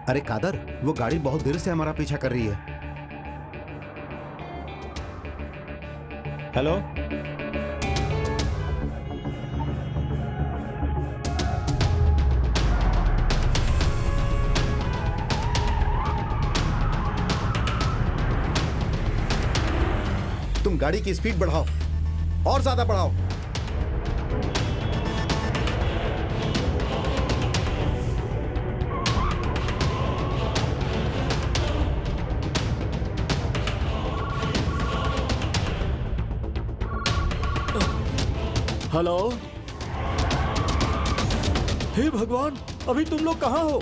अरे कादर, वो गाड़ी बहुत देर से हमारा पीछा कर रही है। हेलो, तुम गाड़ी की स्पीड बढ़ाओ और ज्यादा बढ़ाओ। हेलो। हे भगवान, अभी तुम लोग कहाँ हो?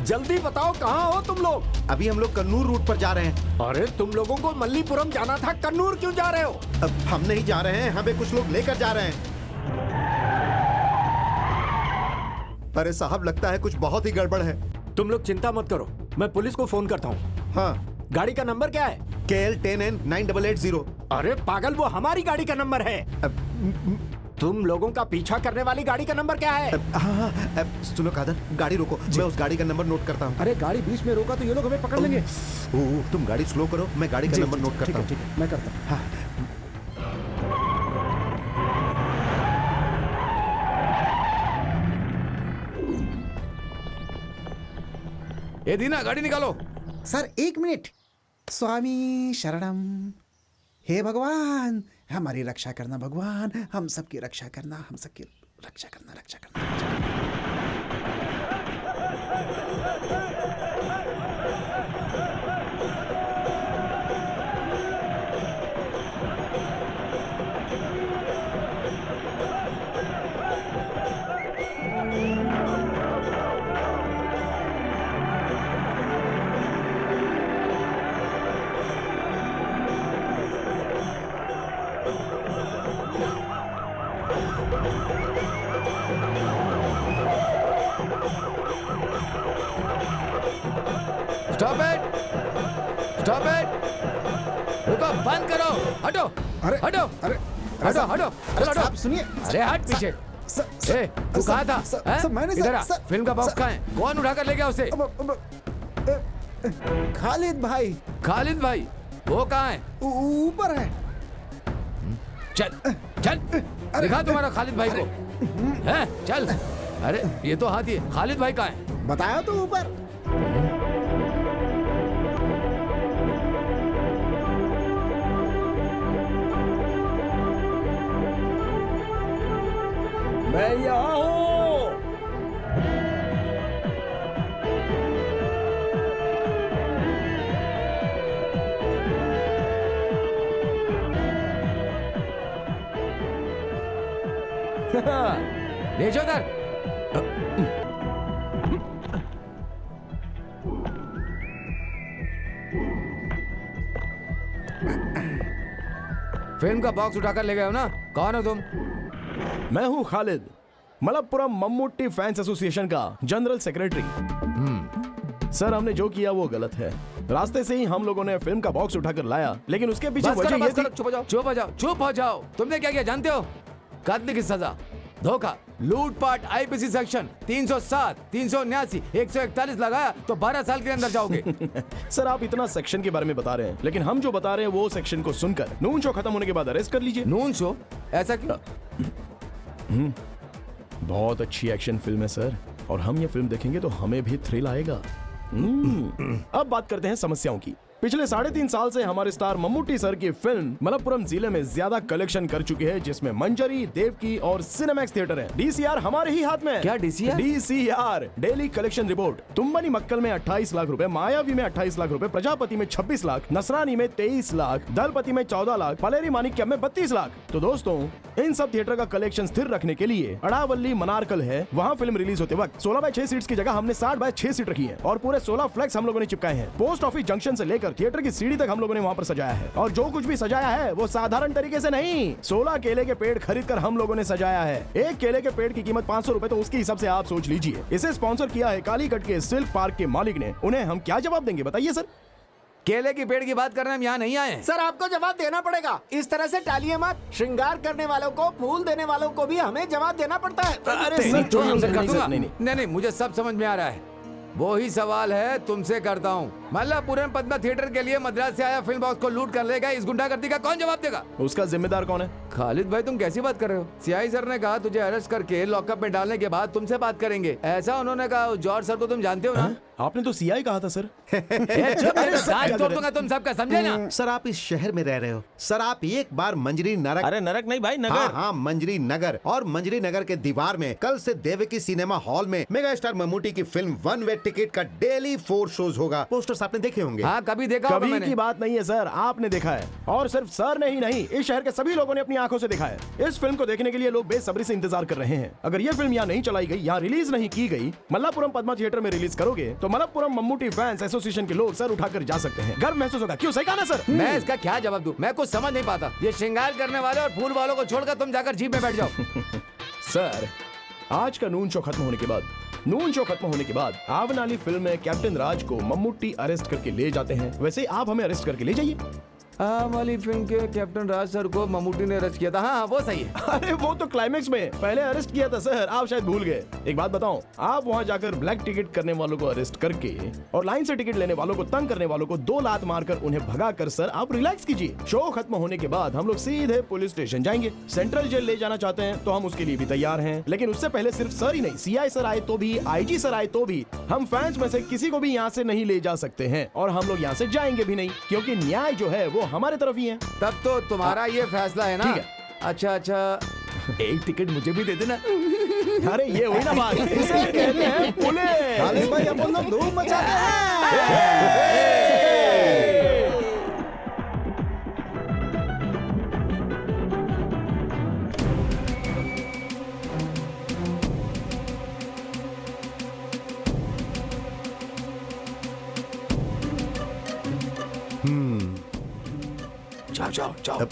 जल्दी बताओ, कहाँ हो तुम लोग? अभी हम लोग कन्नूर रूट पर जा रहे हैं। अरे तुम लोगों को मल्लीपुरम जाना था, कन्नूर क्यों जा रहे हो? अब हम नहीं जा रहे हैं, हमें कुछ लोग लेकर जा रहे हैं। अरे साहब, लगता है कुछ बहुत ही गड़बड़ है। तुम लोग चिंता मत करो, मैं पुलिस को फोन करता हूँ। हाँ, गाड़ी का नंबर क्या है? KL10N9880। अरे पागल, वो हमारी गाड़ी का नंबर है। तुम लोगों का पीछा करने वाली गाड़ी का नंबर क्या है? हाँ, सुनो कादर, गाड़ी रोको, मैं उस गाड़ी का नंबर नोट करता हूँ। अरे गाड़ी बीच में रोका तो ये लोग हमें पकड़ लेंगे। तुम गाड़ी स्लो करो, मैं गाड़ी का नंबर नोट करता हूँ। ठीक है, मैं करता हूँ। हाँ। ए दीना, गाड़ी निकालो। Sir 1 minute. स्वामी शरणम। हे भगवान, हमारी रक्षा करना भगवान, हम सबकी रक्षा करना, हम सबकी रक्षा करना, रक्षा करना, रक्षा करना। स्टॉप इट, स्टॉप इट, रुको, बंद करो, हटो, अरे हटो, अरे हटो, हटो, अरे चलो, साहब सुनिए। अरे हट पीछे। ए, तू कहाँ था? सर मैंने इधर आ, फिल्म का बॉक्स कहाँ है? कौन उठा कर ले गया उसे? खालिद भाई। खालिद भाई, वो कहाँ है? ऊपर है। चल, चल, दिखा तुम्हारा खालिद भाई को। हैं? चल। अरे ये तो हाथी है, खालिद भाई कहाँ है? बताया तो ऊपर। मैं यहाँ हूँ। भेजो उधर। फिल्म का बॉक्स उठाकर ले गए हो ना? कौन हो तुम? मैं हूँ खालिद, मलप्पुरम मम्मूटी फैंस एसोसिएशन का जनरल सेक्रेटरी। सर, हमने जो किया वो गलत है। रास्ते से ही हम लोगों ने फिल्म का बॉक्स उठाकर लाया, लेकिन उसके पीछे वजह ये थी। चुप हो जाओ, चुप हो जाओ, चुप हो जाओ। तुमने क्या किया जानते हो? कत्ल की सजा, धोखा, लूटपाट, आईपीसी सेक्शन 307, 379, 141 लगाया तो 12 साल के अंदर जाओगे। सर, आप इतना सेक्शन के बारे में बता रहे हैं, लेकिन हम जो बता रहे हैं वो सेक्शन को सुनकर नून शो खत्म होने के बाद अरेस्ट कर लीजिए। Noon show? ऐसा क्यों? बहुत अच्छी एक्शन फिल्म है सर, और हम ये फिल्म देखेंगे तो हमें भी थ्रिल आएगा। अब बात करते हैं समस्याओं की। पिछले 3.5 साल से हमारे स्टार मम्मूटी सर की फिल्म मलप्पुरम जिले में ज्यादा कलेक्शन कर चुकी है, जिसमें मंजरी, देवकी और सिनेमैक्स थिएटर है। डीसीआर हमारे ही हाथ में। क्या DCR? DCR daily collection report. तुम्बनी मक्कल में 28 लाख रुपए, मायावी में 28 लाख रुपए, प्रजापति में 26 लाख, नसरानी में 23 लाख, दलपति में 14 लाख, पलेरी मानिक्यम में 32 लाख। तो दोस्तों, इन सब थिएटर का कलेक्शन स्थिर रखने के लिए अड़ावली मनारकल है, वहाँ फिल्म रिलीज होते वक्त 16/6 सीट्स की जगह हमने 60/6 सीट रखी है और पूरे 16 फ्लैक्स हम लोगों ने चिपकाए हैं। पोस्ट ऑफिस जंक्शन से लेकर थिएटर की सीढ़ी तक हम लोगों ने वहाँ पर सजाया है, और जो कुछ भी सजाया है वो साधारण तरीके से नहीं। 16 केले के पेड़ खरीद कर हम लोगों ने सजाया है। एक केले के पेड़ की कीमत 500 रुपए, तो उसके हिसाब से आप सोच लीजिए। इसे स्पॉन्सर किया है कालीकट के सिल्क पार्क के मालिक ने। उन्हें हम क्या जवाब देंगे बताइए सर? केले की पेड़ की बात करने हम यहाँ नहीं आए हैं। सर आपको जवाब देना पड़ेगा। इस तरह से टालिए मत। श्रृंगार करने वालों को, फूल देने वालों को भी हमें जवाब देना पड़ता है। अरे नहीं, सर, तो हमसे नहीं, कर नहीं, दूंगा। सर, नहीं, नहीं। नहीं, मुझे सब समझ में आ रहा है। वो ही सवाल है तुमसे करता हूँ। मल्लापुरम पद्मा थिएटर के लिए मद्रास से आया फिल्म बॉक्स को लूट कर लेगा, इस गुंडागर्दी का कौन जवाब देगा? उसका जिम्मेदार कौन है? खालिद भाई, तुम कैसी बात कर रहे हो? सीआई सर ने कहा तुझे अरेस्ट करके लॉकअप में डालने के बाद तुमसे बात करेंगे, ऐसा उन्होंने कहा। जॉर्ज सर को तुम जानते हो ना? आपने तो सीआई कहा था सर। दांत तोड़ दूंगा तुम सबका, समझे ना? सर आप इस शहर में रह रहे हो। सर आप एक बार मंजरी नरक, अरे नरक नहीं भाई, नगर। हाँ हाँ मंजरी नगर, और मंजरी नगर के दीवार में कल से देवकी सिनेमा हॉल में मेगा स्टार मम्मूटी की फिल्म 1 वे टिकट का डेली 4 शोज होगा। पोस्टर्स आपने देखे होंगे। हाँ, कभी देखा होगा कभी मैंने। की बात नहीं है सर, आपने देखा है। और सिर्फ सर ने ही नहीं, इस शहर के सभी लोगों ने अपनी आंखों से देखा है। इस फिल्म को देखने के लिए लोग बेसब्री से इंतजार कर रहे हैं। अगर ये फिल्म यहाँ नहीं चलाई गई, यहाँ रिलीज नहीं की गई, मल्लापुरम पद्मा थिएटर में रिलीज करोगे तो मलप्पुरम मम्मूटी फैंस एसोसिएशन के लोग सर उठाकर जा सकते हैं। गर्व महसूस होगा। क्यों? सही कहा ना सर? मैं इसका क्या जवाब दूं? मैं कुछ समझ नहीं पाता। ये श्रृंगार करने वाले और फूल वालों को छोड़कर तुम जाकर जीप में बैठ जाओ। सर, आज का नून शो खत्म होने के बाद आवनाली फिल्म में कैप्टन राज को मम्मूटी अरेस्ट करके ले जाते हैं। वैसे ही आप हमें अरेस्ट करके ले जाइए। वाली फिल्म के कैप्टन राज सर को मम्मूटी ने अरेस्ट किया था। हाँ, वो सही है। अरे वो तो क्लाइमेक्स में, पहले अरेस्ट किया था सर, आप शायद भूल गए। एक बात बताऊं, आप वहां जाकर ब्लैक टिकट करने वालों को अरेस्ट करके और लाइन से टिकट लेने वालों को, तंग करने वालों को 2 लात मारकर उन्हें भगाकर सर आप रिलैक्स कीजिए। शो खत्म होने के बाद हम लोग सीधे पुलिस स्टेशन जाएंगे। सेंट्रल जेल ले जाना चाहते हैं तो हम उसके लिए भी तैयार हैं, लेकिन उससे पहले सिर्फ सर ही नहीं, सीआई सर आए तो भी, आईजी सर आए तो भी, हम फैंस में से किसी को भी यहाँ से नहीं ले जा सकते हैं। और हम लोग यहाँ से जाएंगे भी नहीं, क्योंकि न्याय जो है वो हमारे तरफ ही है। तब तो तुम्हारा ये फैसला है ना? ठीक है। अच्छा, एक टिकट मुझे भी दे देना। अरे ये हुई ना बात, इसे कहते हैं पुलिस। खालिद भाई अपन लोग धूम मचाते हैं।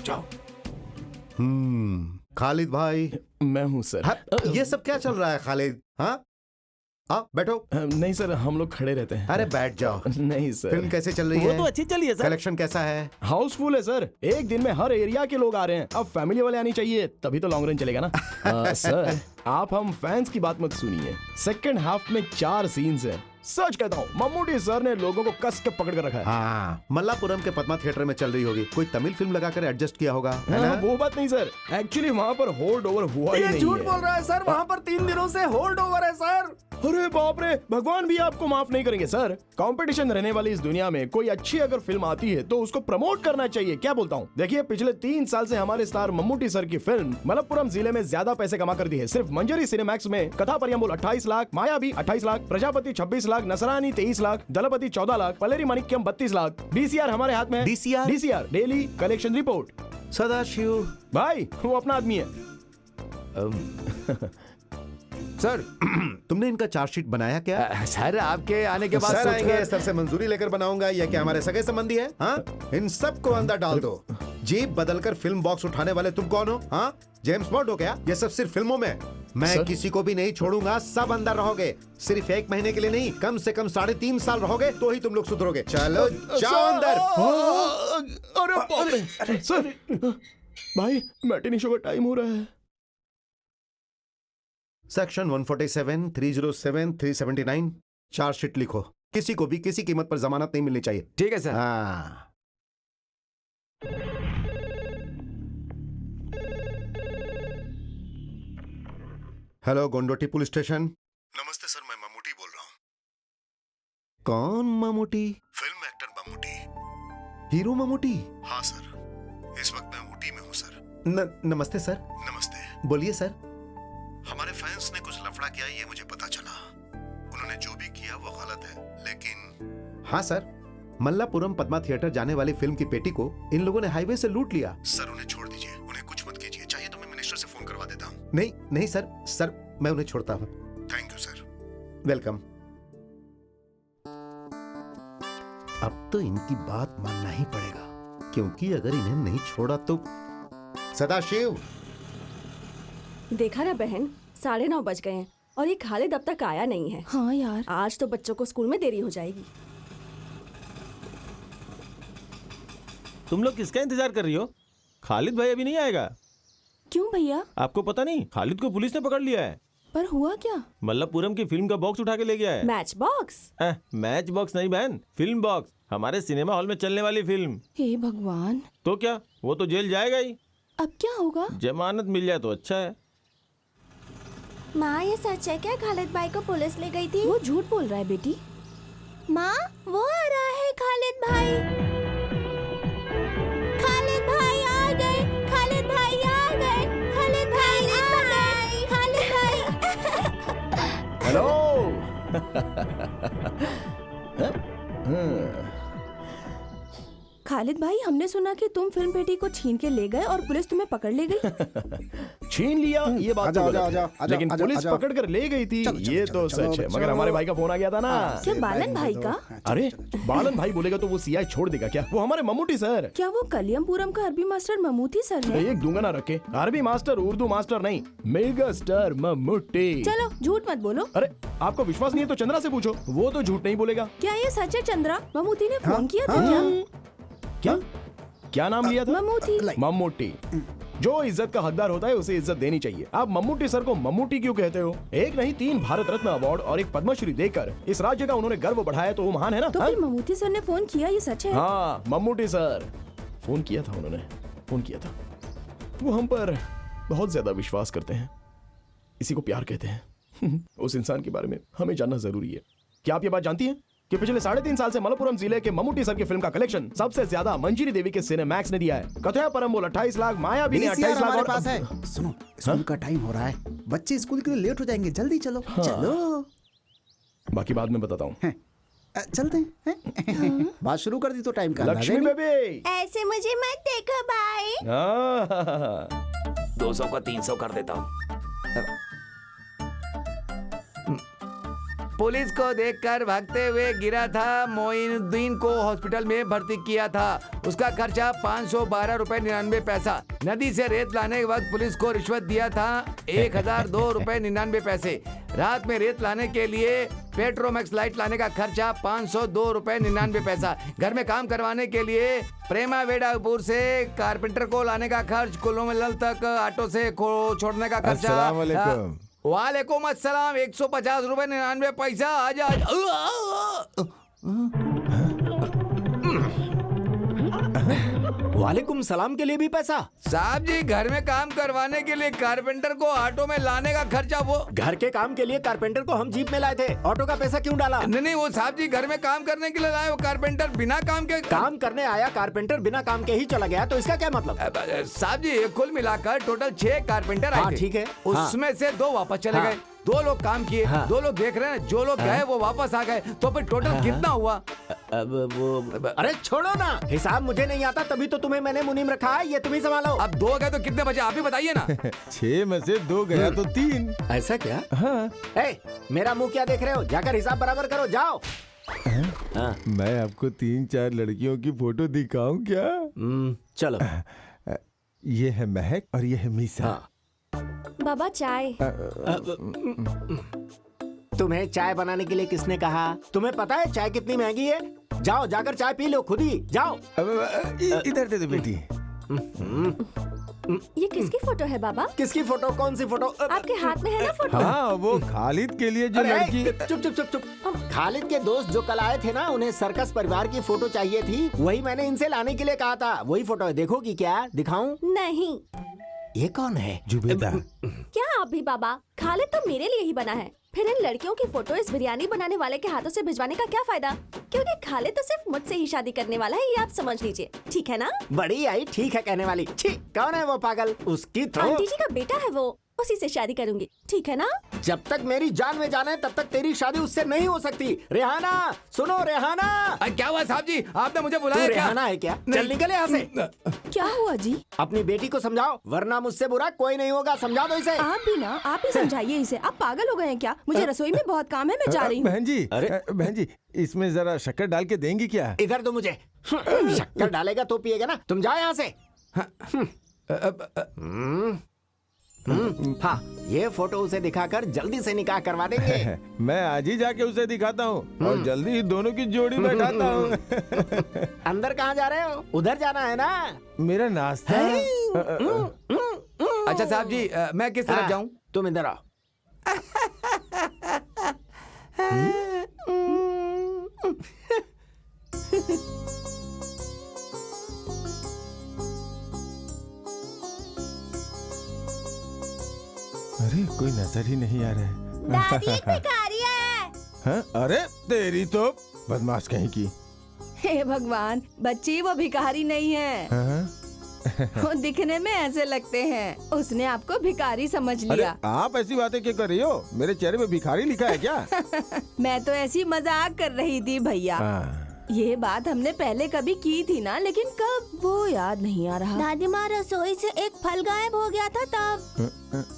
जाओ। खालिद भाई, मैं हूँ सर। हाँ, ये सब क्या चल रहा है खालिद? हाँ बैठो। नहीं सर, हम लोग खड़े रहते हैं। अरे बैठ जाओ। नहीं सर। फिल्म कैसे चल रही वो है? तो अच्छी चली है सर। कलेक्शन कैसा है? हाउसफुल है सर, एक दिन में हर एरिया के लोग आ रहे हैं। अब फैमिली वाले आनी चाहिए, तभी तो लॉन्ग रन चलेगा ना। सर, आप हम फैंस की बात मत सुनिए। सेकंड हाफ में 4 सीन्स हैं। सच कहता हूँ, मम्मूटी सर ने लोगों को कस के पकड़ कर रखा है। हाँ, मल्लापुरम के पद्मा थिएटर में चल रही होगी। कोई तमिल फिल्म लगाकर एडजस्ट किया होगा, है ना? वो बात नहीं सर, एक्चुअली वहाँ पर होल्ड ओवर हुआ ही ये नहीं झूठ है। बोल रहा है सर। वहाँ पर 3 दिनों से होल्ड ओवर है सर। अरे बाप रे, भगवान भी आपको माफ नहीं करेंगे सर। कंपटीशन रहने वाली इस दुनिया में कोई अच्छी अगर फिल्म आती है तो उसको प्रमोट करना चाहिए। क्या बोलता हूँ? देखिए, पिछले 3 साल से हमारे स्टार मम्मूटी सर की फिल्म मलप्पुरम जिले में ज्यादा पैसे कमा कर दी है। सिर्फ मंजरी सिनेमैक्स में कथा परियम्बुल 28 लाख, मायावी 28 लाख, प्रजापति 26 लाख, नसरानी 23 लाख, दलपति 14 लाख, पलेरी मानिक्यम 32 लाख। डीसीआर हमारे हाथ में है। DCR daily collection report. Sadashiv भाई वो अपना आदमी है। सर, तुमने इनका चार्जशीट बनाया क्या? सर आपके आने के बाद सर सोच आएंगे, रहे- सर से मंजूरी लेकर बनाऊंगा। या क्या हमारे सगे संबंधी है? हाँ, इन सबको अंदर डाल दो। जीप बदलकर फिल्म बॉक्स उठाने वाले तुम कौन हो? हाँ, जेम्स बॉन्ड हो क्या? ये सब सिर्फ फिल्मों में। मैं सर? किसी को भी नहीं छोड़ूंगा। सब अंदर रहोगे। सिर्फ 1 महीने के लिए नहीं, कम से कम 3.5 साल रहोगे तो ही तुम लोग सुधरोगे। चलो जाओ अंदर। अरे बाप रे सर, भाई मैटिनी शो का टाइम हो रहा है। सेक्शन 147, 307, 379 चार्जशीट लिखो। किसी को भी किसी कीमत पर जमानत नहीं मिलनी चाहिए। ठीक है सर। हाँ। Hello, Kondotty police station. नमस्ते सर, मैं मम्मूटी बोल रहा हूँ। कौन Mammootty? Film actor Mammootty. Hero Mammootty. हाँ सर, इस वक्त मैं ऊटी में हूँ सर। नमस्ते सर। नमस्ते। बोलिए सर। हमारे फैंस ने कुछ लफड़ा किया ये मुझे पता चला। उन्होंने जो भी किया वो गलत है, लेकिन हाँ सर, मल्लापुरम पद्मा थिएटर जाने वाली फिल्म की पेटी को इन लोगों ने हाईवे से लूट लिया। सर उन्हें छोड़ दीजिए, उन्हें कुछ मत कीजिए। चाहिए तो मैं मिनिस्टर से फोन करवा देता हूँ। नहीं नहीं सर, सर मैं उन्हें छोड़ता हूँ। Thank you sir. वेलकम। अब तो इनकी बात मानना ही पड़ेगा, क्योंकि अगर इन्हें नहीं छोड़ा तो। सदाशिव, देखा ना बहन, 9:30 बज गए हैं और ये खालिद अब तक आया नहीं है। हाँ यार, आज तो बच्चों को स्कूल में देरी हो जाएगी। तुम लोग किसका इंतजार कर रही हो? खालिद भाई अभी नहीं आएगा। क्यों भैया? आपको पता नहीं, खालिद को पुलिस ने पकड़ लिया है। पर हुआ क्या? मल्लापुरम की फिल्म का बॉक्स उठा के ले गया है। Match box? मैच बॉक्स नहीं बहन, फिल्म बॉक्स। हमारे सिनेमा हॉल में चलने वाली फिल्म। हे भगवान, तो क्या, वो तो जेल जाएगा ही। अब क्या होगा? जमानत मिल जाए तो अच्छा है। माँ, ये सच है क्या खालिद भाई को पुलिस ले गई थी? वो झूठ बोल रहा है बेटी। माँ, वो आ रहा है खालिद भाई। खालिद भाई आ गए, खालिद भाई आ गए, खालिद भाई आ गए, खालिद भाई। हेलो। खालिद भाई, हमने सुना कि तुम फिल्म पेटी को छीन के ले गए और पुलिस तुम्हें पकड़ ले गई। छीन लिया ये बात तो गलत है, लेकिन पुलिस पकड़ कर ले गई थी ये तो सच है। मगर हमारे भाई का फोन आ गया था ना। क्या बालन भाई का? अरे बालन भाई बोलेगा तो वो सीआई छोड़ देगा क्या? वो हमारे मम्मूटी सर। क्या वो कलियमपुरम का अरबी मास्टर ममूटी सर है? एक दूंगा ना रखे, अरबी मास्टर उर्दू मास्टर नहीं, मेगा स्टार मम्मूटी। चलो झूठ मत बोलो। अरे आपको विश्वास नहीं है तो चंद्रा से पूछो, वो तो झूठ नहीं बोलेगा। क्या ये सच है चंद्रा? ममूटी ने फोन किया था क्या? क्या नाम लिया था? ममूटी। मम्मूटी। जो इज्जत का हकदार होता है उसे इज्जत देनी चाहिए। आप मम्मूटी सर को मम्मूटी क्यों कहते हो? एक नहीं 3 भारत रत्न अवार्ड और एक पद्मश्री देकर इस राज्य का उन्होंने गर्व बढ़ाया, तो वो महान है ना। तो फिर ममूटी सर ने फोन किया, ये सच है? हाँ, मम्मूटी सर फोन किया था, उन्होंने फोन किया था। वो हम पर बहुत ज्यादा विश्वास करते हैं, इसी को प्यार कहते हैं। उस इंसान के बारे में हमें जानना जरूरी है। क्या आप ये बात जानती हैं कि पिछले 3.5 साल से मलप्पुरम जिले के मम्मूटी सर की फिल्म का कलेक्शन सबसे ज्यादा मंजिरी देवी के सिनेमैक्स ने दिया है। कथया परम्बोल 28 लाख, मायावी ने 28 लाख हमारे और पास है। सुनो, स्कूल का टाइम हो रहा है, बच्चे स्कूल के लिए लेट हो जाएंगे, जल्दी चलो। चलो, बाकी बाद में बताता हूँ। चलते हैं। बात शुरू कर दी तो टाइम का अंदाजा लक्ष्मी नहीं। बेबी, ऐसे मुझे मत देखो भाई। 200 को 300 कर देता हूँ। पुलिस को देखकर भागते हुए गिरा था मोइनुद्दीन को हॉस्पिटल में भर्ती किया था। उसका खर्चा 512 रुपए 99 पैसा। नदी से रेत लाने के वक्त पुलिस को रिश्वत दिया था 1002 रुपए 99 पैसे। रात में रेत लाने के लिए पेट्रोमैक्स लाइट लाने का खर्चा 502 रुपए 99 पैसा। घर में काम करवाने के लिए प्रेमा वेडापुर से कारपेंटर को लाने का खर्च, कुल्लूमलल तक ऑटो से छोड़ने का खर्चा। वालेकुम अस्सलाम, 150 रुपए 99 पैसा। आजा वालेकुम सलाम के लिए भी पैसा? साहब जी, घर में काम करवाने के लिए कारपेंटर को ऑटो में लाने का खर्चा। वो घर के काम के लिए कारपेंटर को हम जीप में लाए थे, ऑटो का पैसा क्यों डाला? नहीं, वो साहब जी घर में काम करने के लिए लाए। वो कारपेंटर बिना काम के काम करने आया, कारपेंटर बिना काम के ही चला गया, तो इसका क्या मतलब? साहब जी कुल मिलाकर टोटल 6 कारपेंटर आए थे। ठीक है। उसमें से 2 वापस चले गए, 2 लोग काम किए, 2 लोग देख रहे हैं। जो लोग गए वो वापस आ गए, तो फिर टोटल कितना हुआ? अब वो अरे छोड़ो ना, हिसाब मुझे नहीं आता, तभी तो तुम्हें मैंने मुनीम रखा है, ये तुम ही संभालो। अब 2 गए तो कितने बचे आप ही बताइए ना। 6 में से 2 गया तो 3। ऐसा क्या? हाँ। मेरा मुंह क्या देख रहे हो? जाकर हिसाब बराबर करो, जाओ। मैं आपको 3-4 लड़कियों की फोटो दिखाऊं क्या? चलो। ये है महक और ये है मीसा। बाबा चाय। तुम्हें चाय बनाने के लिए किसने कहा? तुम्हें पता है चाय कितनी महंगी है? जाओ जाकर चाय पी लो खुद ही, जाओ। इधर दे दो बेटी। ये किसकी फोटो है बाबा? किसकी फोटो? कौन सी फोटो? आपके हाथ में है ना फोटो? हाँ, वो खालिद के लिए जो लड़की। चुप चुप चुप चुप। खालिद के दोस्त जो कल आए थे ना, उन्हें सर्कस परिवार की फोटो चाहिए थी, वही मैंने इनसे लाने के लिए कहा था। वही फोटो है, देखोगी क्या? दिखाऊं? नहीं। ये कौन है? जुबेदा। क्या आप भी बाबा, खालिद तो मेरे लिए ही बना है। फिर इन लड़कियों की फोटो इस बिरयानी बनाने वाले के हाथों से भिजवाने का क्या फायदा? क्योंकि खालिद तो सिर्फ मुझसे ही शादी करने वाला है, ये आप समझ लीजिए, ठीक है ना? बड़ी आई ठीक है कहने वाली। छी, कौन है वो पागल? उसकी तो आंटी जी का बेटा है वो, उसी से शादी करूंगी, ठीक है ना? जब तक मेरी जान में जान है तब तक तेरी शादी उससे नहीं हो सकती। रेहाना, सुनो रेहाना। क्या हुआ साहब जी, आपने मुझे तू बुलाया क्या? रेहाना है क्या? चल निकल यहाँ से। क्या हुआ जी? अपनी बेटी को समझाओ, वरना मुझसे बुरा कोई नहीं होगा। समझा दो इसे। आप भी ना, आप ही समझाइए इसे। आप पागल हो गए हैं क्या? मुझे रसोई में बहुत काम है, मैं जा रही हूँ। बहन जी, बहन जी, इसमें जरा शक्कर डाल के देंगी क्या? इधर दो मुझे। शक्कर डालेगा तो पिएगा ना। तुम जाओ यहाँ से। हाँ, ये फोटो उसे दिखाकर जल्दी से निकाह करवा देंगे। मैं आज ही जाके उसे दिखाता हूँ और जल्दी ही दोनों की जोड़ी बैठाता हूँ। अंदर कहाँ जा रहे हो? उधर जाना है ना? मेरा नाश्ता। अच्छा साहब जी, मैं किस तरफ जाऊँ? तुम इधर आओ। अरे कोई नजर ही नहीं आ रहा है। दादी एक भिखारी है। हाँ? अरे तेरी तो बदमाश कहीं की। हे भगवान, बच्ची वो भिखारी नहीं है। हाँ? वो दिखने में ऐसे लगते हैं। उसने आपको भिखारी समझ अरे लिया। आप ऐसी बातें क्यों कर रही हो? मेरे चेहरे पे भिखारी लिखा है क्या? मैं तो ऐसी मजाक कर रही थी भैया। हाँ। ये बात हमने पहले कभी की थी ना, लेकिन कब वो याद नहीं आ रहा। दादी माँ, रसोई से एक फल गायब हो गया था तब।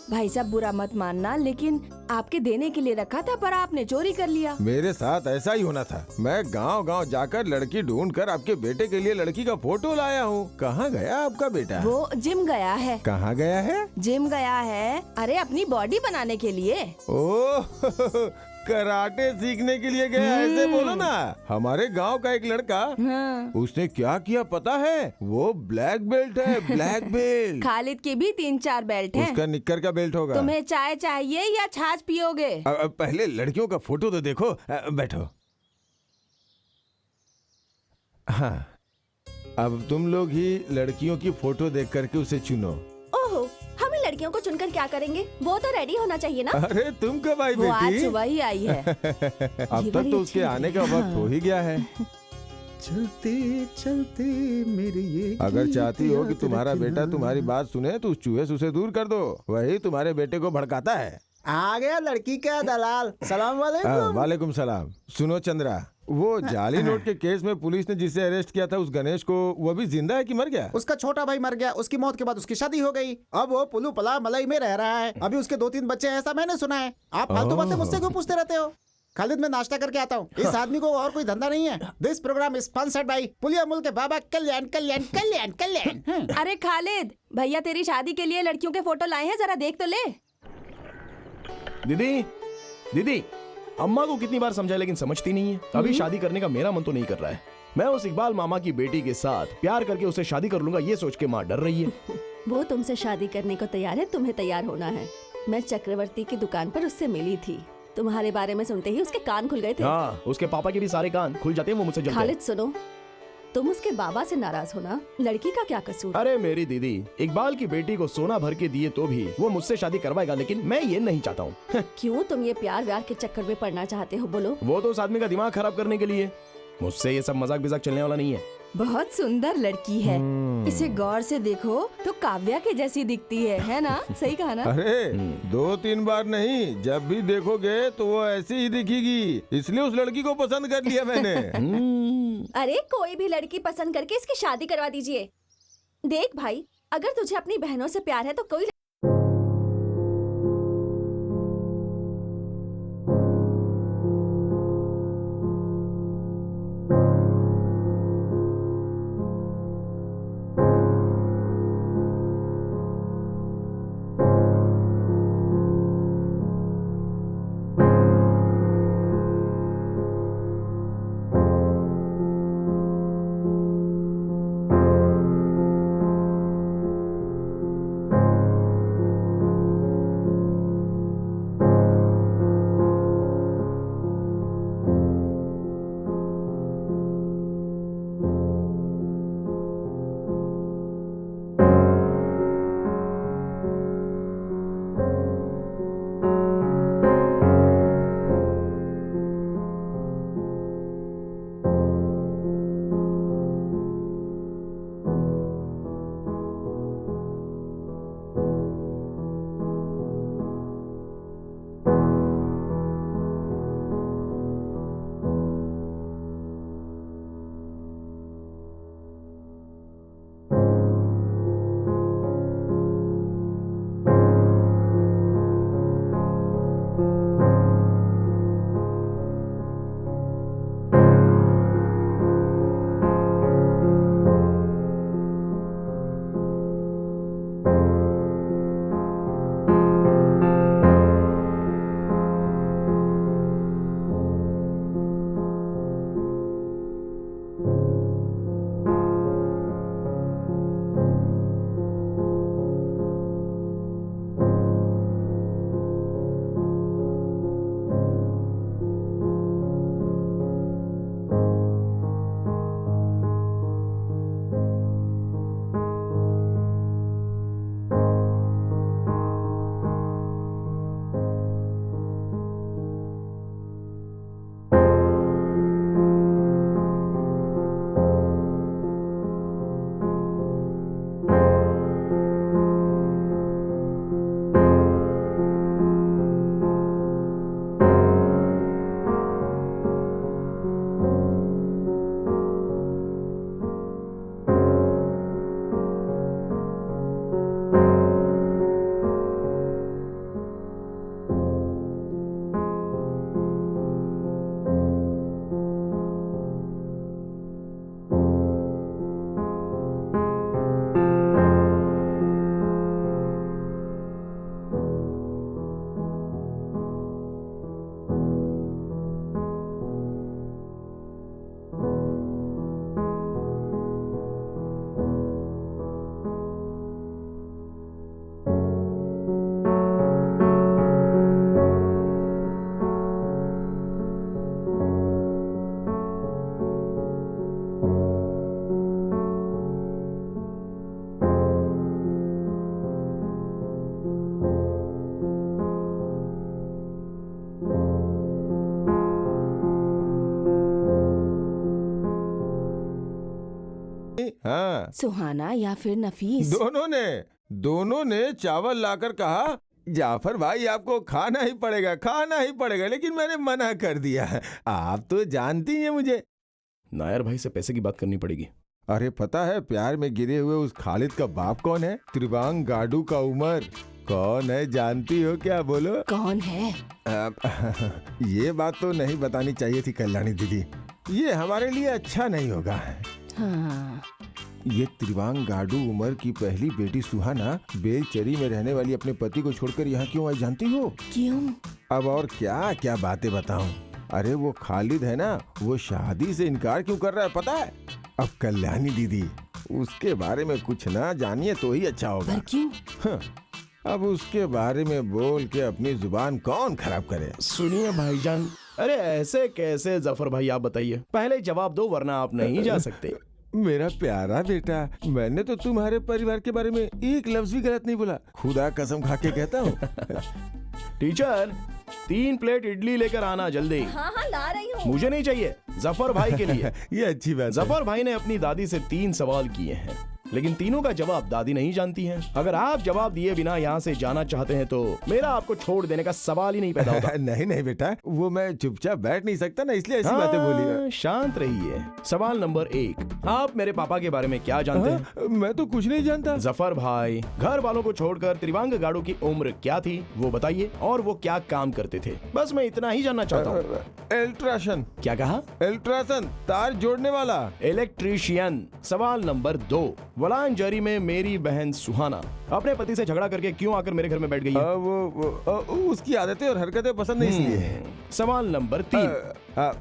भाई साहब बुरा मत मानना, लेकिन आपके देने के लिए रखा था पर आपने चोरी कर लिया। मेरे साथ ऐसा ही होना था। मैं गांव-गांव जाकर लड़की ढूंढकर आपके बेटे के लिए लड़की का फोटो लाया हूँ। कहाँ गया आपका बेटा? वो जिम गया है। कहाँ गया है? जिम गया है, अरे अपनी बॉडी बनाने के लिए। ओह, कराटे सीखने के लिए गया, ऐसे बोलो ना। हमारे गांव का एक लड़का, हाँ। उसने क्या किया पता है? वो ब्लैक बेल्ट है, ब्लैक बेल्ट। खालिद की भी 3-4 बेल्ट हैं। उसका निक्कर का बेल्ट होगा। तुम्हें चाय चाहिए या छाछ पियोगे? पहले लड़कियों का फोटो तो देखो। बैठो। हाँ, अब तुम लोग ही लड़कियों की फोटो देख करके उसे चुनो। ओहो, हम इन लड़कियों को चुनकर क्या करेंगे? वो तो रेडी होना चाहिए ना? अरे तुम कब आई वो आज बेटी? सुबह ही आई है। अब ये तक बड़ी तो उसके अच्छी आने का लग रही है। वक्त हो ही गया है। चलते चलते मेरे ये अगर चाहती हो कि याद तुम्हारा रखना। बेटा तुम्हारी बात सुने तो उस चूहे से उसे दूर कर दो। वही तुम्हारे बेटे को भड़काता है। आ गया लड़की का दलाल। सलाम वालेकुम। वालेकुम सलाम। सुनो चंद्रा, वो जाली नोट के केस में पुलिस ने जिसे अरेस्ट किया था उस गणेश को, वो अभी जिंदा है कि मर गया? उसका छोटा भाई मर गया। उसकी मौत के बाद उसकी शादी हो गई। अब वो पुलू पला मलाई में रह रहा है। अभी उसके 2-3 बच्चे हैं, ऐसा मैंने सुना है। आप फालतू बातें मुझसे क्यों पूछते रहते हो? खालिद, मैं नाश्ता करके आता हूँ। इस आदमी को और कोई धंधा नहीं है। This programme is sponsored by पुलिया मुल्क के बाबा कल्याण कल्याण कल्याण कल्याण। अरे खालिद, भैया तेरी शादी के लिए लड़कियों के फोटो लाए हैं, जरा देख तो ले। दीदी, दीदी, अम्मा को कितनी बार समझाया लेकिन समझती नहीं है। अभी शादी करने का मेरा मन तो नहीं कर रहा है। मैं उस इकबाल मामा की बेटी के साथ प्यार करके उसे शादी कर लूंगा, ये सोच के माँ डर रही है। वो तुमसे शादी करने को तैयार है, तुम्हें तैयार होना है। मैं चक्रवर्ती की दुकान पर उससे मिली थी। तुम्हारे बारे में सुनते ही उसके कान खुल गए थे। हाँ, उसके पापा के भी सारे कान खुल जाते हैं, वो मुझसे जलते हैं। खालिद सुनो, तुम उसके बाबा से नाराज होना, लड़की का क्या कसूर? अरे मेरी दीदी, इकबाल की बेटी को सोना भर के दिए तो भी वो मुझसे शादी करवाएगा, लेकिन मैं ये नहीं चाहता हूँ। क्यों तुम ये प्यार व्यार के चक्कर में पड़ना चाहते हो? बोलो। वो तो उस आदमी का दिमाग खराब करने के लिए। मुझसे ये सब मजाक बिजाक चलने वाला नहीं है। बहुत सुंदर लड़की है। इसे गौर से देखो तो काव्या के जैसी दिखती है ना? सही कहा ना? अरे 2-3 बार नहीं, जब भी देखोगे तो वो ऐसी ही दिखेगी। इसलिए उस लड़की को पसंद कर लिया मैंने। अरे कोई भी लड़की पसंद करके इसकी शादी करवा दीजिए। देख भाई, अगर तुझे अपनी बहनों से प्यार है तो कोई हाँ, सुहाना या फिर नफीस? दोनों ने चावल लाकर कहा जाफर भाई आपको खाना ही पड़ेगा, लेकिन मैंने मना कर दिया। आप तो जानती हैं मुझे। नायर भाई से पैसे की बात करनी पड़ेगी। अरे पता है प्यार में गिरे हुए उस खालिद का बाप कौन है? त्रिवांग गाडू का उमर। कौन है जानती हो क्या? बोलो कौन है? ये बात तो नहीं बतानी चाहिए थी कल्याणी दीदी, ये हमारे लिए अच्छा नहीं होगा। हाँ। ये त्रिवांग गाडू उमर की पहली बेटी सुहाना बेलचरी में रहने वाली अपने पति को छोड़कर यहाँ क्यों आई जानती हो? क्यों? अब और क्या क्या बातें बताऊं। अरे वो खालिद है ना, वो शादी से इनकार क्यों कर रहा है पता है? अब कल्याणी दीदी उसके बारे में कुछ ना जानिए तो ही अच्छा होगा। पर क्यों? हाँ, अब उसके बारे में बोल के अपनी जुबान कौन खराब करे? सुनिए भाईजान, अरे ऐसे कैसे जफर भाई, आप बताइए, पहले जवाब दो वरना आप नहीं जा सकते। मेरा प्यारा बेटा, मैंने तो तुम्हारे परिवार के बारे में एक लफ्ज भी गलत नहीं बोला, खुदा कसम खा के कहता हूँ। टीचर 3 प्लेट इडली लेकर आना जल्दी। हाँ हाँ ला रही हूँ। मुझे नहीं चाहिए, जफर भाई के लिए। ये अच्छी बात है। जफर भाई ने अपनी दादी से 3 सवाल किए हैं, लेकिन तीनों का जवाब दादी नहीं जानती हैं। अगर आप जवाब दिए बिना यहाँ से जाना चाहते हैं तो मेरा आपको छोड़ देने का सवाल ही नहीं पैदा होता। नहीं बेटा, वो मैं चुपचाप बैठ नहीं सकता ना, इसलिए ऐसी बातें बोली। शांत रहिए। सवाल नंबर 1, आप मेरे पापा के बारे में क्या जानते हैं? मैं तो कुछ नहीं जानता। जफर भाई, घर वालों को छोड़कर त्रिवांग गाडू की उम्र क्या थी वो बताइए, और वो क्या काम करते थे, बस मैं इतना ही जानना चाहता हूँ। इलेक्ट्रिशियन। क्या कहा? इलेक्ट्रिशियन, तार जोड़ने वाला। इलेक्ट्रीशियन। सवाल नंबर 2, वलांजरी में मेरी बहन सुहाना अपने पति से झगड़ा करके क्यों आकर मेरे घर में बैठ गई है? उसकी आदतें और हरकतें पसंद नहीं इसलिए। सवाल नंबर 3,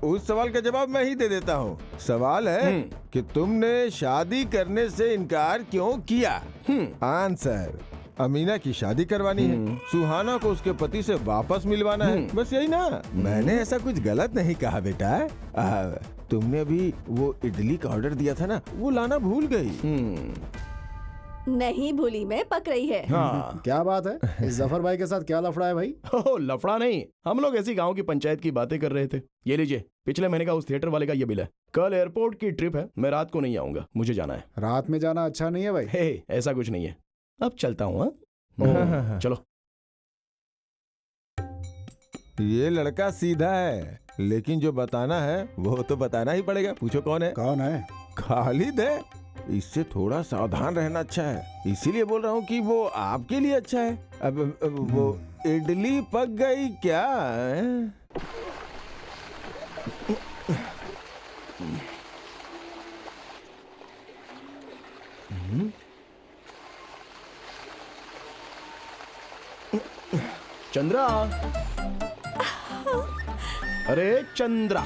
उस सवाल का जवाब मैं ही दे देता हूँ। सवाल है कि तुमने शादी करने से इनकार क्यों किया? आंसर, अमीना की शादी करवानी है, सुहाना को उसके पति से वापस मिलवाना है, बस यही ना। मैंने ऐसा कुछ गलत नहीं कहा बेटा। तुमने अभी वो इडली का ऑर्डर दिया था ना, वो लाना भूल गई। नहीं भूली, मैं पक रही है। हाँ। क्या बात है, इस जफर भाई के साथ क्या लफड़ा है भाई? लफड़ा नहीं, हम लोग ऐसी गांव की पंचायत की बातें कर रहे थे। ये लीजिए, पिछले महीने का उस थिएटर वाले का ये बिल है। कल एयरपोर्ट की ट्रिप है, मैं रात को नहीं आऊंगा, मुझे जाना है। रात में जाना अच्छा नहीं है भाई। हे, ऐसा कुछ नहीं है, अब चलता हूँ। चलो। ये लड़का सीधा है, लेकिन जो बताना है वो तो बताना ही पड़ेगा। पूछो कौन है? कौन है? खालिद है। इससे थोड़ा सावधान रहना अच्छा है। इसीलिए बोल रहा हूँ कि वो आपके लिए अच्छा है। अब वो इडली पक गई क्या? चंद्रा, अरे चंद्रा,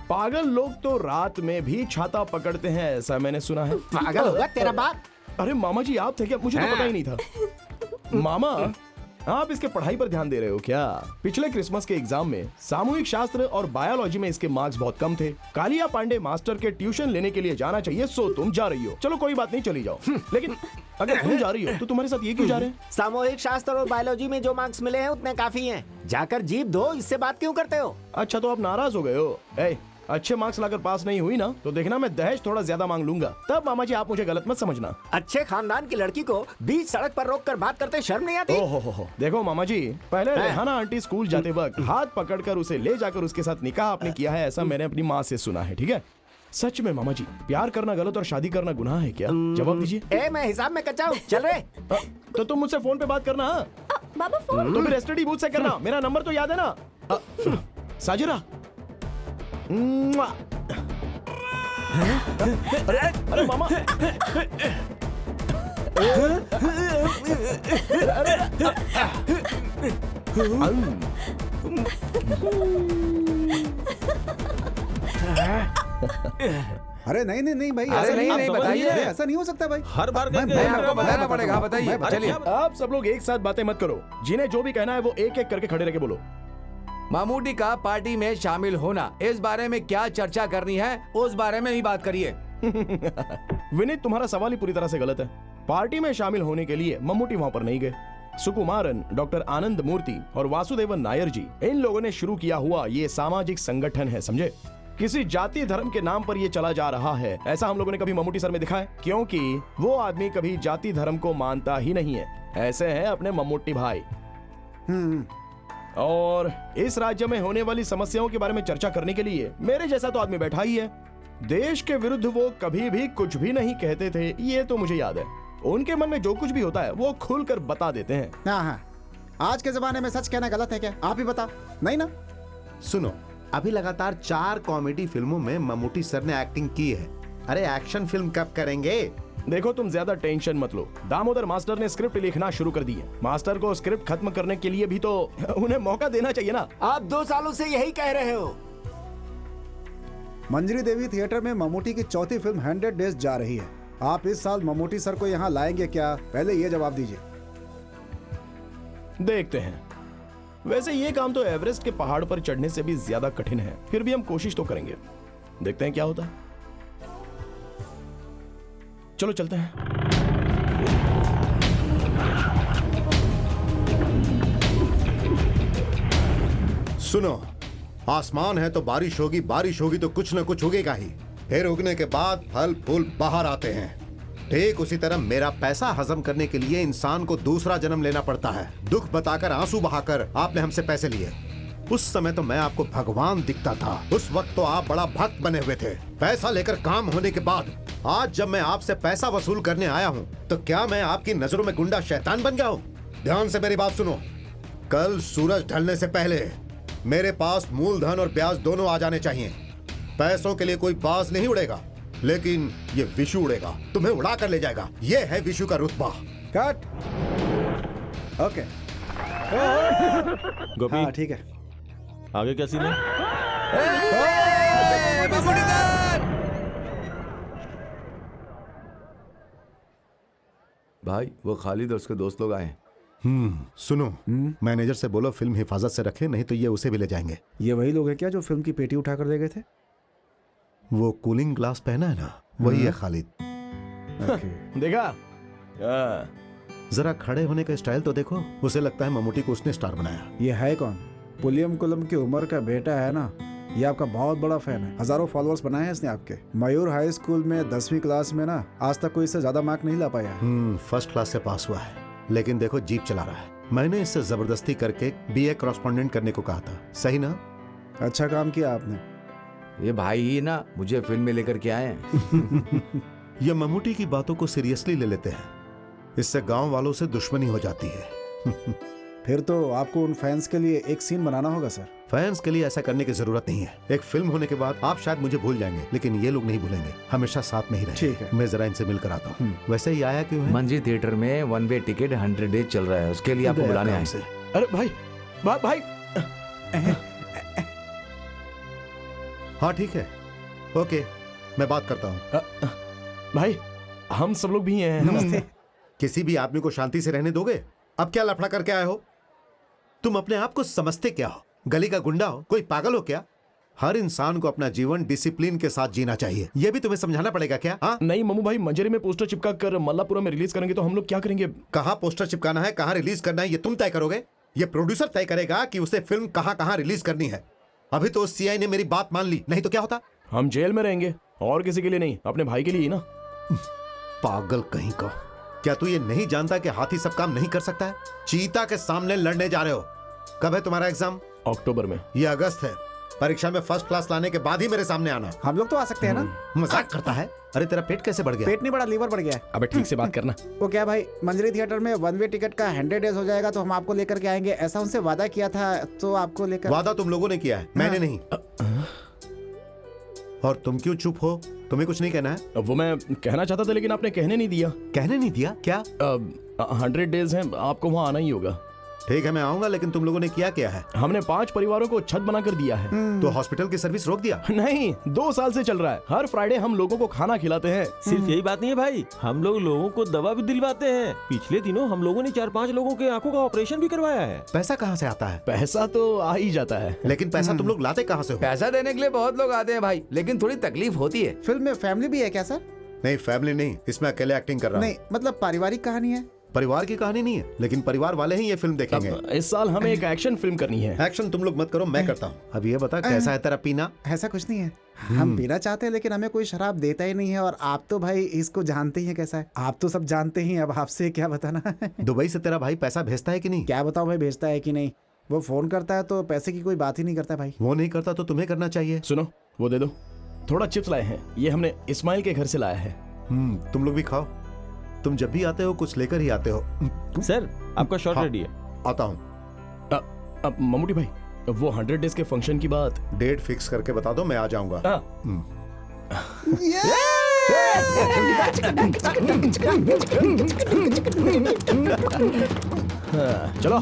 पागल लोग तो रात में भी छाता पकड़ते हैं, ऐसा मैंने सुना है। पागल होगा तेरा बाप। अरे मामा जी आप थे क्या? मुझे तो पता ही नहीं था। मामा आप इसके पढ़ाई पर ध्यान दे रहे हो क्या? पिछले क्रिसमस के एग्जाम में सामूहिक शास्त्र और बायोलॉजी में इसके मार्क्स बहुत कम थे। कालिया पांडे मास्टर के ट्यूशन लेने के लिए जाना चाहिए, सो तुम जा रही हो। चलो कोई बात नहीं, चली जाओ। लेकिन अगर तुम जा रही हो तो तुम्हारे साथ ये क्यों जा रहे हैं? सामूहिक शास्त्र और बायोलॉजी में जो मार्क्स मिले हैं उतने काफी हैं। जाकर जीप दो, इससे बात क्यों करते हो? अच्छा तो आप नाराज हो गए हो? अच्छे मार्क्स लाकर पास नहीं हुई ना तो देखना मैं दहेज थोड़ा ज्यादा मांग लूंगा। तब मामा जी आप मुझे गलत मत समझना। अच्छे खानदान की लड़की को बीच सड़क पर रोक कर बात करते शर्म नहीं आती? ओहो, देखो मामा जी, पहले रेहाना आंटी स्कूल जाते वक्त हाथ पकड़कर उसे ले जाकर उसके साथ निकाह आपने किया है, ऐसा मैंने अपनी माँ से सुना है। ठीक है? सच में मामा जी, प्यार करना गलत और शादी करना गुनाह है क्या? जवाब दीजिए। मैं हिसाब में कच्चा हूँ, चल रहे। तो तुम मुझसे फोन पे बात करना। बाबा फोन तो फिर एसटीडी बूथ से करना, मेरा नंबर तो याद है ना? साजिरा, अरे मामा, अरे नहीं नहीं नहीं भाई, अरे नहीं बताइए, ऐसा नहीं हो सकता भाई। हर बार आपको बताना पड़ेगा। बताइए, चलिए। आप सब लोग एक साथ बातें मत करो, जिन्हें जो भी कहना है वो एक एक करके खड़े रह के बोलो। मामूटी का पार्टी में शामिल होना, इस बारे में क्या चर्चा करनी है उस बारे में ही बात करिए। विनीत, तुम्हारा सवाल ही पूरी तरह से गलत है। पार्टी में शामिल होने के लिए मम्मूटी वहां पर नहीं गए। सुकुमारन, डॉक्टर आनंद मूर्ति और वासुदेवन नायर जी, इन लोगों ने शुरू किया हुआ ये सामाजिक संगठन है, समझे? किसी जाति धर्म के नाम पर ये चला जा रहा है, ऐसा हम लोगों ने कभी मम्मूटी सर में दिखा है? क्योंकि वो आदमी कभी जाति धर्म को मानता ही नहीं है। ऐसे हैं अपने मम्मूटी भाई। और इस राज्य में होने वाली समस्याओं के बारे में चर्चा करने के लिए मेरे जैसा तो आदमी बैठा ही है। देश के विरुद्ध वो कभी भी कुछ भी नहीं कहते थे, ये तो मुझे याद है। उनके मन में जो कुछ भी होता है वो खुलकर बता देते हैं। हाँ, आज के जमाने में सच कहना गलत है क्या? आप ही बताओ। नहीं ना? सुनो, अभी लगातार 4 कॉमेडी फिल्मों में मम्मूटी सर ने एक्टिंग की है। अरे एक्शन फिल्म कब करेंगे? देखो तुम ज्यादा टेंशन मत लो, दामोदर मास्टर ने स्क्रिप्ट लिखना शुरू कर दी है। मास्टर को स्क्रिप्ट खत्म करने के लिए भी तो उन्हें मौका देना चाहिए ना। आप 2 सालों से यही कह रहे हो। मंजरी देवी थिएटर में मम्मूटी की चौथी फिल्म 100 डेज जा रही है। आप इस साल मम्मूटी सर को यहाँ लाएंगे क्या? पहले ये जवाब दीजिए। देखते हैं। वैसे ये काम तो एवरेस्ट के पहाड़ पर चढ़ने से भी ज्यादा कठिन है, फिर भी हम कोशिश तो करेंगे। देखते हैं क्या होता है। चलो चलते हैं। सुनो, आसमान है तो बारिश होगी, बारिश होगी तो कुछ न कुछ उगेगा ही। फिर उगने के बाद फल फूल बाहर आते हैं। ठीक उसी तरह मेरा पैसा हजम करने के लिए इंसान को दूसरा जन्म लेना पड़ता है। दुख बताकर, आंसू बहाकर आपने हमसे पैसे लिए। उस समय तो मैं आपको भगवान दिखता था, उस वक्त तो आप बड़ा भक्त बने हुए थे। पैसा लेकर काम होने के बाद आज जब मैं आपसे पैसा वसूल करने आया हूँ तो क्या मैं आपकी नजरों में गुंडा शैतान बन गया हूँ? ध्यान से मेरी बात सुनो। कल सूरज ढलने से पहले मेरे पास मूलधन और ब्याज दोनों आ जाने चाहिए। पैसों के लिए कोई बाज नहीं उड़ेगा, लेकिन ये विशु उड़ेगा, तुम्हें उड़ा कर ले जाएगा। ये है विशु का रुतबा। कट। ओके गोपी, हाँ ठीक है। आगे क्या सीन है? भाई वो खालिद और उसके दोस्त लोग आए। सुनो, मैनेजर से बोलो फिल्म हिफाजत से रखे, नहीं तो ये उसे भी ले जाएंगे। ये वही लोग हैं क्या जो फिल्म की पेटी उठाकर दे गए थे? वो कूलिंग ग्लास पहना है ना, वही है खालिद। देखा? जरा खड़े होने का स्टाइल तो देखो, उसे लगता है मम्मूटी को उसने स्टार बनाया। ये है कौन? पुलियम कुलम की उम्र का बेटा है ना, ये आपका बहुत बड़ा फैन है। हजारों फॉलोअर्स बनाए हैं इसने आपके। मयूर हाई स्कूल में 10वीं क्लास में ना आज तक कोई इससे ज्यादा मार्क नहीं ला पाया है। फर्स्ट क्लास से पास हुआ है, लेकिन देखो जीप चला रहा है। मैंने इससे जबरदस्ती करके बीए कॉरेस्पॉन्डेंट करने को कहा था, सही ना? अच्छा काम किया आपने। ये भाई ही ना मुझे फिल्म में लेकर के आए हैं। ये मम्मूटी की बातों को सीरियसली ले लेते हैं, इससे गांव वालों से दुश्मनी हो जाती है। फिर तो आपको उन फैंस के लिए एक सीन बनाना होगा सर। फैंस के लिए ऐसा करने की जरूरत नहीं है। एक फिल्म होने के बाद आप शायद मुझे भूल जाएंगे, लेकिन ये लोग नहीं भूलेंगे, हमेशा साथ में ही रहेंगे। ठीक है। मैं जरा इनसे मिलकर आता हूँ। वैसे ही आया क्यों है? मंजी थिएटर में 1 वे टिकट 100 डेज चल रहा है, उसके लिए आपको बुलाने आए से। अरे भाई भाई हाँ ठीक है, ओके, मैं बात करता हूँ। भाई हम सब लोग भी हैं। नमस्ते। किसी भी आदमी को शांति से रहने दोगे? अब क्या लफड़ा करके आए हो? तुम अपने आप को समझते क्या हो? गली का गुंडा हो? कोई पागल हो क्या? हर इंसान को अपना जीवन डिसिप्लिन के साथ जीना चाहिए, यह भी तुम्हें समझाना पड़ेगा क्या? हाँ नहीं मम्मू भाई, मंजरी में पोस्टर चिपका कर मल्लापुरम में रिलीज करेंगे तो हम लोग क्या करेंगे? कहाँ पोस्टर चिपकाना है, कहाँ रिलीज करना है, ये तुम तय करोगे? ये प्रोड्यूसर तय करेगा कि उसे फिल्म कहाँ कहाँ रिलीज करनी है। अभी तो सीआई ने मेरी बात मान ली, नहीं तो क्या होता? हम जेल में रहेंगे, और किसी के लिए नहीं, अपने भाई के लिए ही ना। पागल कहीं का। क्या तू ये नहीं जानता कि हाथी सब काम नहीं कर सकता है? चीता के सामने लड़ने जा रहे हो। कब है तुम्हारा एग्जाम? अक्टूबर में। ये अगस्त है। परीक्षा में फर्स्ट क्लास लाने के बाद ही मेरे सामने आना। हम लोग तो आ सकते हैं ना? मजाक करता है? अरे तेरा पेट कैसे बढ़ गया? पेट नहीं बढ़ा, लीवर बढ़ गया है। अबे ठीक से बात करना। वो क्या भाई, मंजरी थिएटर में 1 वे टिकट का 100 डेज हो जाएगा तो हम आपको लेकर के आएंगे, ऐसा उनसे वादा किया था, तो आपको लेकर। वादा तुम लोगों ने किया है, मैंने नहीं। और तुम क्यों चुप हो? तुम्हें कुछ नहीं कहना है? वो मैं कहना चाहता था लेकिन आपने कहने नहीं दिया। कहने नहीं दिया? क्या? 100 डेज हैं, आपको वहाँ आना ही होगा। ठीक है मैं आऊंगा, लेकिन तुम लोगों ने क्या किया है? हमने 5 परिवारों को छत बनाकर दिया है। तो हॉस्पिटल की सर्विस रोक दिया? नहीं, 2 साल से चल रहा है। हर फ्राइडे हम लोगों को खाना खिलाते हैं। सिर्फ यही बात नहीं है भाई, हम लोग लोगों को दवा भी दिलवाते हैं। पिछले दिनों हम लोगों ने 4-5 लोगों के आंखों का ऑपरेशन भी करवाया है। पैसा कहाँ से आता है? पैसा तो आ ही जाता है, लेकिन पैसा तुम लोग लाते कहाँ से हो? पैसा देने के लिए बहुत लोग आते हैं भाई, लेकिन थोड़ी तकलीफ होती है। फिल्म में फैमिली भी है क्या सर? नहीं फैमिली नहीं, इसमें अकेले एक्टिंग कर रहा हूँ। नहीं मतलब पारिवारिक कहानी है। परिवार की कहानी नहीं है, लेकिन परिवार वाले ही ये फिल्म देखेंगे। इस साल हमें एक एक्शन फिल्म करनी है। एक्शन तुम लोग मत करो, मैं करता हूँ। अब ये बता कैसा है तेरा पीना? ऐसा कुछ नहीं है, हम पीना चाहते हैं लेकिन हमें कोई शराब देता ही नहीं है, और आप तो भाई इसको जानते ही हैं कैसा है। आप तो सब जानते ही हैं, अब आपसे क्या बताना। दुबई से तेरा भाई पैसा भेजता है कि नहीं? क्या बताऊं भाई, भेजता है कि नहीं? वो फोन करता है तो पैसे की कोई बात ही नहीं करता भाई। वो नहीं करता तो तुम्हें करना चाहिए। सुनो, वो दे दो। थोड़ा चिप्स लाए हैं, ये हमने इस्माइल के घर से लाया है। तुम लोग भी खाओ, तुम जब भी आते हो कुछ लेकर ही आते हो। सर आपका शॉट हाँ, रेडी है। आता हूँ। अब मम्मूटी भाई, वो 100 डेज के फंक्शन की बात डेट फिक्स करके बता दो, मैं आ जाऊंगा। चलो।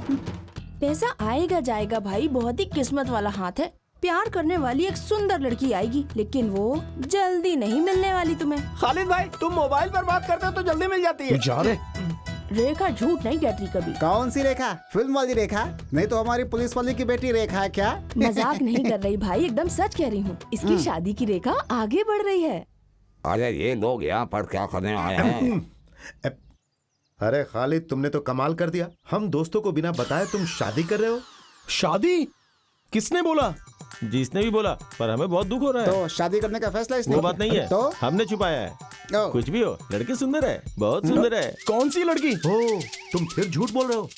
पैसा आएगा जाएगा भाई, बहुत ही किस्मत वाला हाथ है। प्यार करने वाली एक सुंदर लड़की आएगी, लेकिन वो जल्दी नहीं मिलने वाली तुम्हें। खालिद भाई, तुम मोबाइल पर बात करते हो तो जल्दी मिल जाती है। जा रे। रेखा झूठ नहीं कहती कभी। कौन सी रेखा? फिल्म वाली रेखा? नहीं तो हमारी पुलिस वाली की बेटी रेखा है क्या? मजाक नहीं कर रही भाई, एकदम सच कह रही हूँ। इसकी शादी की रेखा आगे बढ़ रही है। अरे ये लोग यहाँ पर क्या करने आए हैं? अरे खालिद, तुमने तो कमाल कर दिया। हम दोस्तों को बिना बताए तुम शादी कर रहे हो। शादी? किसने बोला? जिसने भी बोला, पर हमें बहुत दुख हो रहा है। तो शादी करने का फैसला इसने वो बात नहीं है, तो हमने छुपाया है। ओ। कुछ भी हो, लड़की सुंदर है, बहुत सुंदर है। कौन सी लड़की? ओ, तुम फिर झूठ बोल रहे हो।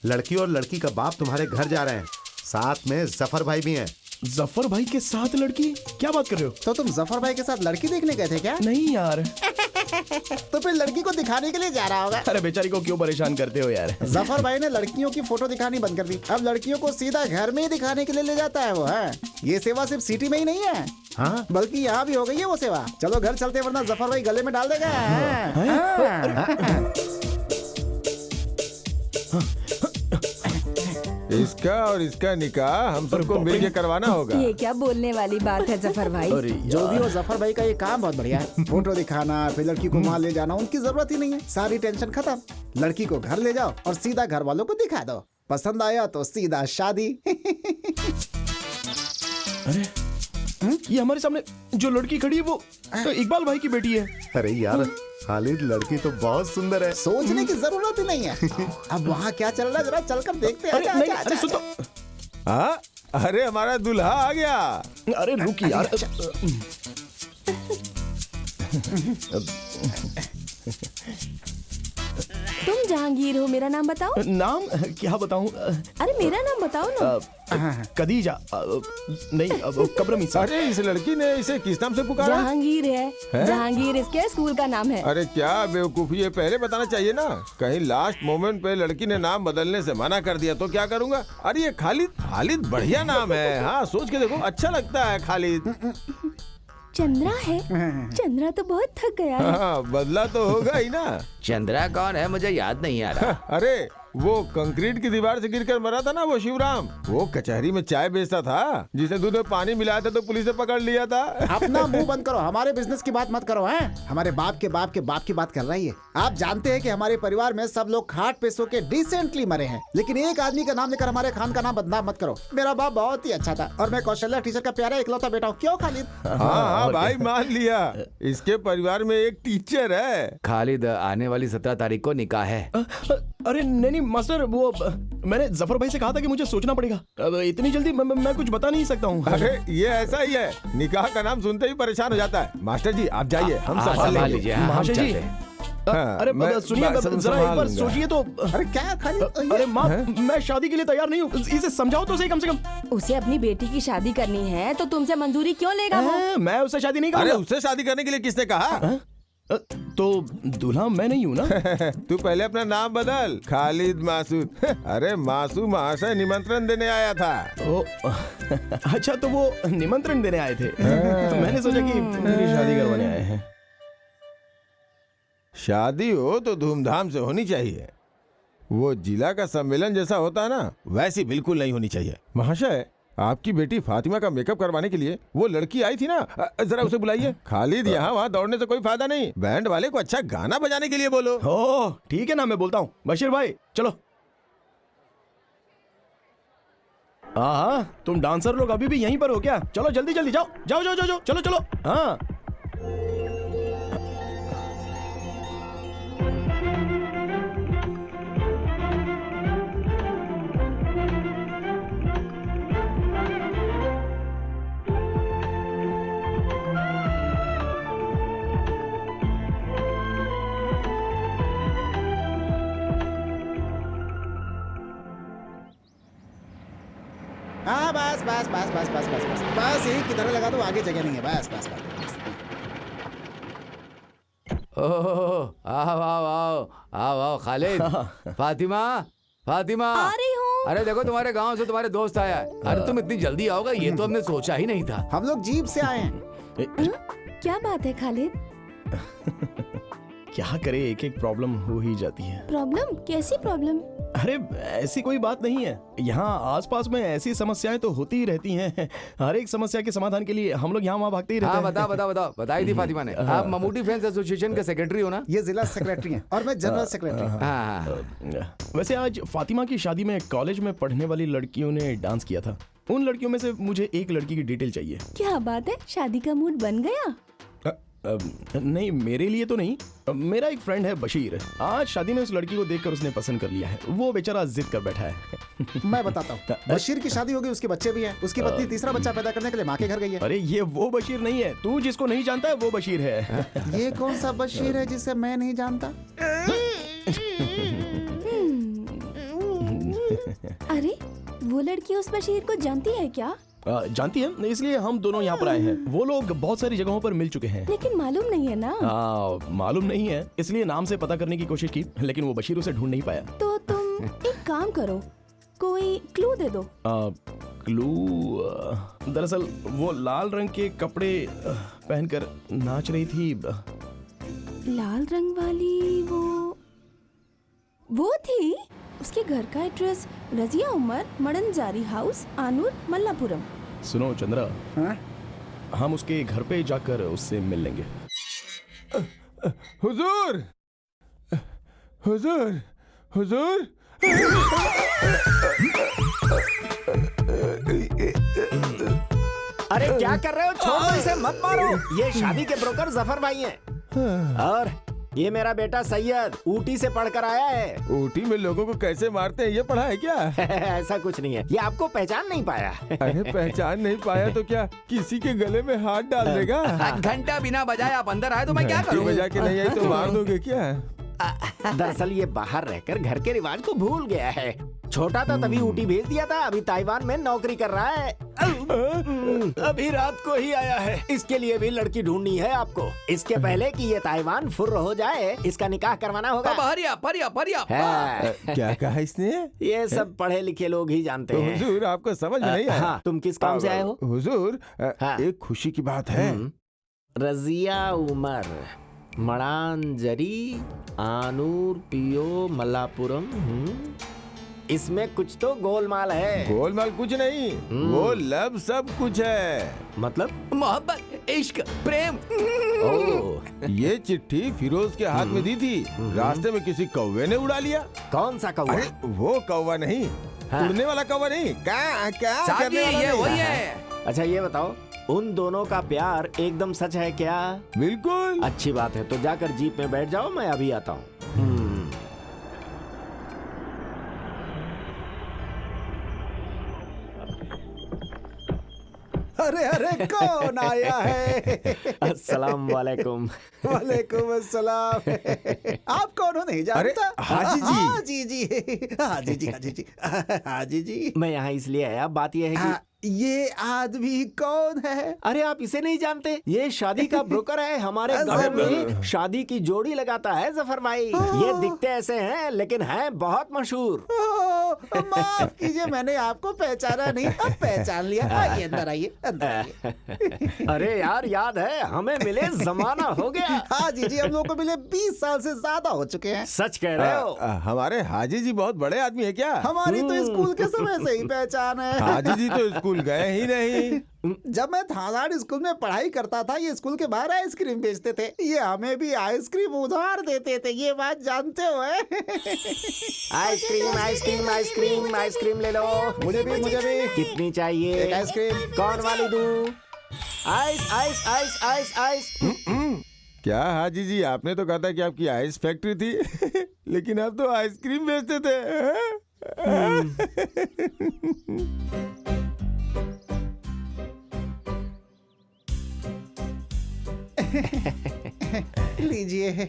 लड़की और लड़की का बाप तुम्हारे घर जा रहे हैं, साथ में जफर भाई भी हैं। जफर भाई के साथ लड़की? क्या बात कर रहे हो? तो तुम जफर भाई के साथ लड़की देखने गए थे क्या? नहीं यार। तो फिर लड़की को दिखाने के लिए जा रहा होगा। अरे बेचारी को क्यों परेशान करते हो यार? जफर भाई ने लड़कियों की फोटो दिखानी बंद कर दी, अब लड़कियों को सीधा घर में ही दिखाने के लिए ले जाता है वो है। ये सेवा सिर्फ सिटी में ही नहीं है, हाँ? बल्कि यहाँ भी हो गई है वो सेवा। चलो घर चलते, वरना जफर भाई गले में डाल देगा। इसका और इसका निकाह हम सबको मिलके करवाना होगा। ये क्या बोलने वाली बात है जफर भाई? जो भी हो, जफर भाई का ये काम बहुत बढ़िया है। फोटो दिखाना, फिर लड़की को वहाँ ले जाना, उनकी जरूरत ही नहीं है। सारी टेंशन खत्म। लड़की को घर ले जाओ और सीधा घर वालों को दिखा दो। पसंद आया तो सीधा शादी। अरे ये हमारे सामने जो लड़की खड़ी है वो तो इकबाल भाई की बेटी है। अरे यार खालिद, लड़की तो बहुत सुंदर है। सोचने की जरूरत ही नहीं है। अब वहाँ क्या चल रहा है जरा चलकर देखते हैं। अरे नहीं, अरे सुन तो। अरे हमारा दूल्हा आ गया। अरे रुक यार। तुम जहांगीर हो, मेरा नाम बताओ। नाम क्या बताऊं? अरे मेरा नाम बताओ ना। कदीजा, नहीं कब्रमीसा। अरे इस लड़की ने इसे किस नाम से पुकारा? जहांगीर है। जहांगीर इसके स्कूल का नाम है। अरे क्या बेवकूफी, ये पहले बताना चाहिए ना। कहीं लास्ट मोमेंट पे लड़की ने नाम बदलने से मना कर दिया तो क्या करूँगा? अरे ये खालिद बढ़िया नाम है। हाँ सोच के देखो, अच्छा लगता है खालिद। चंद्रा है। चंद्रा तो बहुत थक गया है। हाँ, बदला तो होगा ही ना। चंद्रा कौन है मुझे याद नहीं आ रहा। अरे वो कंक्रीट की दीवार से गिरकर मरा था ना, वो शिवराम। वो कचहरी में चाय बेचता था, जिसे दूध में पानी मिलाया था तो पुलिस ने पकड़ लिया था। अपना मुंह बंद करो, हमारे बिजनेस की बात मत करो। हैं हमारे बाप के बाप के बाप की बात कर रही है। आप जानते हैं कि हमारे परिवार में सब लोग खाट पे सो के डिसेंटली मरे हैं, लेकिन एक आदमी का नाम लेकर हमारे खान का नाम बदनाम मत करो। मेरा बाप बहुत ही अच्छा था और मैं कौशल्या टीचर का प्यारा इकलौता बेटा हूँ। क्यों खालिद? हाँ भाई मान लिया, इसके परिवार में एक टीचर है। खालिद आने वाली 17 तारीख को निकाह है। अरे नहीं मास्टर, वो मैंने जफर भाई से कहा था कि मुझे सोचना पड़ेगा। अब इतनी जल्दी मैं कुछ बता नहीं सकता हूँ। अरे ये ऐसा ही है, निकाह का नाम सुनते ही परेशान हो जाता है। मास्टर जी आप जाइए, हम संभाल लेंगे। मास्टर जी अरे सुनिए जरा एक बार सोचिए तो। अरे क्या खालिद? अरे माँ, मैं शादी के लिए तैयार नहीं हूँ, इसे समझाओ तो सही कम से कम। उसे अपनी बेटी की शादी करनी है तो तुमसे मंजूरी क्यों लेगा वो? मैं उससे शादी नहीं अरे करूँगा। उससे शादी करने के लिए किसने कहा? तो दूल्हा मैं नहीं हूँ ना। तू पहले अपना नाम बदल, खालिद मासूद। अरे मासूद महाशय निमंत्रण देने आया था। ओ, अच्छा तो वो निमंत्रण देने आए थे। मैंने सोचा कि मेरी शादी करवाने आए हैं। शादी हो तो धूमधाम से होनी चाहिए। वो जिला का सम्मेलन जैसा होता है ना, वैसी बिल्कुल नहीं होनी चाहिए। महाशय आपकी बेटी फातिमा का मेकअप करवाने के लिए वो लड़की आई थी ना, जरा उसे बुलाइए। खालिद यहाँ वहाँ दौड़ने से कोई फायदा नहीं, बैंड वाले को अच्छा गाना बजाने के लिए बोलो। ओह ठीक है ना, मैं बोलता हूँ। बशीर भाई चलो। हाँ तुम डांसर लोग अभी भी यहीं पर हो क्या? चलो जल्दी जल्दी जाओ जाओ जाओ जाओ, चलो चलो। हाँ हाँ बस बस बस बस बस बस बस बस यही किधर लगा दो, आगे जगह नहीं है। बस बस बस। ओह आओ आओ आओ आओ आओ खालिद। फातिमा फातिमा आ रही हूँ। अरे देखो तुम्हारे गांव से तुम्हारे दोस्त आया है। अरे तुम इतनी जल्दी आओगे ये तो हमने सोचा ही नहीं था। हम लोग जीप से आए हैं। क्या बात है खालिद? क्या करे, एक एक प्रॉब्लम हो ही जाती है। प्रॉब्लम? कैसी प्रॉब्लम? अरे ऐसी कोई बात नहीं है, यहाँ आसपास में ऐसी समस्याएं तो होती ही रहती हैं। हर एक समस्या के समाधान के लिए हम लोग यहाँ वहाँ भागते ही रहते हैं। हाँ बताओ बताई थी फातिमा ने। आप ममूटी फैंस एसोसिएशन के सेक्रेटरी हो ना? ये जिला सेक्रेटरी हैं और मैं जनरल सेक्रेटरी। हाँ वैसे आज फातिमा की शादी में कॉलेज में पढ़ने वाली लड़कियों ने डांस किया था। उन लड़कियों में से मुझे एक लड़की की डिटेल चाहिए। क्या बात है, शादी का मूड बन गया? नहीं मेरे लिए तो नहीं, मेरा एक फ्रेंड है बशीर। आज शादी में उस लड़की को देखकर उसने पसंद कर लिया है। वो बेचारा जिद कर बैठा है। मैं बताता हूँ, बशीर की शादी होगी, उसके बच्चे भी हैं। उसकी पत्नी तीसरा बच्चा पैदा करने के लिए माँ के घर गई है। अरे ये वो बशीर नहीं है, तू जिसको नहीं जानता है वो बशीर है। ये कौन सा बशीर है जिसे मैं नहीं जानता? अरे वो लड़की उस बशीर को जानती है क्या? जानती है, इसलिए हम दोनों यहाँ पर आए हैं। वो लोग बहुत सारी जगहों पर मिल चुके हैं, लेकिन मालूम नहीं है ना। मालूम नहीं है, इसलिए नाम से पता करने की कोशिश की, लेकिन वो बशीर उसे ढूंढ नहीं पाया। तो तुम एक काम करो, कोई क्लू दे दो। क्लू? दरअसल वो लाल रंग के कपड़े पहनकर नाच रही थी। लाल रंग वाली वो थी। उसके घर का एड्रेस रजिया उमर, मडनजारी हाउस, आनूर, मल्लापुरम। सुनो चंद्रा, हम उसके घर पे जाकर उससे मिल लेंगे। हुजूर हुजूर हुजूर। अरे क्या कर रहे हो? छोड़ दो इसे, मत मारो। ये शादी के ब्रोकर जफर भाई हैं। और ये मेरा बेटा सैयद ऊटी से पढ़कर आया है। ऊटी में लोगों को कैसे मारते हैं ये पढ़ा है क्या? ऐसा कुछ नहीं है, ये आपको पहचान नहीं पाया। अरे पहचान नहीं पाया तो क्या किसी के गले में हाथ डाल देगा? घंटा बिना बजाए आप अंदर आए तो मैं क्या करूं? बजा के नहीं आई तो मार दोगे क्या? दरअसल ये बाहर रहकर घर के रिवाज को भूल गया है। छोटा था तभी ऊटी भेज दिया था, अभी ताइवान में नौकरी कर रहा है। अभी रात को ही आया है। इसके लिए भी लड़की ढूंढनी है आपको। इसके पहले कि ये ताइवान फुर्र हो जाए, इसका निकाह करवाना होगा। हरी आप, हरी आप, हरी आप। क्या कहा इसने? ये सब पढ़े लिखे लोग ही जानते हैं। हुजूर आपको समझ में नहीं आया? हाँ, तुम किस काम से आए हो? हुजूर एक खुशी की बात है। रजिया उमर, मड़ानजरी, आनूर, पियो, मलापुरम। इसमें कुछ तो गोलमाल है। गोलमाल कुछ नहीं, वो लब सब कुछ है। मतलब? मोहब्बत, इश्क, प्रेम। ये चिट्ठी फिरोज के हाथ में दी थी, रास्ते में किसी कौवे ने उड़ा लिया। कौन सा कौवा? अरे वो कौवा नहीं, उड़ने वाला कौवा नहीं। क्या करने वाला ये नहीं। वही है। अच्छा ये बताओ, उन दोनों का प्यार एकदम सच है क्या? बिल्कुल। अच्छी बात है, तो जाकर जीप में बैठ जाओ, मैं अभी आता हूँ। अरे अरे कौन आया है? अस्सलाम वालेकुम। वालेकुम अस्सलाम। आप कौन हो नहीं जानता? हाजी जी। हाजी जी, हाजी जी, हाजी जी, हाजी जी। मैं यहाँ इसलिए आया, बात यह है कि ये आदमी कौन है? अरे आप इसे नहीं जानते? ये शादी का ब्रोकर है, हमारे गांव में शादी की जोड़ी लगाता है जफर भाई। ये दिखते ऐसे हैं लेकिन हैं बहुत मशहूर। माफ कीजिए, मैंने आपको पहचाना नहीं, अब पहचान लिया। आइए अंदर, आइए अंदर आइए। अरे यार याद है, हमें मिले जमाना हो गया। हाँ जी, हम लोग को मिले 20 साल से ज्यादा हो चुके हैं। सच कह रहे हो। हमारे हाजी जी बहुत बड़े आदमी है क्या? हमारी तो स्कूल के समय से ही पहचान है। हाजी जी तो स्कूल गए ही नहीं। जब मैं थानाड़ स्कूल में पढ़ाई करता था, ये स्कूल के बाहर आइसक्रीम बेचते थे। ये हमें भी आइसक्रीम उधार देते थे, ये बात जानते हो? आइसक्रीम आइसक्रीम आइसक्रीम आइसक्रीम ले लो। मुझे भी, मुझे भी। कितनी चाहिए? एक आइसक्रीम। कौन वाली दूं? Ice ice ice ice ice. क्या हाजी जी, आपने तो कहा था कि आपकी आइस फैक्ट्री थी लेकिन आप तो आइसक्रीम बेचते थे। लीजिए।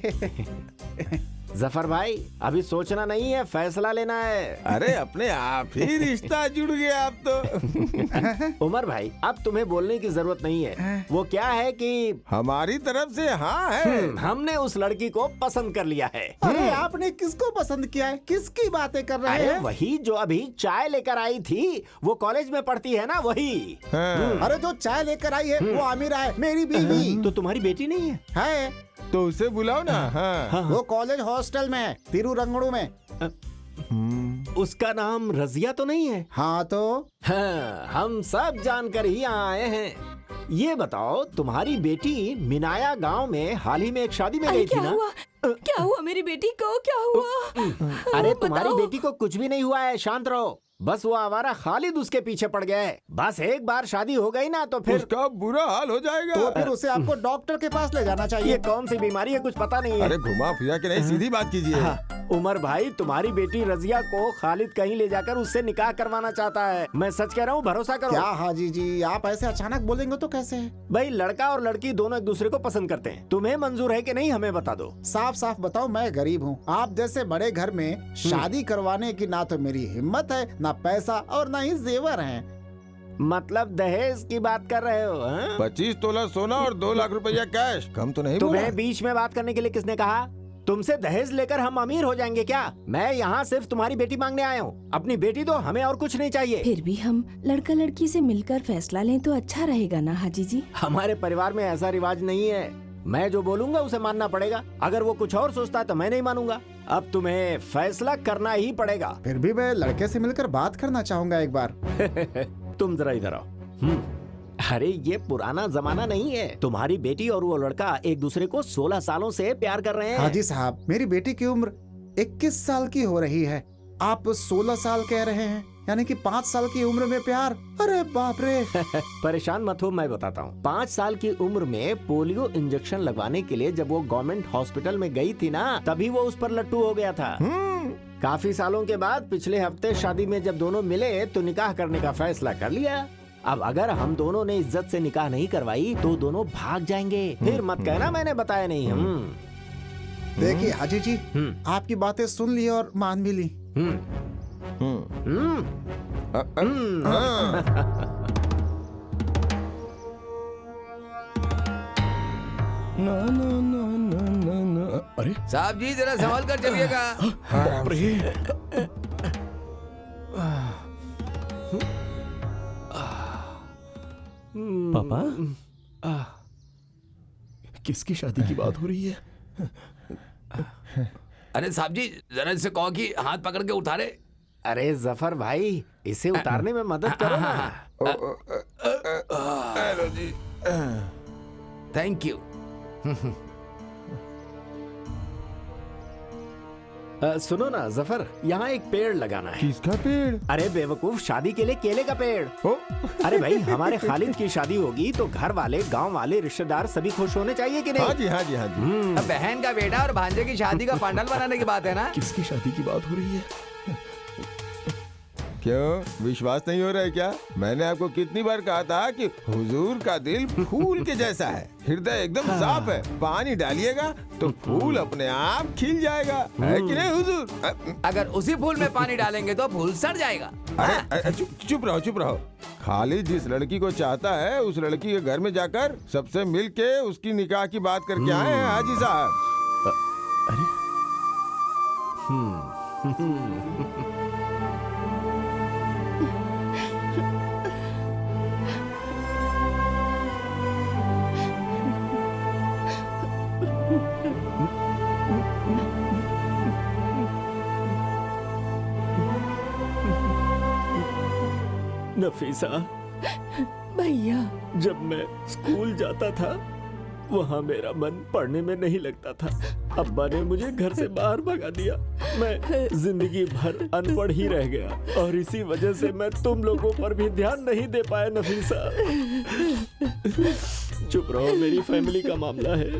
जफर भाई, अभी सोचना नहीं है, फैसला लेना है। अरे अपने आप ही रिश्ता जुड़ गया आप तो। उमर भाई, अब तुम्हें बोलने की जरूरत नहीं है। वो क्या है कि हमारी तरफ से हाँ है। हमने उस लड़की को पसंद कर लिया है। अरे आपने किसको पसंद किया है? किसकी बातें कर रहे अरे हैं? वही जो अभी चाय लेकर आई थी, वो कॉलेज में पढ़ती है ना, वही। अरे जो चाय लेकर आई है वो आमिरा है, मेरी बीवी। तो तुम्हारी बेटी नहीं है? है। तो उसे बुलाओ ना। हाँ। वो कॉलेज हॉस्टल में है, तिरुरंगड़ू में। उसका नाम रजिया तो नहीं है? हाँ तो हाँ, हम सब जानकर ही यहाँ आए हैं। ये बताओ, तुम्हारी बेटी मिनाया गांव में हाल ही में एक शादी में गई थी ना? क्या हुआ मेरी बेटी को? क्या हुआ? अरे तुम्हारी बेटी को कुछ भी नहीं हुआ है, शांत रहो। बस वो आवारा खालिद उसके पीछे पड़ गया है। बस एक बार शादी हो गई ना तो फिर उसका बुरा हाल हो जाएगा। तो फिर उसे आपको डॉक्टर के पास ले जाना चाहिए। ये कौन सी बीमारी है, कुछ पता नहीं है। अरे घुमा फिरा के नहीं, सीधी बात कीजिए। उमर भाई, तुम्हारी बेटी रजिया को खालिद कहीं ले जाकर उससे निकाह करवाना चाहता है। मैं सच कह रहा हूँ, भरोसा करो। क्या हाजी जी, आप ऐसे अचानक बोलेंगे तो कैसे? भाई, लड़का और लड़की दोनों एक दूसरे को पसंद करते हैं। तुम्हें मंजूर है कि नहीं, हमें बता दो। साफ साफ बताओ, मैं गरीब हूँ। आप जैसे बड़े घर में शादी करवाने की ना तो मेरी हिम्मत है, ना पैसा और ना ही जेवर हैं। मतलब दहेज की बात कर रहे हो? 25 तोला सोना और 2 लाख रुपया कैश। कम तो नहीं बोला? तुम्हें बीच में बात करने के लिए किसने कहा? तुमसे दहेज लेकर हम अमीर हो जाएंगे क्या? मैं यहाँ सिर्फ तुम्हारी बेटी मांगने आया हूँ। अपनी बेटी दो, हमें और कुछ नहीं चाहिए। फिर भी हम लड़का लड़की से मिलकर फैसला लें तो अच्छा रहेगा ना हाजी जी? हमारे परिवार में ऐसा रिवाज नहीं है। मैं जो बोलूंगा उसे मानना पड़ेगा। अगर वो कुछ और सोचता है तो मैं नहीं मानूंगा। अब तुम्हें फैसला करना ही पड़ेगा। फिर भी मैं लड़के से मिलकर बात करना चाहूंगा एक बार। तुम जरा इधर आओ। अरे ये पुराना जमाना नहीं है। तुम्हारी बेटी और वो लड़का एक दूसरे को 16 सालों से प्यार कर रहे हैं। हाजी साहब, मेरी बेटी की उम्र 21 साल की हो रही है। आप 16 साल कह रहे हैं, यानी कि 5 साल की उम्र में प्यार? अरे बाप रे। परेशान मत हो, मैं बताता हूँ। 5 साल की उम्र में पोलियो इंजेक्शन लगवाने के लिए जब वो गवर्नमेंट हॉस्पिटल में गई थी ना, तभी वो उस पर लट्टू हो गया था। काफी सालों के बाद पिछले हफ्ते शादी में जब दोनों मिले तो निकाह करने का फैसला कर लिया। अब अगर हम दोनों ने इज्जत से निकाह नहीं करवाई तो दोनों भाग जाएंगे। फिर मत कहना मैंने बताया नहीं। देखिए हाजी जी, आपकी बातें सुन ली और मान भी ली। ना ना ना ना ना ना। अरे साहब जी जरा संभाल कर चलिएगा। पापा किसकी शादी की बात हो रही है? अरे साहब जी जरा इससे कहो कि हाथ पकड़ के उतारे। अरे जफर भाई, इसे उतारने में मदद करो ना। Hello ji, thank you. सुनो ना जफर, यहाँ एक पेड़ लगाना है। किसका पेड़? अरे बेवकूफ, शादी के लिए केले का पेड़। अरे भाई, हमारे खालिद की शादी होगी तो घर वाले, गांव वाले, रिश्तेदार सभी खुश होने चाहिए कि नहीं? हाँ जी हाँ जी हाँ जी। अब बहन का बेटा और भांजे की शादी का पंडाल बनाने की बात है ना। किसकी शादी की बात हो रही है? क्यों विश्वास नहीं हो रहा है क्या? मैंने आपको कितनी बार कहा था कि हुजूर का दिल फूल के जैसा है, हृदय एकदम साफ है, पानी डालिएगा तो फूल अपने आप खिल जाएगा, है कि नहीं हुजूर? अगर उसी फूल में पानी डालेंगे तो फूल सड़ जाएगा। अरे चुप रहो चुप रहो। खालिद जिस लड़की को चाहता है उस लड़की के घर में जाकर सबसे मिल के उसकी निकाह की बात करके आए हैं हाजी साहब। नफीसा, भैया जब मैं स्कूल जाता था वहाँ मेरा मन पढ़ने में नहीं लगता था। अब्बा ने मुझे घर से बाहर भगा दिया। मैं जिंदगी भर अनपढ़ ही रह गया और इसी वजह से मैं तुम लोगों पर भी ध्यान नहीं दे पाया नफीसा। चुप रहो, मेरी फैमिली का मामला है।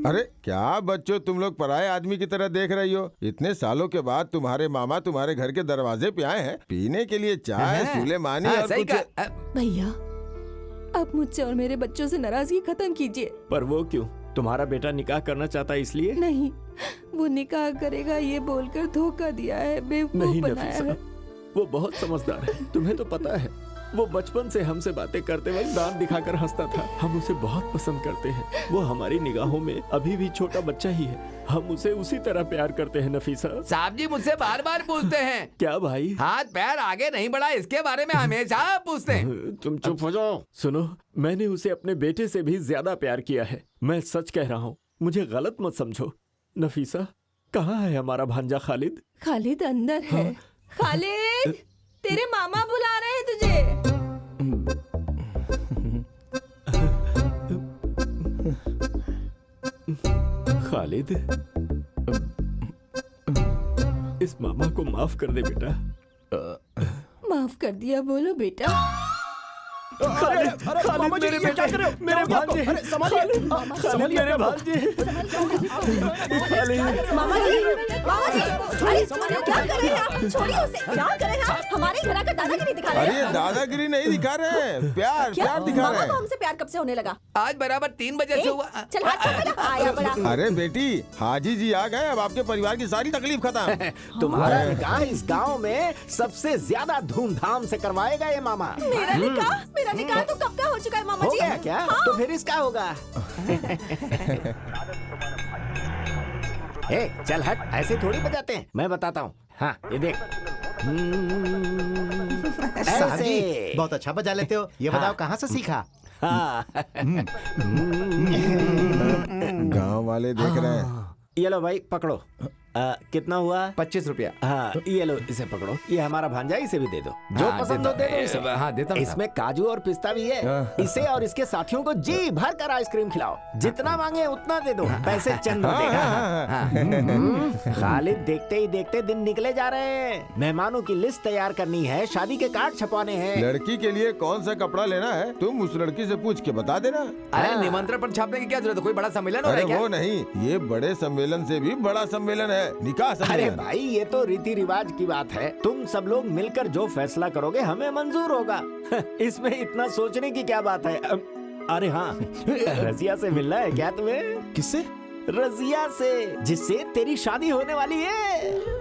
अरे क्या बच्चों, तुम लोग पराये आदमी की तरह देख रही हो? इतने सालों के बाद तुम्हारे मामा तुम्हारे घर के दरवाजे पे आए हैं पीने के लिए चाय, सुलेमानी और सही कुछ। कहा। भैया, आप मुझसे और मेरे बच्चों से नाराजगी खत्म कीजिए। पर वो क्यों? तुम्हारा बेटा निकाह करना चाहता है इसलिए? नहीं, वो निकाह करेगा ये बोलकर धोखा दिया है, बेवकूफ नहीं बनाया नफीसा, है। वो बहुत समझदार है, तुम्हें तो पता है। वो बचपन से हमसे बातें करते वक्त दांत दिखाकर हंसता था। हम उसे बहुत पसंद करते हैं। वो हमारी निगाहों में अभी भी छोटा बच्चा ही है। हम उसे उसी तरह प्यार करते हैं नफीसा। साहब जी मुझसे बार बार पूछते हैं। क्या भाई? हाथ पैर आगे नहीं बढ़ा, इसके बारे में हमेशा पूछते हैं। तुम चुप हो जाओ। सुनो, मैंने उसे अपने बेटे से भी ज्यादा प्यार किया है। मैं सच कह रहा हूँ, मुझे गलत मत समझो। नफीसा, कहाँ है हमारा भांजा खालिद? खालिद अंदर है। खालिद, तेरे मामा बुला रहे हैं तुझे। खालिद, इस मामा को माफ कर दे बेटा। माफ कर दिया बोलो बेटा। खालिद, खालिद मेरे बेटे, मेरे भांजे, खालिद मेरे भांजे। मामा जी, अरे क्या कर रहे हैं आप? छोड़िए उसे, क्या कर रहे हैं आप? हमारे घर आकर दादागिरी दिखा रहे अरे हैं। ये दादागिरी नहीं दिखा रहे हैं, प्यार क्या? प्यार दिखा मामा रहे को हैं। हमसे प्यार कब से होने लगा? आज बराबर 3 बजे से हुआ। चल हाथ छोड़ मेरा, आया बड़ा। अरे बेटी, हाजी जी आ गए, अब आपके परिवार की सारी तकलीफ खत्म। तुम्हारा निकाह इस गांव में सबसे ज्यादा धूमधाम से करवाएगा ये मामा। मेरा निकाह तो कब का हो चुका है मामा हो जी। गया क्या? हाँ। तो फिर इसका होगा। ए, चल हट, ऐसे थोड़ी बजाते हैं। मैं बताता हूँ। हाँ, ये देख। साहब जी, ऐसे। बहुत अच्छा बजा लेते हो। ये बताओ कहाँ से सीखा? हाँ। गांव वाले देख रहे हैं। ये लो भाई, पकड़ो। कितना हुआ? 25 रुपया। हाँ, ये लो, इसे पकड़ो। ये हमारा भांजा, इसे भी दे दो। जो हाँ, पसंद हो देता दे दो इसे। हाँ, देता हूँ इसमें काजू और पिस्ता भी है। इसे और इसके साथियों को जी भर कर आइसक्रीम खिलाओ। जितना मांगे उतना दे दो, पैसे चंद देगा। खालिद, देखते ही देखते दिन निकले जा रहे हैं। मेहमानों की लिस्ट तैयार करनी है, शादी के कार्ड छपवाने हैं। लड़की के लिए कौन सा कपड़ा लेना है तुम उस लड़की से पूछ के बता देना। अरे निमंत्रण पर छापने की क्या जरूरत है? कोई बड़ा सम्मेलन हो रहा अरे है क्या? वो नहीं, ये बड़े सम्मेलन से भी बड़ा सम्मेलन है। है, निकाह समझे अरे ना। भाई ये तो रीति रिवाज की बात है। तुम सब लोग मिलकर जो फैसला करोगे हमें मंजूर होगा। इसमें इतना सोचने की क्या बात है। अरे हाँ, रजिया से मिलना है क्या तुम्हें? किससे? रजिया से, जिससे तेरी शादी होने वाली है।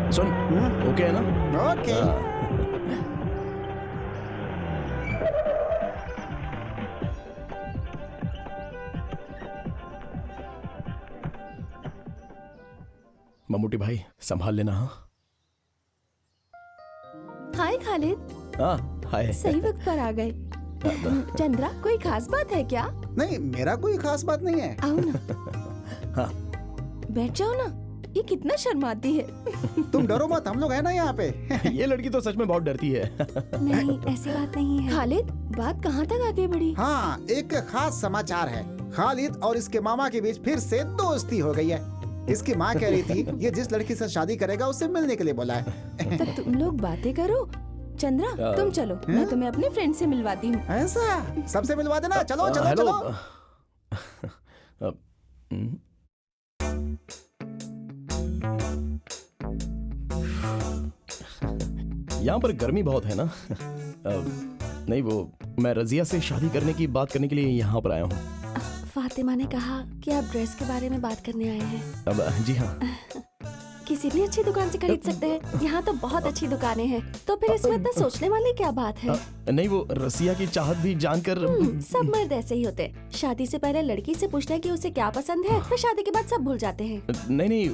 सुन, ओके है ना? ओके। मम्मूटी भाई संभाल लेना। हाँ हाय खालिद, हाँ, हाय। सही वक्त पर आ गए। चंद्रा, कोई खास बात है क्या? नहीं, मेरा कोई खास बात नहीं है। आओ ना। हाँ। बैठ जाओ ना। ये कितना शर्माती है। तुम डरो मत, हम लोग हैं ना यहाँ पे। ये लड़की तो सच में बहुत डरती है। नहीं, ऐसी बात नहीं है। खालिद, बात कहाँ तक आगे बढ़ी? हाँ, एक खास समाचार है। खालिद और इसके मामा के बीच फिर से दोस्ती हो गई है। इसकी माँ कह रही थी ये जिस लड़की से शादी करेगा उससे मिलने के लिए बोला है। तब तुम लोग बातें करो। चंद्रा, तुम चलो, मैं तुम्हें अपने फ्रेंड से मिलवाती हूँ। ऐसा? सबसे मिलवा देना। चलो चलो हेलो। चलो। यहाँ पर गर्मी बहुत है ना। नहीं, वो मैं रजिया से शादी करने की बात करने के लिए यहाँ पर आया हूँ। फातिमा ने कहा कि आप ड्रेस के बारे में बात करने आए हैं। अब जी हाँ। किसी भी अच्छी दुकान से खरीद सकते हैं। यहाँ तो बहुत अच्छी दुकानें हैं। तो फिर इसमें इतना सोचने वाली क्या बात है? नहीं, वो रसिया की चाहत भी जानकर। सब मर्द ऐसे ही होते हैं। शादी से पहले लड़की से पूछते हैं कि उसे क्या पसंद है, फिर शादी के बाद सब भूल जाते हैं। नहीं,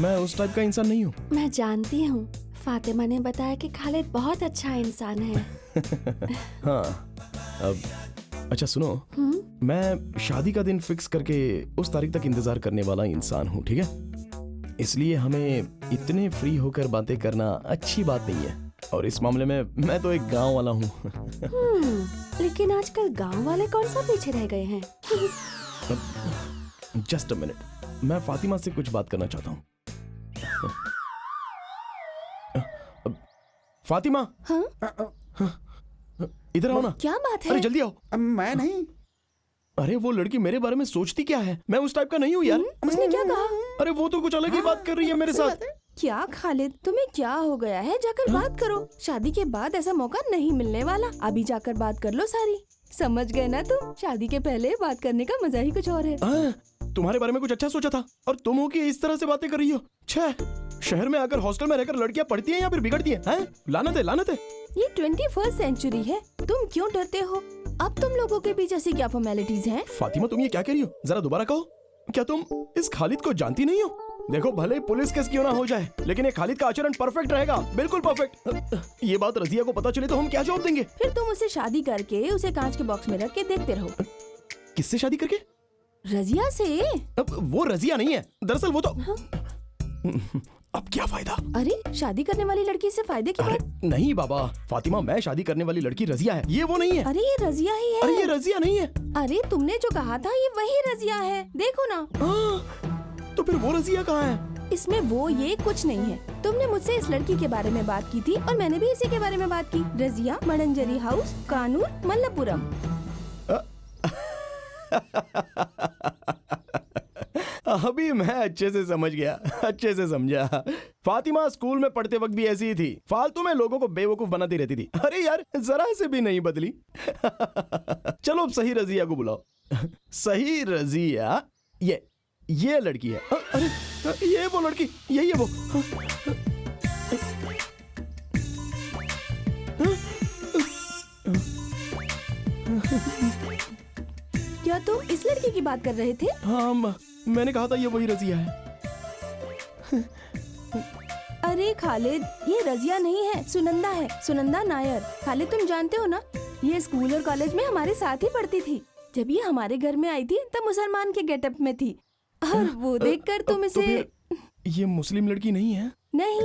मैं उस टाइप का इंसान नहीं हूँ। मैं जानती हूँ। फातिमा ने बताया कि खालिद बहुत अच्छा इंसान है। हाँ, अब अच्छा सुनो, मैं शादी का दिन फिक्स करके उस तारीख तक इंतजार करने वाला इंसान हूँ, ठीक है? इसलिए हमें इतने फ्री होकर बातें करना अच्छी बात नहीं है। और इस मामले में मैं तो एक गांव वाला हूँ। लेकिन आजकल गांव वाले कौन सा पीछे रह गए हैं? जस्ट अ मिनट, मैं फातिमा से कुछ बात करना चाहता हूँ। फातिमा, हाँ? इधर आओ ना। क्या बात है? अरे जल्दी आओ। मैं नहीं। अरे वो लड़की मेरे बारे में सोचती क्या है? मैं उस टाइप का नहीं हूँ यार। उसने क्या कहा? अरे वो तो कुछ अलग ही बात कर रही है मेरे साथ। क्या खालिद, तुम्हें क्या हो गया है? जाकर बात करो। शादी के बाद ऐसा मौका नहीं मिलने वाला। अभी जाकर बात कर लो सारी। समझ गए ना तुम? शादी के पहले बात करने का मजा ही कुछ और है। तुम्हारे बारे में कुछ अच्छा सोचा था और तुम हो कि इस तरह से बातें कर रही हो। छह, शहर में आकर हॉस्टल में रहकर लड़कियां पढ़ती हैं या फिर बिगड़ती हैं? लानत है, लानत है। ये 21st सेंचुरी है। तुम क्यों डरते हो? अब तुम लोगों के बीच ऐसी क्या फॉर्मेलिटीज हैं? फातिमा, तुम ये क्या कह रही हो? जरा दोबारा कहो। क्या तुम इस खालिद को जानती नहीं हो? देखो, भले ही पुलिस केस क्यों ना हो जाए, लेकिन ये खालिद का आचरण परफेक्ट रहेगा, बिल्कुल परफेक्ट। ये बात रजिया को पता चले तो हम क्या जवाब देंगे? फिर तुम उसे शादी करके उसे कांच के बॉक्स में रख के देखते रहो। किससे शादी करके? रजिया से। वो रजिया नहीं है, दरअसल वो तो। अब क्या फायदा? अरे, शादी करने वाली लड़की से फायदे की बात? नहीं बाबा, फातिमा, मैं शादी करने वाली लड़की रजिया है, ये वो नहीं है। अरे ये रजिया ही है। अरे ये रजिया नहीं है। अरे तुमने जो कहा था ये वही रजिया है, देखो ना। तो फिर वो रजिया कहाँ है? इसमें वो ये कुछ नहीं है। तुमने मुझसे इस लड़की के बारे में बात की थी और मैंने भी इसी के बारे में बात की। रजिया, मणंजरी हाउस, कानूर, मल्लपुरम। अभी मैं अच्छे से समझ गया, अच्छे से समझा। फातिमा स्कूल में पढ़ते वक्त भी ऐसी ही थी, फालतू में लोगों को बेवकूफ बनाती रहती थी। अरे यार, जरा से भी नहीं बदली। चलो अब सही रजिया को बुलाओ। सही रजिया, ये लड़की है। अरे ये वो लड़की, यही है वो। क्या तुम इस लड़की की बात कर रहे थे? हाँ, मैंने कहा था ये वही रजिया है। अरे खालिद, ये रजिया नहीं है, सुनंदा है, सुनंदा नायर। खालिद तुम जानते हो ना, ये स्कूल और कॉलेज में हमारे साथ ही पढ़ती थी। जब ये हमारे घर में आई थी तब मुसलमान के गेटअप में थी, और वो देखकर तुम इसे। तो फिर ये मुस्लिम लड़की नहीं है? नहीं,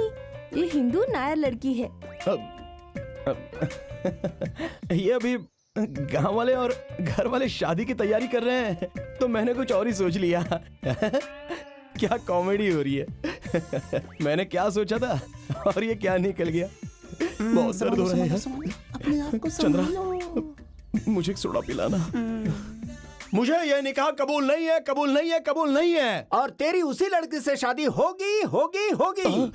ये हिंदू नायर लड़की है। ये अभी गांव वाले और घर वाले शादी की तैयारी कर रहे हैं, तो मैंने कुछ और ही सोच लिया। क्या कॉमेडी हो रही है। मैंने क्या सोचा था और ये क्या निकल गया। बहुत दर्द हो रहा है। अपने आप को चंद्रा, संभालो। मुझे एक सोडा पिलाना। मुझे यह निकाह कबूल नहीं है, कबूल नहीं है, कबूल नहीं है। और तेरी उसी लड़की से शादी होगी होगी होगी।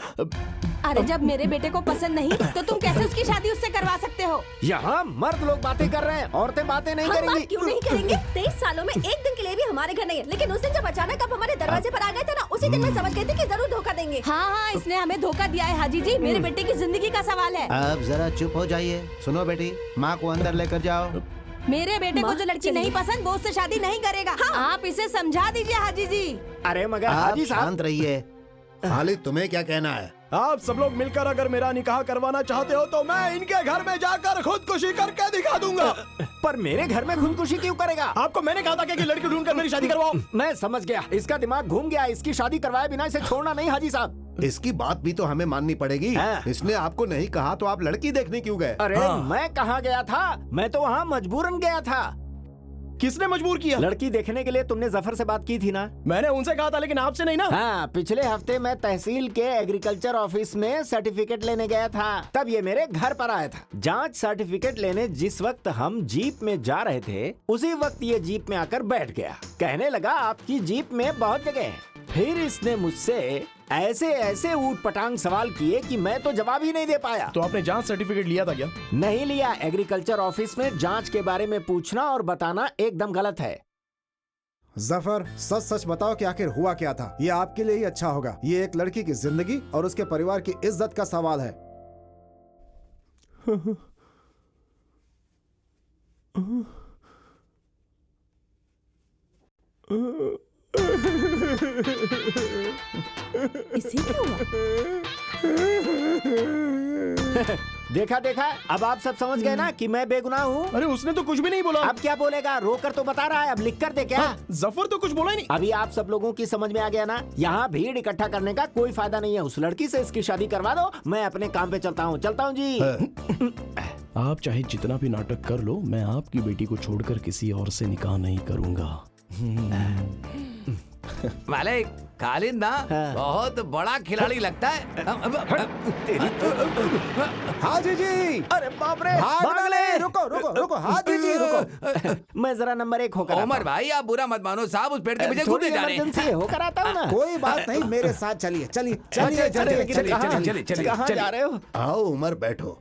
अरे जब मेरे बेटे को पसंद नहीं तो तुम कैसे उसकी शादी उससे करवा सकते हो? यहाँ मर्द लोग बातें कर रहे हैं, औरतें बातें नहीं हम करेंगी। बात क्यों नहीं करेंगे? 23 सालों में एक दिन के लिए भी हमारे घर नहीं है, लेकिन उस दिन जब अचानक आप हमारे दरवाजे पर आ गए थे ना, उसी दिन मैं समझ गई थी कि जरूर धोखा देंगे। हाँ, इसने हमें धोखा दिया है हाजी जी। मेरे बेटे की जिंदगी का सवाल है। अब जरा चुप हो जाइए। सुनो बेटी, माँ को अंदर लेकर जाओ। मेरे बेटे को जो लड़की नहीं पसंद वो उससे शादी नहीं करेगा। आप इसे समझा दीजिए हाजी जी। अरे मगर आप हाजी साहब, शांत रहिए। खालिद, तुम्हें क्या कहना है? आप सब लोग मिलकर अगर मेरा निकाह करवाना चाहते हो तो मैं इनके घर में जाकर खुदकुशी करके दिखा दूंगा। पर मेरे घर में खुदकुशी क्यों करेगा? आपको मैंने कहा था कि लड़की ढूंढकर मेरी शादी करवाओ। मैं समझ गया, इसका दिमाग घूम गया। इसकी शादी करवाए बिना इसे छोड़ना नहीं हाजी साहब। इसकी बात भी तो हमें माननी पड़ेगी। हाँ। इसने आपको नहीं कहा तो आप लड़की देखने क्यों गए? अरे मैं कहाँ गया था? मैं तो वहाँ मजबूरन गया था। किसने मजबूर किया? लड़की देखने के लिए तुमने जफर से बात की थी ना? मैंने उनसे कहा था, लेकिन आपसे नहीं ना। हाँ, पिछले हफ्ते मैं तहसील के एग्रीकल्चर ऑफिस में सर्टिफिकेट लेने गया था, तब ये मेरे घर पर आया था। जांच सर्टिफिकेट लेने जिस वक्त हम जीप में जा रहे थे, उसी वक्त ये जीप में आकर बैठ गया। कहने लगा आपकी जीप में बहुत जगह है। फिर इसने मुझसे ऐसे ऐसे ऊट पटांग सवाल किए कि मैं तो जवाब ही नहीं दे पाया। तो आपने जांच सर्टिफिकेट लिया था क्या? नहीं लिया। एग्रीकल्चर ऑफिस में जांच के बारे में पूछना और बताना एकदम गलत है। जफर, सच सच बताओ कि आखिर हुआ क्या था? ये आपके लिए ही अच्छा होगा। ये एक लड़की की जिंदगी और उसके परिवार की इज्जत का सवाल है। इसे क्या हुआ? देखा देखा, अब आप सब समझ गए ना कि मैं बेगुनाह हूँ। अरे उसने तो कुछ भी नहीं बोला। अब क्या बोलेगा? रोकर तो बता रहा है, अब लिख कर दे क्या? जफर तो कुछ बोला ही नहीं। अभी आप सब लोगों की समझ में आ गया ना? यहाँ भीड़ इकट्ठा करने का कोई फायदा नहीं है। उस लड़की से इसकी शादी करवा दो, मैं अपने काम पे चलता हूँ जी। आप चाहे जितना भी नाटक कर लो, मैं आपकी बेटी को छोड़कर किसी और से निकाह नहीं करूंगा। मालिक, खालिद ना बहुत बड़ा खिलाड़ी लगता है। हाजी जी, अरे बाप रे, भाग ले। रुको रुको रुको हाजी जी, रुको। मैं जरा नंबर 1 होकर उमर भाई, आप बुरा मत मानो साहब, उस पेड़ के पीछे कूदे जा रहे हैं। इमरजेंसी होकर आता हूँ ना। कोई बात नहीं, मेरे साथ चलिए चलिए चलिए चलिए। कहाँ जा रहे हो? आओ उमर, बैठो।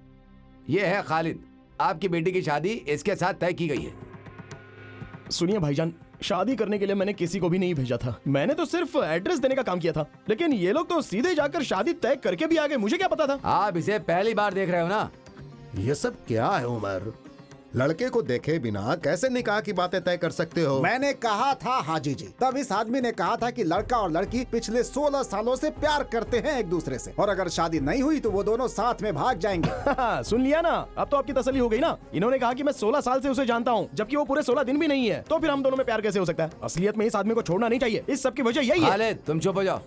ये है खालिद, आपकी बेटी की शादी इसके साथ तय की गई है। सुनिए भाईजान, शादी करने के लिए मैंने किसी को भी नहीं भेजा था। मैंने तो सिर्फ एड्रेस देने का काम किया था, लेकिन ये लोग तो सीधे जाकर शादी तय करके भी आ गए। मुझे क्या पता था? आप इसे पहली बार देख रहे हो ना? ये सब क्या है उमर? लड़के को देखे बिना कैसे निकाह की बातें तय कर सकते हो? मैंने कहा था हाजी जी, तब इस आदमी ने कहा था कि लड़का और लड़की पिछले 16 सालों से प्यार करते हैं एक दूसरे से, और अगर शादी नहीं हुई तो वो दोनों साथ में भाग जाएंगे। सुन लिया ना? अब तो आपकी तसल्ली हो गई ना? इन्होंने कहा कि मैं 16 साल से उसे जानता हूँ, जबकि वो पूरे 16 दिन भी नहीं है। तो फिर हम दोनों में प्यार कैसे हो सकता है? असलियत में इस आदमी को छोड़ना नहीं चाहिए। इस सब की वजह यही है। खालिद, तुम चुप हो जाओ।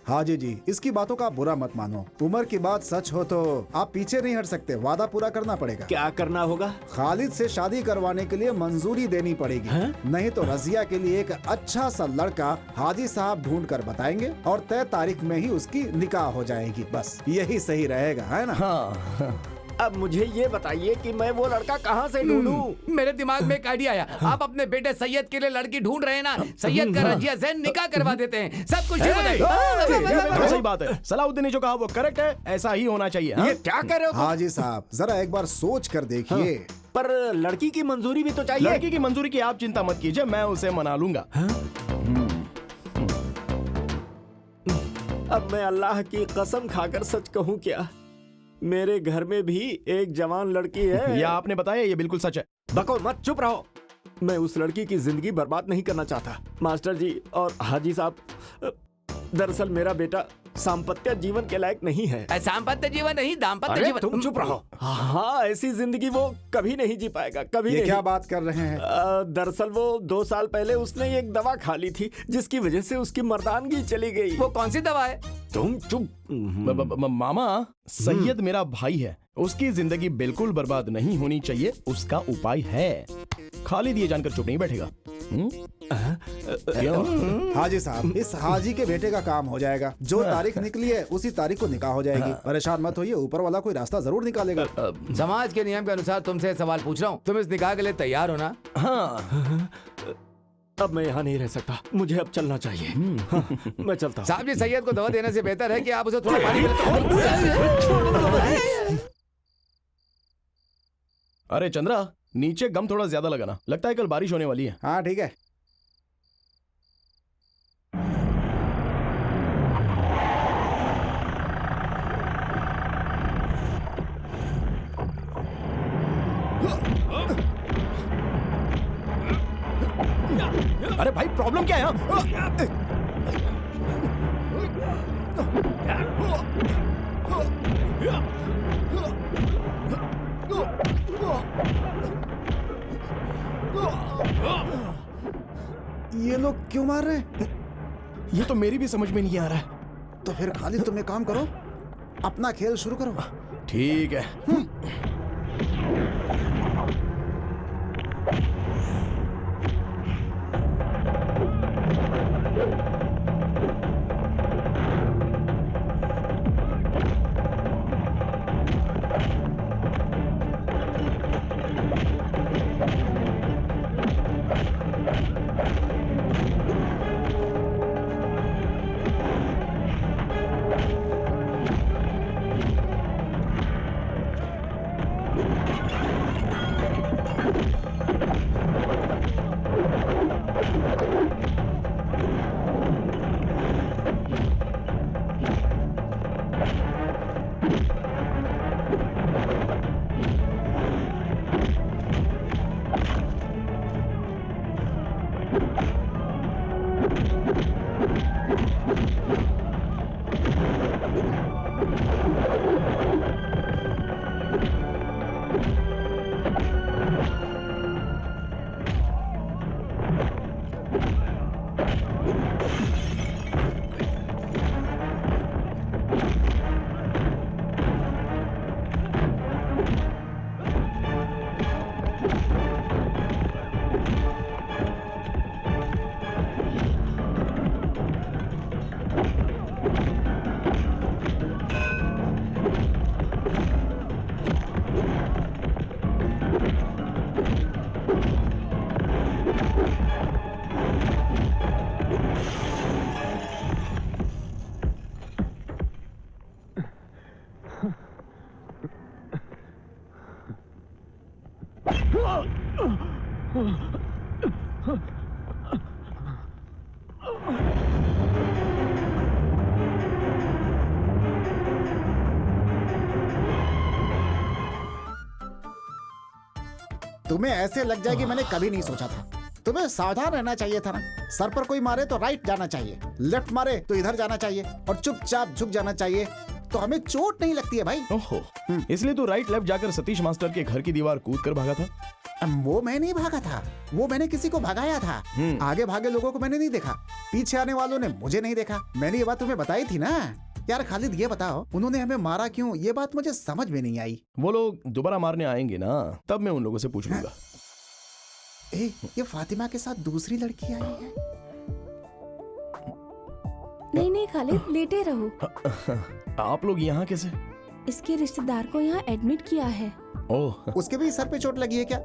हाजी जी, इसकी बातों का बुरा मत मानो। उमर की बात सच हो तो आप पीछे नहीं हट सकते, वादा पूरा करना पड़ेगा। क्या करना होगा? खालिद से शादी करवाने के लिए मंजूरी देनी पड़ेगी। नहीं तो रजिया के लिए एक अच्छा सा लड़का हाजी साहब ढूंढ कर बताएंगे और तय तारीख में ही उसकी निकाह हो जाएगी। बस यही सही रहेगा, है ना? हाँ। अब मुझे ये बताइए कि मैं वो लड़का कहाँ से ढूंढूं? मेरे दिमाग में एक आइडिया आया। आप अपने बेटे सैयद के लिए लड़की ढूंढ रहे हैं ना? सैयद का रजिया से निकाह करवा देते हैं। सब कुछ सही बात है। सलाउद्दीन ने जो कहा वो करेक्ट है। ऐसा ही होना चाहिए। ये क्या कर रहे हो? हाजी साहब, जरा एक बार सोच कर देखिए। पर लड़की की मंजूरी भी तो चाहिए। लड़की की मंजूरी की आप चिंता मत कीजिए, मैं उसे मना लूंगा। अब मैं अल्लाह की कसम खाकर सच कहूँ क्या, मेरे घर में भी एक जवान लड़की है। या आपने बताया, ये बिल्कुल सच है। बको मत, चुप रहो। मैं उस लड़की की जिंदगी बर्बाद नहीं करना चाहता। मास्टर जी और हाजी साहब, दरअसल मेरा बेटा सांपत्य जीवन के लायक नहीं है। सांपत्य जीवन नहीं, दाम्पत्य अरे जीवन। तुम चुप रहो। हाँ, ऐसी जिंदगी वो कभी नहीं जी पाएगा, कभी ये नहीं। क्या बात कर रहे हैं? दरअसल वो 2 साल पहले उसने एक दवा खा ली थी जिसकी वजह से उसकी मर्दानगी चली गई। वो कौन सी दवा है? तुम चुप। मामा, सैयद मेरा भाई है, उसकी जिंदगी बिल्कुल बर्बाद नहीं होनी चाहिए, उसका उपाय है। खालिद ये जानकर चुप नहीं बैठेगा। क्यों? हाजी साहब, इस हाजी के बेटे का काम हो जाएगा। जो तारीख निकली है उसी तारीख को निकाह हो जाएगी। परेशान मत होइए, ऊपर वाला कोई रास्ता जरूर निकालेगा। समाज के नियम के अनुसार तुमसे सवाल पूछ रहा हूँ, तुम इस निकाह के लिए तैयार हो ना? हाँ। अब मैं यहाँ नहीं रह सकता, मुझे अब चलना चाहिए। हाँ, मैं चलता हूँ। साहब जी, सैयद को दवा देने से बेहतर है कि आप उसे थोड़ा पानी अरे चंद्रा, नीचे गम थोड़ा ज्यादा लगाना, लगता है कल बारिश होने वाली है। हाँ ठीक है। अरे भाई, प्रॉब्लम क्या है यहाँ? ये लोग क्यों मार रहे हैं? ये तो मेरी भी समझ में नहीं आ रहा है। तो फिर खालिद, तुम एक काम करो, अपना खेल शुरू करो। ठीक है। तुम्हें ऐसे लग जाएगी, मैंने कभी नहीं सोचा था। तुम्हें सावधान रहना चाहिए था ना। सर पर कोई मारे तो राइट जाना चाहिए, लेफ्ट मारे तो इधर जाना चाहिए और चुपचाप झुक जाना चाहिए, तो हमें चोट नहीं लगती है भाई। ओहो, इसलिए तू राइट लेफ्ट जाकर सतीश मास्टर के घर की दीवार कूद कर भागा था? वो मैं नहीं भागा था, वो मैंने किसी को भगाया था। आगे भागे लोगों को मैंने नहीं देखा, पीछे आने वालों ने मुझे नहीं देखा। मैंने ये बात तुम्हें बताई थी ना। यार खालिद, ये बताओ उन्होंने हमें मारा क्यों? ये बात मुझे समझ में नहीं आई। वो लोग दोबारा मारने आएंगे ना, तब मैं उन लोगों से पूछ लूंगा। ये फातिमा के साथ दूसरी लड़की आई है। नहीं नहीं खालिद, लेटे रहो। आप लोग यहाँ कैसे? इसके रिश्तेदार को यहाँ एडमिट किया है। ओह, उसके भी सर पे चोट लगी है क्या?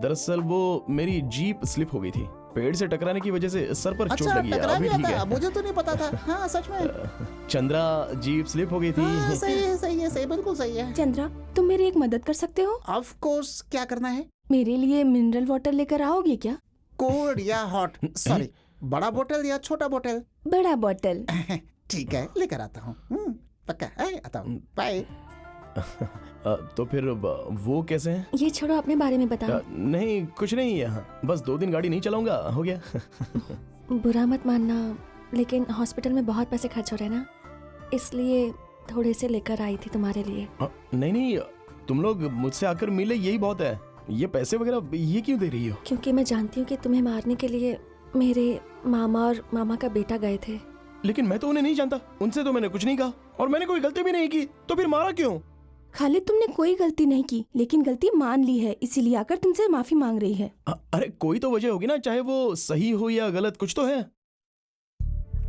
दरअसल वो मेरी जीप स्लिप हो गई थी। पेड़ से टकराने की वजह से सर पर चोट अच्छा, लगी है। टकरा अभी गया ठीक था, है। मुझे तो नहीं पता था। हाँ सच में। चंद्रा जीप स्लिप हो गई थी। हाँ, सही है, सही है, सही, बिल्कुल सही है। चंद्रा, तुम मेरी एक मदद कर सकते हो? ऑफ कोर्स, क्या करना है? मेरे लिए मिनरल वाटर लेकर आओगे क्या? कोल्ड या हॉट? सॉरी, बड़ा बोतल या छोटा बोतल? बड़ा बोतल। ठीक है, लेकर आता हूँ। पक्का है, आता हूँ। बाय। तो फिर वो कैसे हैं? ये छोड़ो, अपने बारे में बताओ। नहीं कुछ नहीं है, बस 2 दिन गाड़ी नहीं चलाऊंगा, हो गया। बुरा मत मानना, लेकिन हॉस्पिटल में बहुत पैसे खर्च हो रहे हैं ना, इसलिए थोड़े से लेकर आई थी तुम्हारे लिए। नहीं नहीं, तुम लोग मुझसे आकर मिले यही बहुत है। ये पैसे वगैरह ये क्यों दे रही हो? क्योंकि मैं जानती हूँ कि तुम्हें मारने के लिए मेरे मामा और मामा का बेटा गए थे। लेकिन मैं तो उन्हें नहीं जानता, उनसे तो मैंने कुछ नहीं कहा और मैंने कोई गलती भी नहीं की, तो फिर मारा क्यों? खालिद, तुमने कोई गलती नहीं की, लेकिन गलती मान ली है, इसीलिए आकर तुमसे माफी मांग रही है। अरे कोई तो वजह होगी ना, चाहे वो सही हो या गलत, कुछ तो है।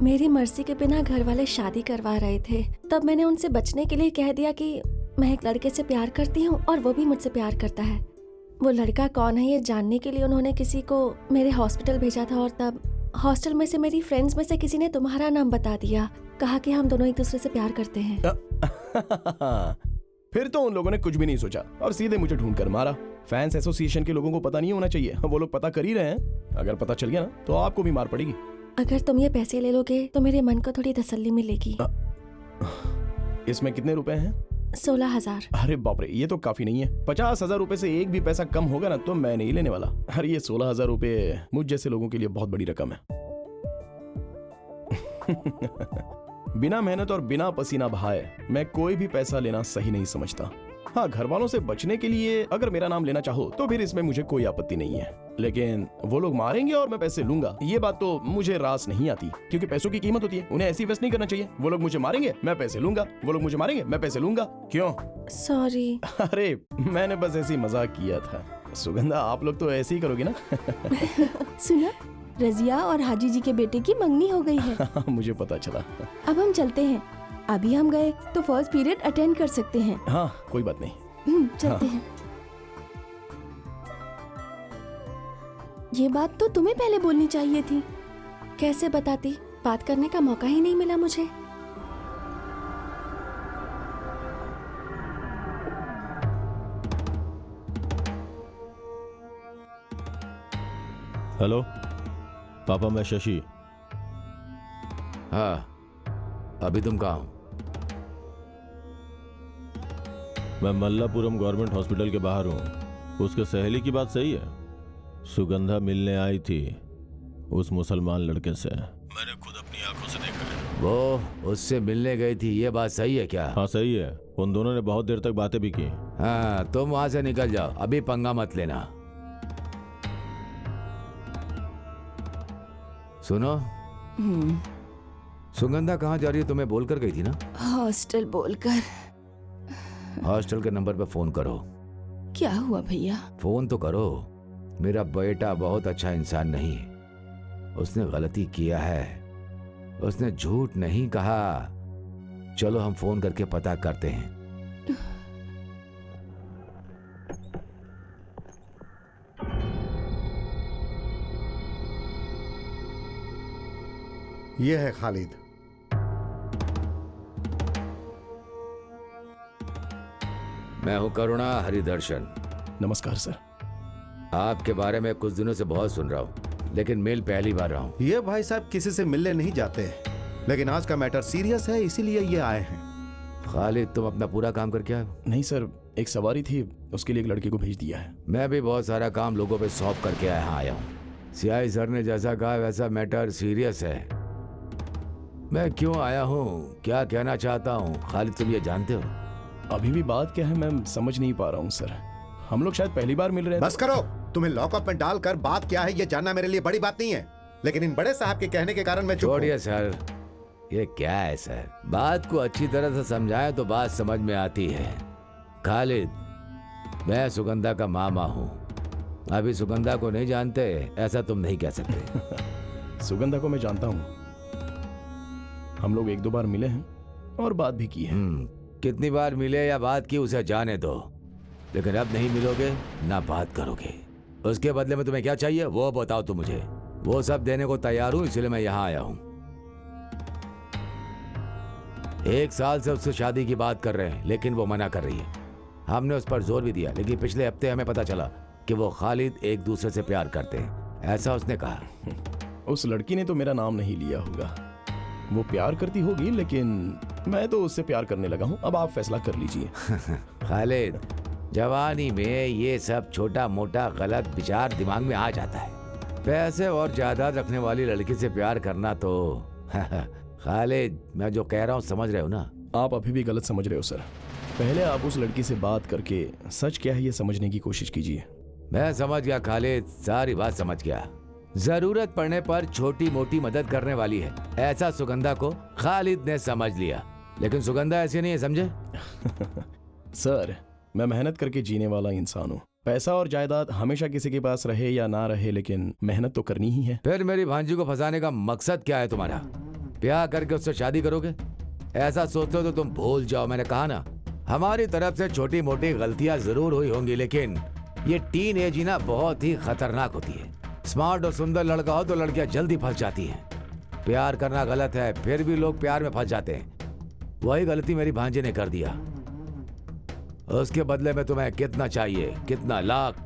मेरी मर्जी के बिना घर वाले शादी करवा रहे थे, तब मैंने उनसे बचने के लिए कह दिया कि मैं एक लड़के से प्यार करती हूँ और वो भी मुझसे प्यार करता है। वो लड़का कौन है ये जानने के लिए उन्होंने किसी को मेरे हॉस्पिटल भेजा था, और तब हॉस्टल में से मेरी फ्रेंड्स में से किसी ने तुम्हारा नाम बता दिया, कहा कि हम दोनों एक दूसरे से प्यार करते हैं। फिर तो उन लोगों ने कुछ भी नहीं सोचा और सीधे मुझे ढूंढ कर मारा। फैंस एसोसिएशन के लोगों को पता नहीं होना चाहिए, वो लोग पता कर ही रहे हैं। अगर पता चल गया ना तो आपको भी मार पड़ेगी। अगर तुम ये पैसे ले लोगे तो मेरे मन को थोड़ी तसल्ली मिलेगी। इसमें कितने रुपए हैं? 16,000। अरे बाप रे, ये तो काफी नहीं है। 50,000 रुपए से एक भी पैसा कम होगा ना तो मैं नहीं लेने वाला। अरे ये 16,000 रुपए मुझ जैसे लोगों के लिए बहुत बड़ी रकम है। बिना मेहनत और बिना पसीना बहाए मैं कोई भी पैसा लेना सही नहीं समझता। हाँ, घर वालों से बचने के लिए अगर मेरा नाम लेना चाहो तो फिर इसमें मुझे कोई आपत्ति नहीं है, लेकिन वो लोग मारेंगे और मैं पैसे लूंगा, ये बात तो मुझे रास नहीं आती, क्योंकि पैसों की कीमत होती है, उन्हें ऐसी वेस्ट नहीं करना चाहिए। वो लोग मुझे मारेंगे, मैं पैसे लूंगा, वो लोग मुझे मारेंगे, मैं पैसे लूंगा। क्यों? सॉरी। अरे मैंने बस ऐसे ही मजाक किया था। सुगंधा, आप लोग तो ऐसे ही करोगे ना? सुना, रजिया और हाजी जी के बेटे की मंगनी हो गई है। मुझे पता चला। अब हम चलते हैं, अभी हम गए तो फर्स्ट पीरियड अटेंड कर सकते हैं। हाँ कोई बात नहीं, चलते हैं। ये बात तो तुम्हें पहले बोलनी चाहिए थी। कैसे बताती, बात करने का मौका ही नहीं मिला मुझे। हेलो पापा, मैं शशि। हाँ, अभी तुम कहाँ हो? मैं मल्लापुरम गवर्नमेंट हॉस्पिटल के बाहर हूँ। उसके सहेली की बात सही है, सुगंधा मिलने आई थी उस मुसलमान लड़के से। मैंने खुद अपनी आंखों से देखा है। वो उससे मिलने गई थी, ये बात सही है क्या? हाँ सही है, उन दोनों ने बहुत देर तक बातें भी की। हाँ, तुम वहां से निकल जाओ, अभी पंगा मत लेना। सुनो, सुगंधा कहाँ जा रही है तुम्हें बोल कर गई थी ना? हॉस्टल बोलकर। हॉस्टल के नंबर पे फोन करो। क्या हुआ भैया? फोन तो करो। मेरा बेटा बहुत अच्छा इंसान नहीं, उसने गलती किया है, उसने झूठ नहीं कहा। चलो हम फोन करके पता करते हैं। ये है खालिद। मैं हूं करुणा हरिदर्शन। नमस्कार सर। आपके बारे में कुछ दिनों से बहुत सुन रहा हूँ, लेकिन मेल पहली बार रहा हूँ। ये भाई साहब किसी से मिलने नहीं जाते, लेकिन आज का मैटर सीरियस है, इसीलिए ये आए हैं। खालिद, तुम अपना पूरा काम करके आए? नहीं सर, एक सवारी थी, उसके लिए एक लड़के को भेज दिया है। मैं भी बहुत सारा काम लोगों पे सौंप करके आया हूँ। सीआई सर ने जैसा कहा वैसा मैटर सीरियस है। मैं क्यों आया हूँ, क्या कहना चाहता हूँ, खालिद तुम ये जानते हो? अभी भी बात क्या है मैं समझ नहीं पा रहा हूँ सर। हम लोग शायद पहली बार मिल रहे हैं। बस करो, तुम्हें लॉकअप में डालकर बात क्या है ये जानना मेरे लिए बड़ी बात नहीं है, लेकिन इन बड़े साहब के कहने के कारण मैं चुप हूं। छोड़िए सर, ये क्या है सर, बात को अच्छी तरह से समझाएं तो बात समझ में आती है। खालिद, मैं सुगंधा का मामा हूँ। अभी सुगंधा को नहीं जानते ऐसा तुम नहीं कह सकते। सुगंधा को मैं जानता हूँ, हम लोग 1-2 बार मिले हैं और बात भी की है। कितनी बार मिले या बात की उसे जाने दो, लेकिन अब नहीं मिलोगे ना बात करोगे। उसके बदले में तुम्हें क्या चाहिए वो बताओ तुम मुझे। वो सब देने को तैयार हूं, इसलिए मैं यहाँ आया हूं। 1 साल से उससे शादी की बात कर रहे हैं, लेकिन वो मना कर रही है। हमने उस पर जोर भी दिया, लेकिन पिछले हफ्ते हमें पता चला कि वो खालिद एक दूसरे से प्यार करते हैं, ऐसा उसने कहा। उस लड़की ने तो मेरा नाम नहीं लिया होगा। वो प्यार करती होगी, लेकिन मैं तो उससे प्यार करने लगा हूँ। अब आप फैसला कर लीजिए। खालिद, जवानी में ये सब छोटा मोटा गलत विचार दिमाग में आ जाता है। पैसे और जायदाद रखने वाली लड़की से प्यार करना तो खालिद, मैं जो कह रहा हूँ समझ रहे हो ना? आप अभी भी गलत समझ रहे हो सर। पहले आप उस लड़की से बात करके सच क्या है ये समझने की कोशिश कीजिए। मैं समझ गया खालिद, सारी बात समझ गया। जरूरत पड़ने पर छोटी मोटी मदद करने वाली है, ऐसा सुगंधा को खालिद ने समझ लिया। लेकिन सुगंधा ऐसी नहीं है, समझे? सर, मैं मेहनत करके जीने वाला इंसान हूँ। पैसा और जायदाद हमेशा किसी के पास रहे या ना रहे, लेकिन मेहनत तो करनी ही है। फिर मेरी भांजी को फंसाने का मकसद क्या है तुम्हारा? ब्याह करके उससे शादी करोगे? ऐसा सोचते हो तो तुम भूल जाओ। मैंने कहा ना, हमारी तरफ से छोटी मोटी गलतियां जरूर हुई होंगी, लेकिन ये टीन एज ही ना बहुत ही खतरनाक होती है। स्मार्ट और सुंदर लड़का हो तो लड़कियां जल्दी फंस जाती हैं। प्यार करना गलत है, फिर भी लोग प्यार में फंस जाते हैं। वही गलती मेरी भांजी ने कर दिया। उसके बदले में तुम्हें कितना चाहिए? कितना? लाख,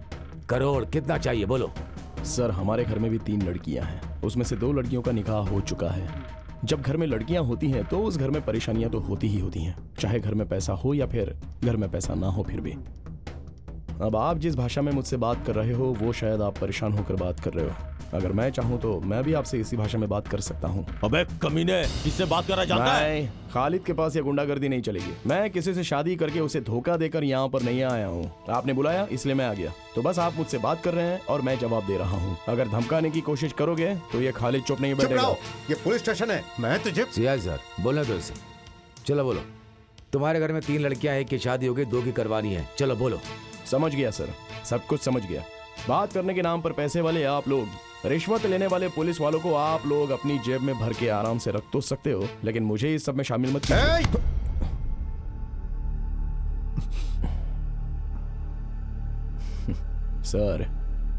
करोड़, कितना चाहिए बोलो? सर, हमारे घर में भी 3 लड़कियां हैं, उसमें से 2 लड़कियों का निकाह हो चुका है। जब घर में लड़कियां होती हैं तो उस घर में परेशानियां तो होती ही होती हैं, चाहे घर में पैसा हो या फिर घर में पैसा ना हो। फिर भी अब आप जिस भाषा में मुझसे बात कर रहे हो वो शायद आप परेशान होकर बात कर रहे हो। अगर मैं चाहूँ तो मैं भी आपसे इसी भाषा में बात कर सकता हूँ। अबे कमीने, किससे बात करना चाहता है? खालिद के पास ये गुंडागर्दी नहीं चलेगी। मैं किसी से शादी करके उसे धोखा देकर यहाँ पर नहीं आया हूँ। आपने बुलाया इसलिए मैं आ गया। तो बस आप मुझसे बात कर रहे हैं और मैं जवाब दे रहा हूँ। अगर धमकाने की कोशिश करोगे तो ये खालिद चुप नहीं बैठेगा। ये पुलिस स्टेशन है, मैं तुझे। सियाज सर, बोलने दो इसे। चलो बोलो। तुम्हारे घर में 3 लड़कियां, एक की शादी हो गई, 2 की करवानी है। चलो बोलो। समझ गया सर, सब कुछ समझ गया। बात करने के नाम पर पैसे वाले आप लोग, रिश्वत लेने वाले पुलिस वालों को आप लोग अपनी जेब में भर के आराम से रख तो सकते हो, लेकिन मुझे इस सब में शामिल मत कीजिए। सर,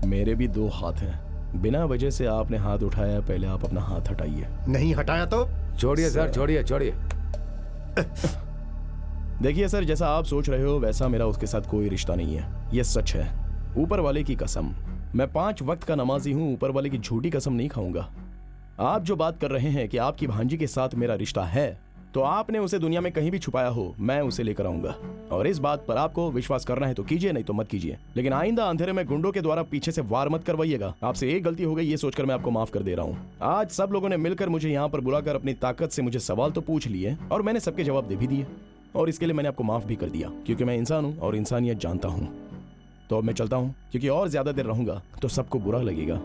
मेरे भी 2 हाथ हैं। बिना वजह से आपने हाथ उठाया, पहले आप अपना हाथ हटाइए। नहीं हटाया तो छोड़िए सर, छोड़िए छोड़िए। देखिए सर, जैसा आप सोच रहे हो वैसा मेरा उसके साथ कोई रिश्ता नहीं है। ये सच है, ऊपर वाले की कसम। मैं 5 वक्त का नमाजी हूँ, ऊपर वाले की झूठी कसम नहीं खाऊंगा। आप जो बात कर रहे हैं कि आपकी भांजी के साथ मेरा रिश्ता है, तो आपने उसे दुनिया में कहीं भी छुपाया हो, मैं उसे लेकर आऊंगा। और इस बात पर आपको विश्वास करना है तो कीजिए, नहीं तो मत कीजिए। लेकिन आइंदा अंधेरे में गुंडों के द्वारा पीछे से वार मत करवाइएगा। आपसे एक गलती हो गई ये सोचकर मैं आपको माफ कर दे रहा हूँ। आज सब लोगों ने मिलकर मुझे यहाँ पर बुलाकर अपनी ताकत से मुझे सवाल तो पूछ लिए और मैंने सबके जवाब दे भी दिए, और इसके लिए मैंने आपको माफ भी कर दिया, क्योंकि मैं इंसान हूँ और इंसानियत जानता हूँ। तो अब मैं चलता हूँ, क्योंकि और ज्यादा देर रहूंगा तो सबको बुरा लगेगा।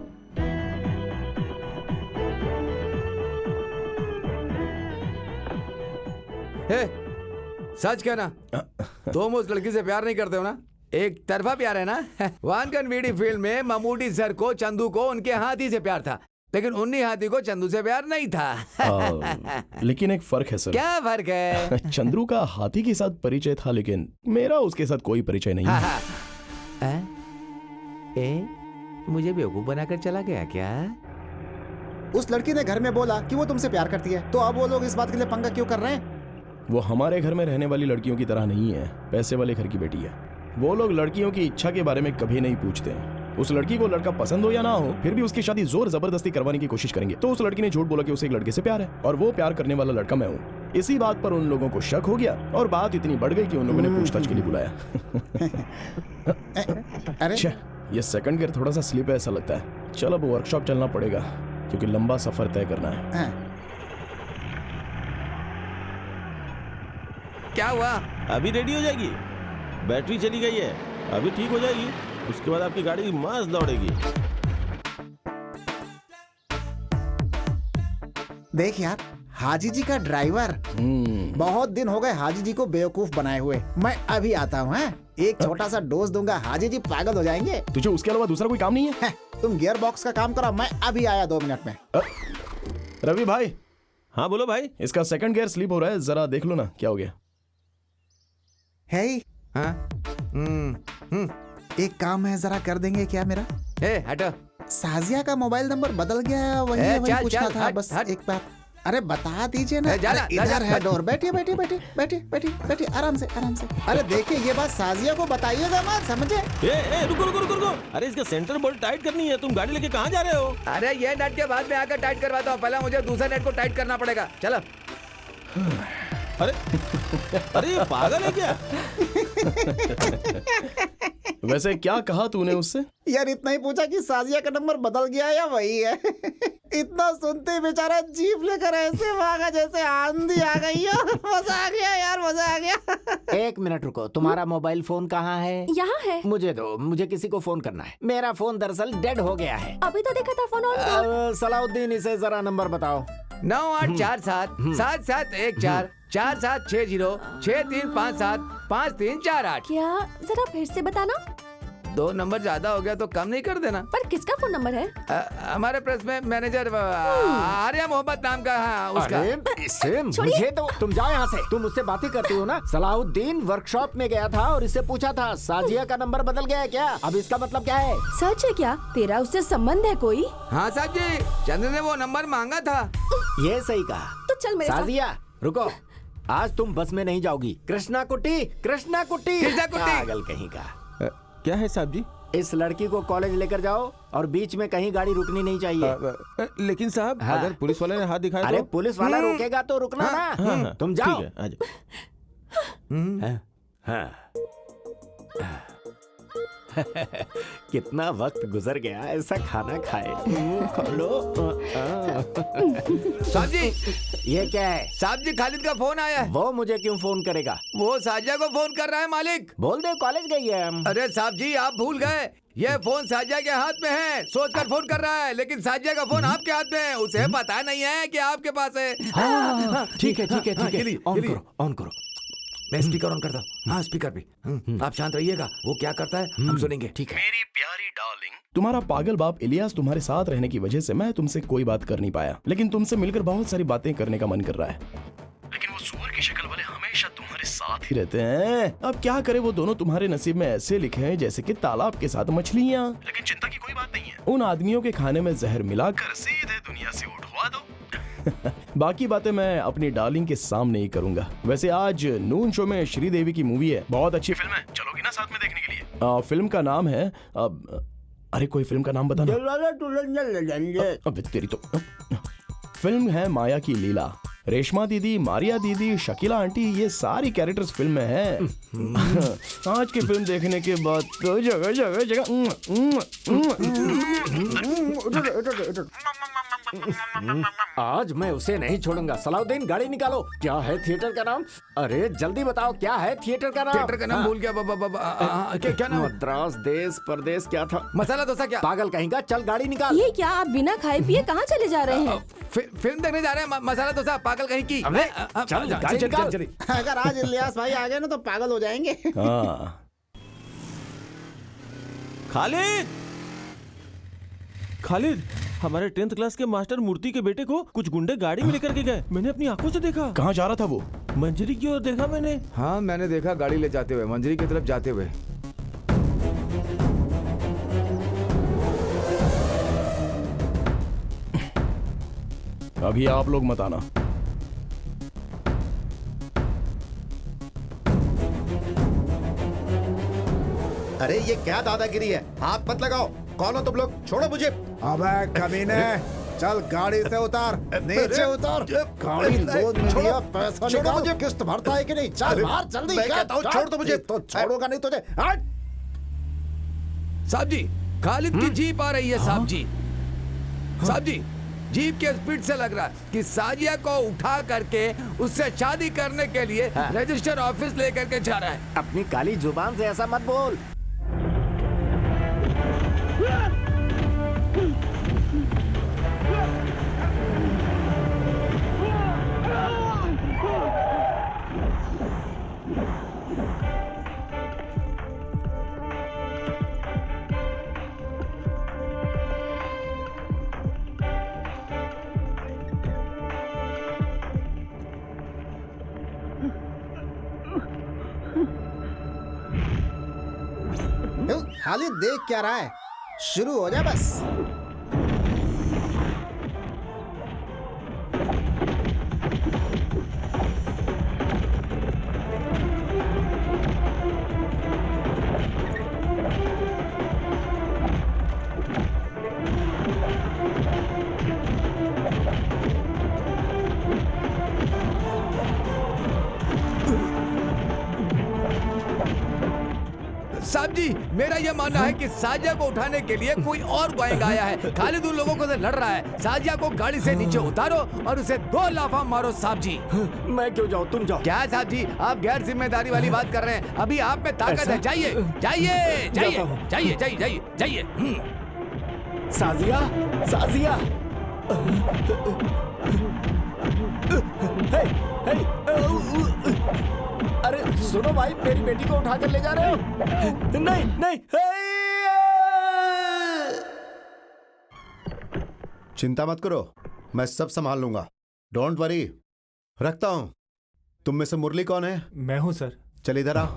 हे, सच कहना, तुम उस लड़की से प्यार नहीं करते हो ना? एक तरफा प्यार है ना? वानकन वीडी फिल्म में ममूटी सर को चंदू को उनके हाथी से प्यार था, लेकिन उन्हीं हाथी को चंदू से प्यार नहीं था। लेकिन एक फर्क है सर। क्या फर्क है? चंद्रू का हाथी के साथ परिचय था, लेकिन मेरा उसके साथ कोई परिचय नहीं है। मुझे बेवकूफ बनाकर चला गया क्या? उस लड़की ने घर में बोला कि वो तुमसे प्यार करती है, तो अब वो लोग इस बात के लिए पंगा क्यों कर रहे हैं? वो हमारे घर में रहने वाली लड़कियों की तरह नहीं है, पैसे वाले घर की बेटी है। वो लोग लड़कियों की इच्छा के बारे में कभी नहीं पूछते। उस लड़की को लड़का पसंद हो या ना हो, फिर भी उसकी शादी जोर जबरदस्ती करवाने की कोशिश करेंगे। तो उस लड़की ने झूठ बोला कि उसे एक लड़के से प्यार है और वो प्यार करने वाला लड़का मैं हूँ। इसी बात पर उन लोगों को शक हो गया और बात इतनी बढ़ गई कि उन लोगों ने पूछताछ के लिए बुलाया। अरे ये सेकंड गियर थोड़ा सा स्लिप है ऐसा लगता है। चलो अब वर्कशॉप चलना पड़ेगा, क्योंकि लंबा सफर तय करना है। क्या हुआ? अभी रेडी हो जाएगी, बैटरी चली गई है, अभी ठीक हो जाएगी, उसके बाद आपकी गाड़ी मस्त दौड़ेगी। देख यार, हाजी जी का ड्राइवर। बहुत दिन हो गए हाजी जी को बेवकूफ बनाए हुए। मैं अभी आता हूँ। एक छोटा सा डोज दूंगा, हाजी जी पागल हो जाएंगे। तुझे उसके अलावा दूसरा कोई काम नहीं है? तुम गियर बॉक्स का काम करो, मैं अभी आया 2 मिनट में। रवि भाई। हाँ बोलो भाई। इसका सेकंड गियर स्लिप हो रहा है, जरा देख लो ना क्या हो गया है। हाँ? एक काम है, जरा कर देंगे क्या मेरा? ए हटो, साजिया का मोबाइल नंबर बदल गया, वही ए, वही चल, पूछना चल, था हट, बस हट। एक बार। अरे बता दीजिए ना। ए, जा ना, अरे जा, इधर जा, है हट। डोर। बैठिए बैठिए बैठिए बैठिए बैठिए बैठिए आराम से आराम से। अरे देखिए ये बात साजिया को बताइएगा मत, समझे? ए, रुको रुको रुको रुको। अरे इसका सेंटर बोल्ट टाइट करनी है। तुम गाड़ी लेके कहाँ जा रहे हो? अरे ये नट के बाद में आकर टाइट करवाता हूँ, पहले मुझे दूसरे नट को टाइट करना पड़ेगा। चलो। अरे अरे ये पागल है क्या? वैसे क्या कहा तूने उससे? यार इतना ही पूछा कि साजिया का नंबर बदल गया या वही है। इतना सुनते ही बेचारा जीप लेकर ऐसे भागा जैसे आंधी आ गई हो। मजा आ गया यार, मजा आ गया। एक मिनट रुको, तुम्हारा मोबाइल फोन कहाँ है? यहाँ है। मुझे दो, मुझे किसी को फोन करना है। मेरा फोन दरअसल डेड हो गया है। अभी तो देखा था फोन ऑन था। सलाउद्दीन, इसे जरा नंबर बताओ। 9847 4760 6357 5348। क्या? जरा फिर से बताना। 2 नंबर ज्यादा हो गया तो कम नहीं कर देना? पर किसका फोन नंबर है? हमारे प्रेस में मैनेजर आर्या मोहम्मद नाम का, हाँ उसका। अरे इससे मुझे तो, तुम जाओ यहाँ से। तुम मुझसे बातें करती हो ना। सलाउद्दीन वर्कशॉप में गया था और इससे पूछा था साजिया का नंबर बदल गया है क्या? अब इसका मतलब क्या है? सच है क्या? तेरा उससे संबंध है कोई? हाँ साहब जी, चंद्र ने वो नंबर मांगा था। ये सही कहा। तो चल मेरे साथ। साजिया रुको, आज तुम बस में नहीं जाओगी। कृष्णा कुट्टी, कृष्णा कुट्टी, कृष्णा कुट्टी। पागल कहीं का। क्या है साहब जी? इस लड़की को कॉलेज लेकर जाओ और बीच में कहीं गाड़ी रुकनी नहीं चाहिए। लेकिन साहब हाँ। अगर पुलिस वाले ने हाथ दिखाया अरे तो? पुलिस वाला रोकेगा तो रुकना ना। तुम जाओ। ठीक है, आ जाओ। हाँ। कितना वक्त गुजर गया ऐसा खाना खाए। खोलो। साहब जी, ये क्या है? साहब जी खालिद का फोन आया है। वो मुझे क्यों फोन करेगा? वो साजिया को फोन कर रहा है मालिक। बोल दे कॉलेज गई है। अरे साहब जी आप भूल गए, ये फोन साजिया के हाथ में है। सोचकर फोन कर रहा है, लेकिन साजिया का फोन आपके हाथ में है। उसे पता नहीं है कि आपके पास है। ठीक है ठीक है ठीक है। ऑन करो, ऑन करो। मैं स्पीकर ऑन करता हूँ। हाँ स्पीकर भी। आप शांत रहिएगा, वो क्या करता है हम सुनेंगे। ठीक है। मेरी प्यारी डार्लिंग, तुम्हारा पागल बाप इलियास तुम्हारे साथ रहने की वजह से मैं तुमसे कोई बात कर नहीं पाया, लेकिन तुमसे मिलकर बहुत सारी बातें करने का मन कर रहा है। लेकिन वो सुअर की शक्ल वाले हमेशा तुम्हारे साथ ही रहते हैं। अब क्या करे, वो दोनों तुम्हारे नसीब में ऐसे लिखे हैं जैसे कि तालाब के साथ मछलियाँ। लेकिन चिंता की कोई बात नहीं है, उन आदमियों के खाने में जहर मिलाकर सीधे दुनिया से उठवा दो। बाकी बातें मैं अपनी डार्लिंग के सामने ही करूंगा। वैसे आज नून शो में श्रीदेवी की मूवी है, बहुत अच्छी फिल्म है, चलोगी ना साथ में देखने के लिए? फिल्म का नाम है अरे कोई फिल्म का नाम बताना। अबे तेरी तो। फिल्म है माया की लीला। रेशमा दीदी, मारिया दीदी, शकीला आंटी, ये सारी कैरेक्टर्स फिल्म में हैं। आज की फिल्म देखने के बाद तो जगह जगह जगह आज मैं उसे नहीं छोड़ूंगा। सलाउद्दीन गाड़ी निकालो। क्या है थिएटर का नाम? अरे जल्दी बताओ क्या है थिएटर का नाम? थिएटर का नाम भूल गया। क्या नाम? मद्रास देश परदेश क्या था? मसाला डोसा। क्या पागल कहीं का, चल गाड़ी निकाल। ये क्या आप बिना खाए पिए कहाँ चले जा रहे हैं? फिल्म देखने जा रहे हैं। मसाला डोसा। पागल कहीं की। चल गाड़ी निकाल। अगर आज इलियास भाई आ गए ना तो पागल हो जाएंगे। खालिद, खालिद, हमारे 10th क्लास के मास्टर मूर्ति के बेटे को कुछ गुंडे गाड़ी में लेकर के गए। मैंने अपनी आंखों से देखा। कहाँ जा रहा था वो? मंजरी की ओर देखा मैंने। हाँ मैंने देखा, गाड़ी ले जाते हुए मंजरी की तरफ जाते हुए। अभी आप लोग मत आना। अरे ये क्या दादागिरी है? हाथ मत लगाओ। कौन हो तुम लोग? छोड़ो मुझे। अबे कमीने, चल गाड़ी से उतार, नीचे उतार। गाड़ी लोन में लिया, पैसा निकाल। मुझे किस्त भरता है कि नहीं? चल बाहर जल्दी। मैं कहता हूँ छोड़ दो मुझे। तो छोड़ूंगा नहीं तुझे। हट। साहब जी खालिद की जीप आ रही है। साहब जी, साहब जी जीप के स्पीड से लग रहा है कि साजिया को उठा करके उससे शादी करने के लिए रजिस्टर ऑफिस लेकर के जा रहा है। अपनी काली जुबान से ऐसा मत बोल। खालिद देख क्या रहा है? शुरू हो जा बस। साहब जी, मेरा यह मानना है कि साजिया को उठाने के लिए कोई और गैंग आया है। खालिद उन लोगों को से लड़ रहा है। साजिया को गाड़ी से नीचे उतारो और उसे 2 लाफा मारो साहब जी। मैं क्यों जाऊँ, तुम जाओ। क्या साहब जी, आप गैर जिम्मेदारी वाली बात कर रहे हैं। अभी आप में ताकत है। जाइए जाइए जाइए जाइए जाइए जाइए जाइए। साजिया, साजिया। हे, हे, अरे सुनो भाई, मेरी बेटी को उठा कर ले जा रहे हो? नहीं नहीं। चिंता मत करो, मैं सब संभाल लूंगा। Don't worry. रखता हूं। तुम में से मुरली कौन है? मैं हूं सर। चल इधर आ।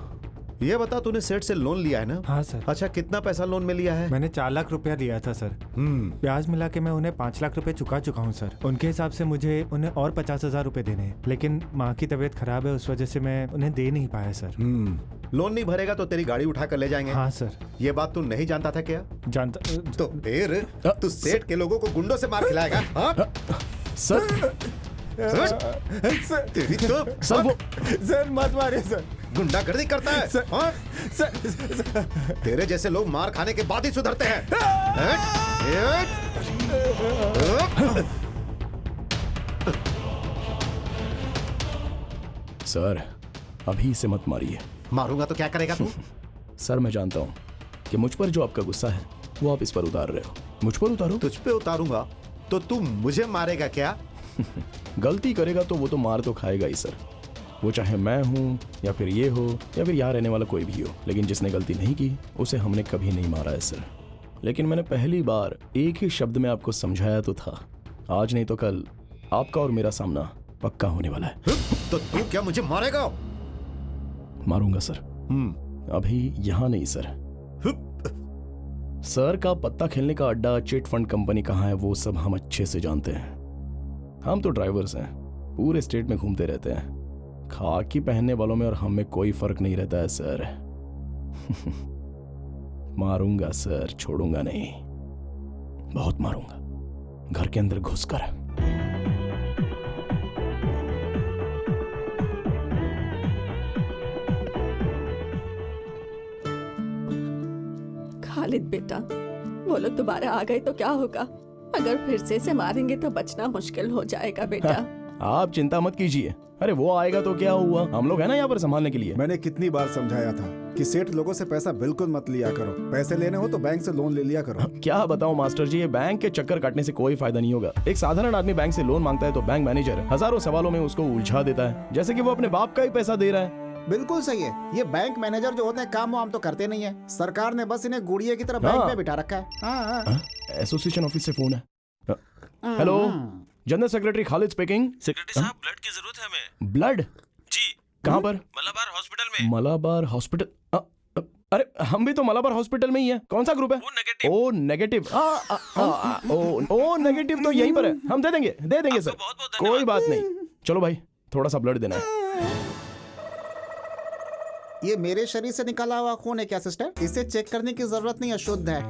ये बता, तूने सेठ से लोन लिया है ना? हाँ सर। अच्छा, कितना पैसा लोन में लिया है? मैंने 4 लाख रुपया लिया था सर। ब्याज मिला के मैं उन्हें 5 लाख रुपए चुका चुका हूँ सर। उनके हिसाब से मुझे उन्हें और 50,000 रुपए देने हैं, लेकिन माँ की तबीयत खराब है, उस वजह से मैं उन्हें दे नहीं पाया सर। लोन नहीं भरेगा तो तेरी गाड़ी उठा कर ले जाएंगे। हाँ सर। ये बात तू नहीं जानता था क्या? जानता तो फिर तू सेठ के लोगों को गुंडों से मार खिलाएगा? सर तेरी तो सर वो सर मत मारिए सर। गुंडागर्दी करता है सर, हाँ? सर, तेरे जैसे लोग मार खाने के बाद ही सुधरते हैं। सर, अभी इसे मत मारिए। मारूंगा तो क्या करेगा तू? सर, मैं जानता हूँ कि मुझ पर जो आपका गुस्सा है वो आप इस पर उतार रहे हो। मुझ पर उतारो। तुझ पे उतारूंगा तो तू मुझे मारेगा क्या? गलती करेगा तो वो तो मार तो खाएगा ही सर। वो चाहे मैं हूँ या फिर ये हो या फिर यहाँ रहने वाला कोई भी हो, लेकिन जिसने गलती नहीं की उसे हमने कभी नहीं मारा है सर। लेकिन मैंने पहली बार एक ही शब्द में आपको समझाया तो था। आज नहीं तो कल आपका और मेरा सामना पक्का होने वाला है। तो तू क्या मुझे मारेगा? मारूंगा सर। अभी यहाँ नहीं सर। सर का पत्ता खेलने का अड्डा, चिट फंड कंपनी कहाँ है वो सब हम अच्छे से जानते हैं। हम तो ड्राइवर्स हैं, पूरे स्टेट में घूमते रहते हैं। खाकी पहनने वालों में और हम में कोई फर्क नहीं रहता है सर। मारूंगा सर, छोड़ूंगा नहीं। बहुत मारूंगा, घर के अंदर घुसकर। खालिद बेटा, वो लोग दोबारा आ गए तो क्या होगा? अगर फिर से मारेंगे तो बचना मुश्किल हो जाएगा बेटा। आप चिंता मत कीजिए। अरे वो आएगा तो क्या हुआ, हम लोग हैं ना यहाँ पर संभालने के लिए। मैंने कितनी बार समझाया था कि सेठ लोगों से पैसा बिल्कुल मत लिया करो। पैसे लेने हो तो बैंक से लोन ले लिया करो। क्या बताऊं मास्टर जी, ये बैंक के चक्कर काटने से कोई फायदा नहीं होगा। एक साधारण आदमी बैंक से लोन मांगता है तो बैंक मैनेजर हजारों सवालों में उसको उलझा देता है, जैसे कि वो अपने बाप का ही पैसा दे रहा है। बिल्कुल सही है। ये बैंक मैनेजर जो होते हैं काम वाम तो करते नहीं है। सरकार ने बस इन्हें गुड़िया की तरह बैंक में बिठा रखा है। एसोसिएशन ऑफिस से फोन है। Hello, general secretary Khalid speaking. Secretary साहब, ब्लड की जरूरत है हमें। ब्लड? जी। कहाँ पर? मलाबार हॉस्पिटल में। मलाबार हॉस्पिटल? अरे हम भी तो मलाबार हॉस्पिटल में ही है। कौन सा ग्रुप है? O negative. ओ नेगेटिव तो यहीं पर है। हम दे देंगे सर। कोई बात नहीं। चलो भाई, थोड़ा सा ब्लड देना है। ये मेरे शरीर से निकाला हुआ खून है क्या सिस्टर? इसे चेक करने की जरूरत नहीं है, शुद्ध है।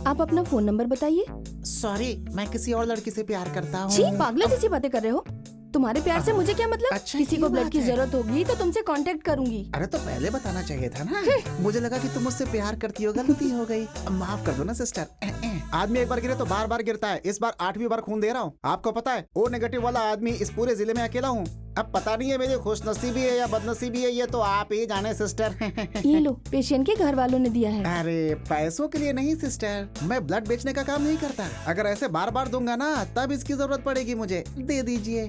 आप अपना फोन नंबर बताइए। सॉरी, मैं किसी और लड़की से प्यार करता हूँ। छी, पागलों जैसी बातें कर रहे हो। तुम्हारे प्यार से मुझे क्या मतलब? अच्छा, किसी को ये ब्लड बात की है। जरूरत होगी तो तुमसे कांटेक्ट करूंगी। अरे तो पहले बताना चाहिए था ना। मुझे लगा कि तुम मुझसे प्यार करती हो, गलती हो गई। माफ कर दो ना सिस्टर। आदमी एक बार गिरे तो बार बार गिरता है। इस बार 8वीं बार खून दे रहा हूँ। आपको पता है, ओ नेगेटिव वाला आदमी इस पूरे जिले में अकेला हूँ। अब पता नहीं है मेरी खुशनसीबी है या बदनसीबी है, ये तो आप ही जाने सिस्टर। ये लो, पेशेंट के घर वालों ने दिया है। अरे पैसों के लिए नहीं सिस्टर, मैं ब्लड बेचने का काम नहीं करता। अगर ऐसे बार बार दूंगा ना तब इसकी जरूरत पड़ेगी मुझे। दे दीजिए।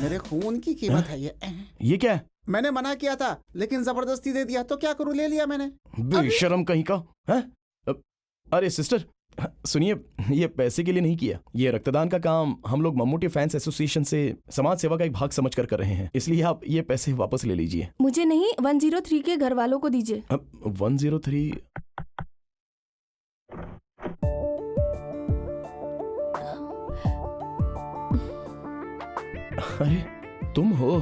मेरे खून की कीमत है ये क्या है? मैंने मना किया था लेकिन जबरदस्ती दे दिया, तो क्या करूं, ले लिया मैंने। बेशरम कहीं का है? अरे सिस्टर सुनिए, ये पैसे के लिए नहीं किया। ये रक्तदान का काम हम लोग मम्मूटी फैंस एसोसिएशन से समाज सेवा का एक भाग समझकर कर रहे हैं, इसलिए आप ये पैसे वापस ले लीजिए। मुझे नहीं, 103 के घर वालों को दीजिए। 103? अरे तुम हो?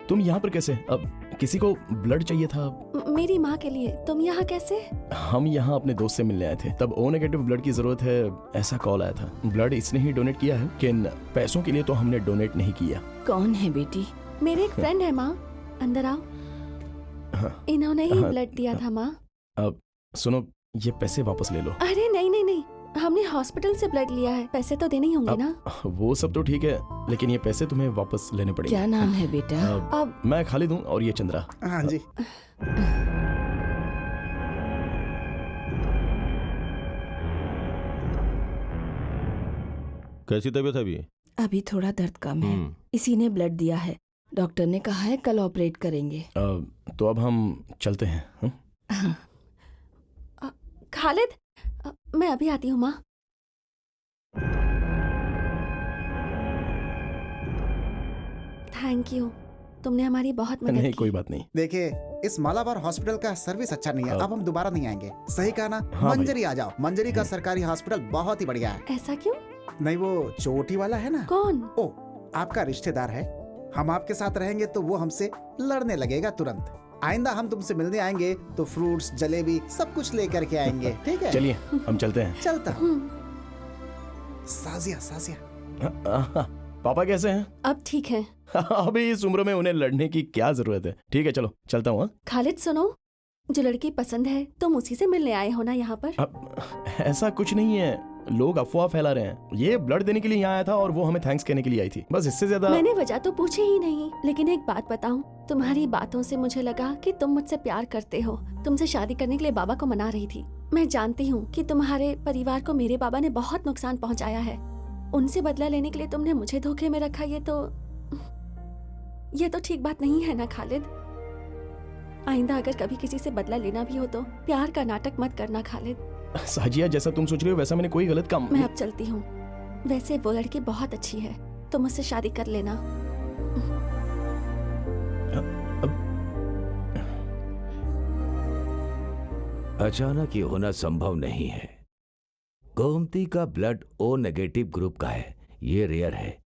तुम यहाँ पर कैसे? अब किसी को ब्लड चाहिए था। मेरी माँ के लिए। तुम यहाँ कैसे? हम यहाँ अपने दोस्त से मिलने आए थे, तब ओ नेगेटिव ब्लड की जरूरत है ऐसा कॉल आया था। ब्लड इसने ही डोनेट किया है, लेकिन पैसों के लिए तो हमने डोनेट नहीं किया। कौन है बेटी? मेरे एक फ्रेंड है माँ। अंदर आओ। इन्होंने ही ब्लड दिया था माँ। अब सुनो, ये पैसे वापस ले लो। अरे नहीं नहीं नहीं, हमने हॉस्पिटल से ब्लड लिया है, पैसे तो देने ही होंगे ना। वो सब तो ठीक है, लेकिन ये पैसे तुम्हें वापस लेने पड़ेंगे। क्या नाम है बेटा? अब मैं खालिद हूँ और ये चंद्रा। हाँ जी। कैसी तबीयत है अभी? अभी थोड़ा दर्द कम है, इसी ने ब्लड दिया है। डॉक्टर ने कहा है कल ऑपरेट करेंगे। तो अब हम चलते हैं। खालिद, मैं अभी आती हूँ माँ। थैंक यू, तुमने हमारी बहुत मदद नहीं की। कोई बात नहीं। देखिए, इस मालाबार हॉस्पिटल का सर्विस अच्छा नहीं है, अब हम दोबारा नहीं आएंगे। सही कहा ना? हाँ मंजरी आ जाओ। मंजरी का सरकारी हॉस्पिटल बहुत ही बढ़िया है। ऐसा क्यों? नहीं, वो चोटी वाला है ना। कौन? ओ, आपका रिश्तेदार है। हम आपके साथ रहेंगे तो वो हमसे लड़ने लगेगा तुरंत। आइंदा हम तुमसे मिलने आएंगे तो फ्रूट्स, जलेबी सब कुछ लेकर के आएंगे, ठीक है? चलिए हम चलते हैं। चलता। साजिया, साजिया। पापा कैसे हैं? अब ठीक है। अभी इस उम्र में उन्हें लड़ने की क्या जरूरत है। ठीक है, चलो चलता हूँ। खालिद सुनो, जो लड़की पसंद है तुम उसी से मिलने आए हो ना यहाँ पर? अब ऐसा कुछ नहीं है, लोग अफवाह फैला रहे हैं। ये ब्लड देने के लिए यहाँ आया था और वो हमें थैंक्स कहने के लिए आई थी, बस इससे ज्यादा। मैंने वजह तो पूछी ही नहीं, लेकिन एक बात बताऊं, तुम्हारी बातों से मुझे लगा कि तुम मुझसे प्यार करते हो। तुमसे शादी करने के लिए बाबा को मना रही थी। मैं जानती हूँ कि तुम्हारे परिवार को मेरे बाबा ने बहुत नुकसान पहुँचाया है। उनसे बदला लेने के लिए तुमने मुझे धोखे में रखा। ये तो ठीक बात नहीं है ना खालिद। आइंदा अगर कभी किसी से बदला लेना भी हो तो प्यार का नाटक मत करना खालिद। साजिया, जैसा तुम सोच रही हो वैसा मैंने कोई गलत काम। मैं अब चलती हूँ। वैसे वो लड़की बहुत अच्छी है, तुम मुझसे शादी कर लेना। अचानक ये होना संभव नहीं है। गोमती का ब्लड ओ नेगेटिव ग्रुप का है, ये रेयर है।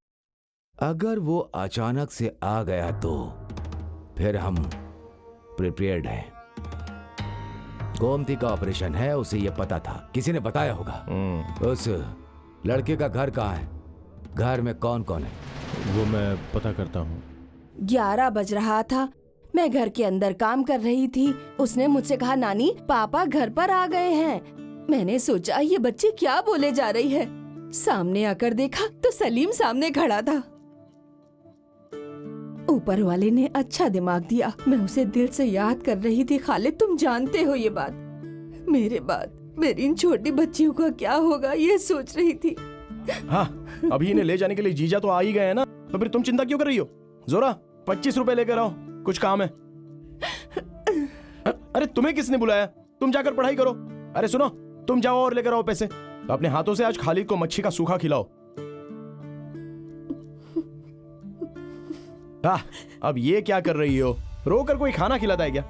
अगर वो अचानक से आ गया तो फिर हम प्रिपेयर्ड हैं। गोमती का ऑपरेशन है, उसे ये पता था, किसी ने बताया होगा। उस लड़के का घर कहाँ है? घर में कौन कौन है? वो मैं पता करता हूँ। 11 बज रहा था, मैं घर के अंदर काम कर रही थी। उसने मुझसे कहा, नानी पापा घर पर आ गए हैं। मैंने सोचा ये बच्ची क्या बोले जा रही है। सामने आकर देखा तो सलीम सामने खड़ा था। ऊपर वाले ने अच्छा दिमाग दिया, मैं उसे दिल से याद कर रही थी। खालिद, तुम जानते हो ये बात। मेरे बाद मेरी इन छोटी बच्चियों का क्या होगा ये सोच रही थी। हाँ, अभी इन्हें ले जाने के लिए जीजा तो आ ही गए हैं ना, तो फिर तुम चिंता क्यों कर रही हो? जोरा 25 रुपए लेकर आओ, कुछ काम है। अरे तुम्हें किसने बुलाया? तुम जाकर पढ़ाई करो। अरे सुनो, तुम जाओ और लेकर आओ पैसे। अपने हाथों से आज खालिद को मच्छी का सूखा खिलाओ। अब ये क्या कर रही हो? रोकर कोई खाना खिलाता है क्या?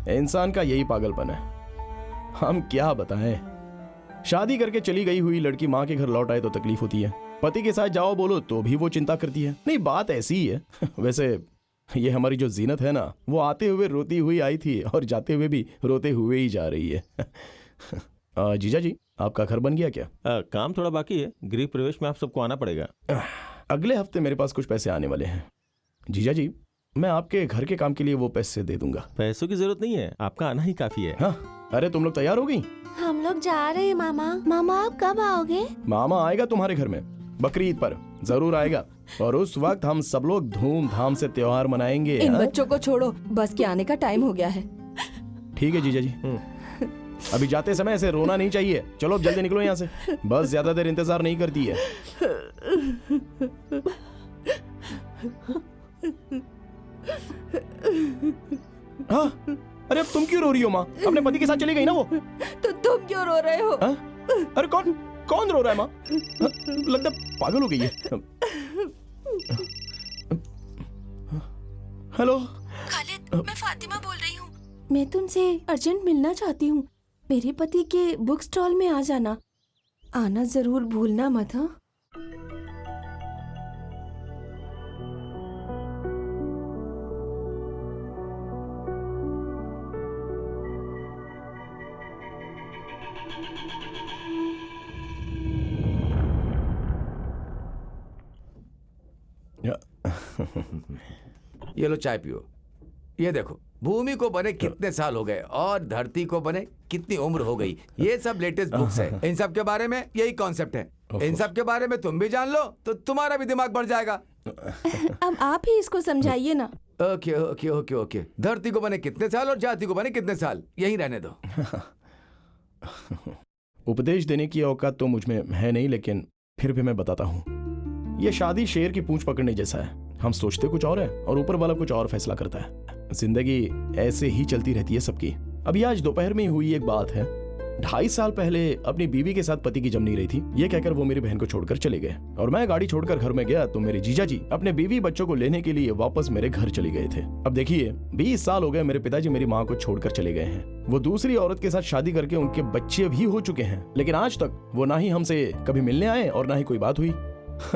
इंसान का यही पागलपन है, हम क्या बताएं। शादी करके चली गई हुई लड़की माँ के घर लौट आए तो तकलीफ होती है, पति के साथ जाओ बोलो तो भी वो चिंता करती है। नहीं, बात ऐसी ही है। वैसे ये हमारी जो जीनत है ना, वो आते हुए रोती हुई आई थी और जाते हुए भी रोते हुए ही जा रही है। जीजा जी, आपका घर बन गया क्या? काम थोड़ा बाकी है, गृह प्रवेश में आप सबको आना पड़ेगा। अगले हफ्ते मेरे पास कुछ पैसे आने वाले हैं। जीजा जी, मैं आपके घर के काम के लिए वो पैसे दे दूंगा। पैसों की जरूरत नहीं है, आपका आना ही काफी है। हाँ, अरे तुम लोग तैयार हो गई? हम लोग जा रहे हैं मामा। मामा आप कब आओगे? मामा आएगा तुम्हारे घर में बकरीद पर, जरूर आएगा, और उस वक्त हम सब लोग धूमधाम से त्योहार मनाएंगे। इन बच्चों को छोड़ो, बस के आने का टाइम हो गया है। ठीक है जीजा जी, अभी जाते समय ऐसे रोना नहीं चाहिए। चलो अब जल्दी निकलो यहाँ से, बस ज्यादा देर इंतजार नहीं करती है। हाँ, अरे अब तुम क्यों रो रही हो माँ? अपने पति के साथ चली गई ना वो। तो तुम क्यों रो रहे हो? अरे कौन रो रहा है माँ? लगता पागल हो गई है। हेलो खालिद, मैं फातिमा बोल रही हूँ। मैं तुमसे अर्जेंट मिलना चाहती हूँ। मेरे पति के बुक स्टॉल में आ जाना, आना जरूर भूलना मत। हाँ, ये लो चाय पियो। ये देखो, भूमि को बने कितने साल हो गए और धरती को बने कितनी उम्र हो गई। ये सब लेटेस्ट बुक्स है। इन सब के बारे में यही कॉन्सेप्ट है। इन सब के बारे में तुम भी जान लो तो तुम्हारा भी दिमाग बढ़ जाएगा। अब आप ही इसको समझाइए ना। Okay okay okay okay. धरती को बने कितने साल और जाति को बने कितने साल, यही रहने दो। उपदेश देने की औकात तो मुझ में है नहीं, लेकिन फिर भी मैं बताता हूँ। ये शादी शेर की पूंछ पकड़ने जैसा है। हम सोचते कुछ और है और ऊपर वाला कुछ और फैसला करता है। जिंदगी ऐसे ही चलती रहती है सबकी। अभी आज दोपहर में हुई एक बात है। 2.5 साल पहले अपनी बीवी के साथ पति की जम नहीं रही थी, ये कहकर वो मेरी बहन को छोड़कर चले गए और मैं गाड़ी छोड़कर घर में गया तो मेरे जीजा जी अपने बीवी बच्चों को लेने के लिए वापस मेरे घर चले गए थे। अब देखिए, 20 साल हो गए मेरे पिताजी मेरी माँ को छोड़कर चले गए हैं। वो दूसरी औरत के साथ शादी करके उनके बच्चे भी हो चुके हैं, लेकिन आज तक वो ना ही हमसे कभी मिलने आए और ना ही कोई बात हुई।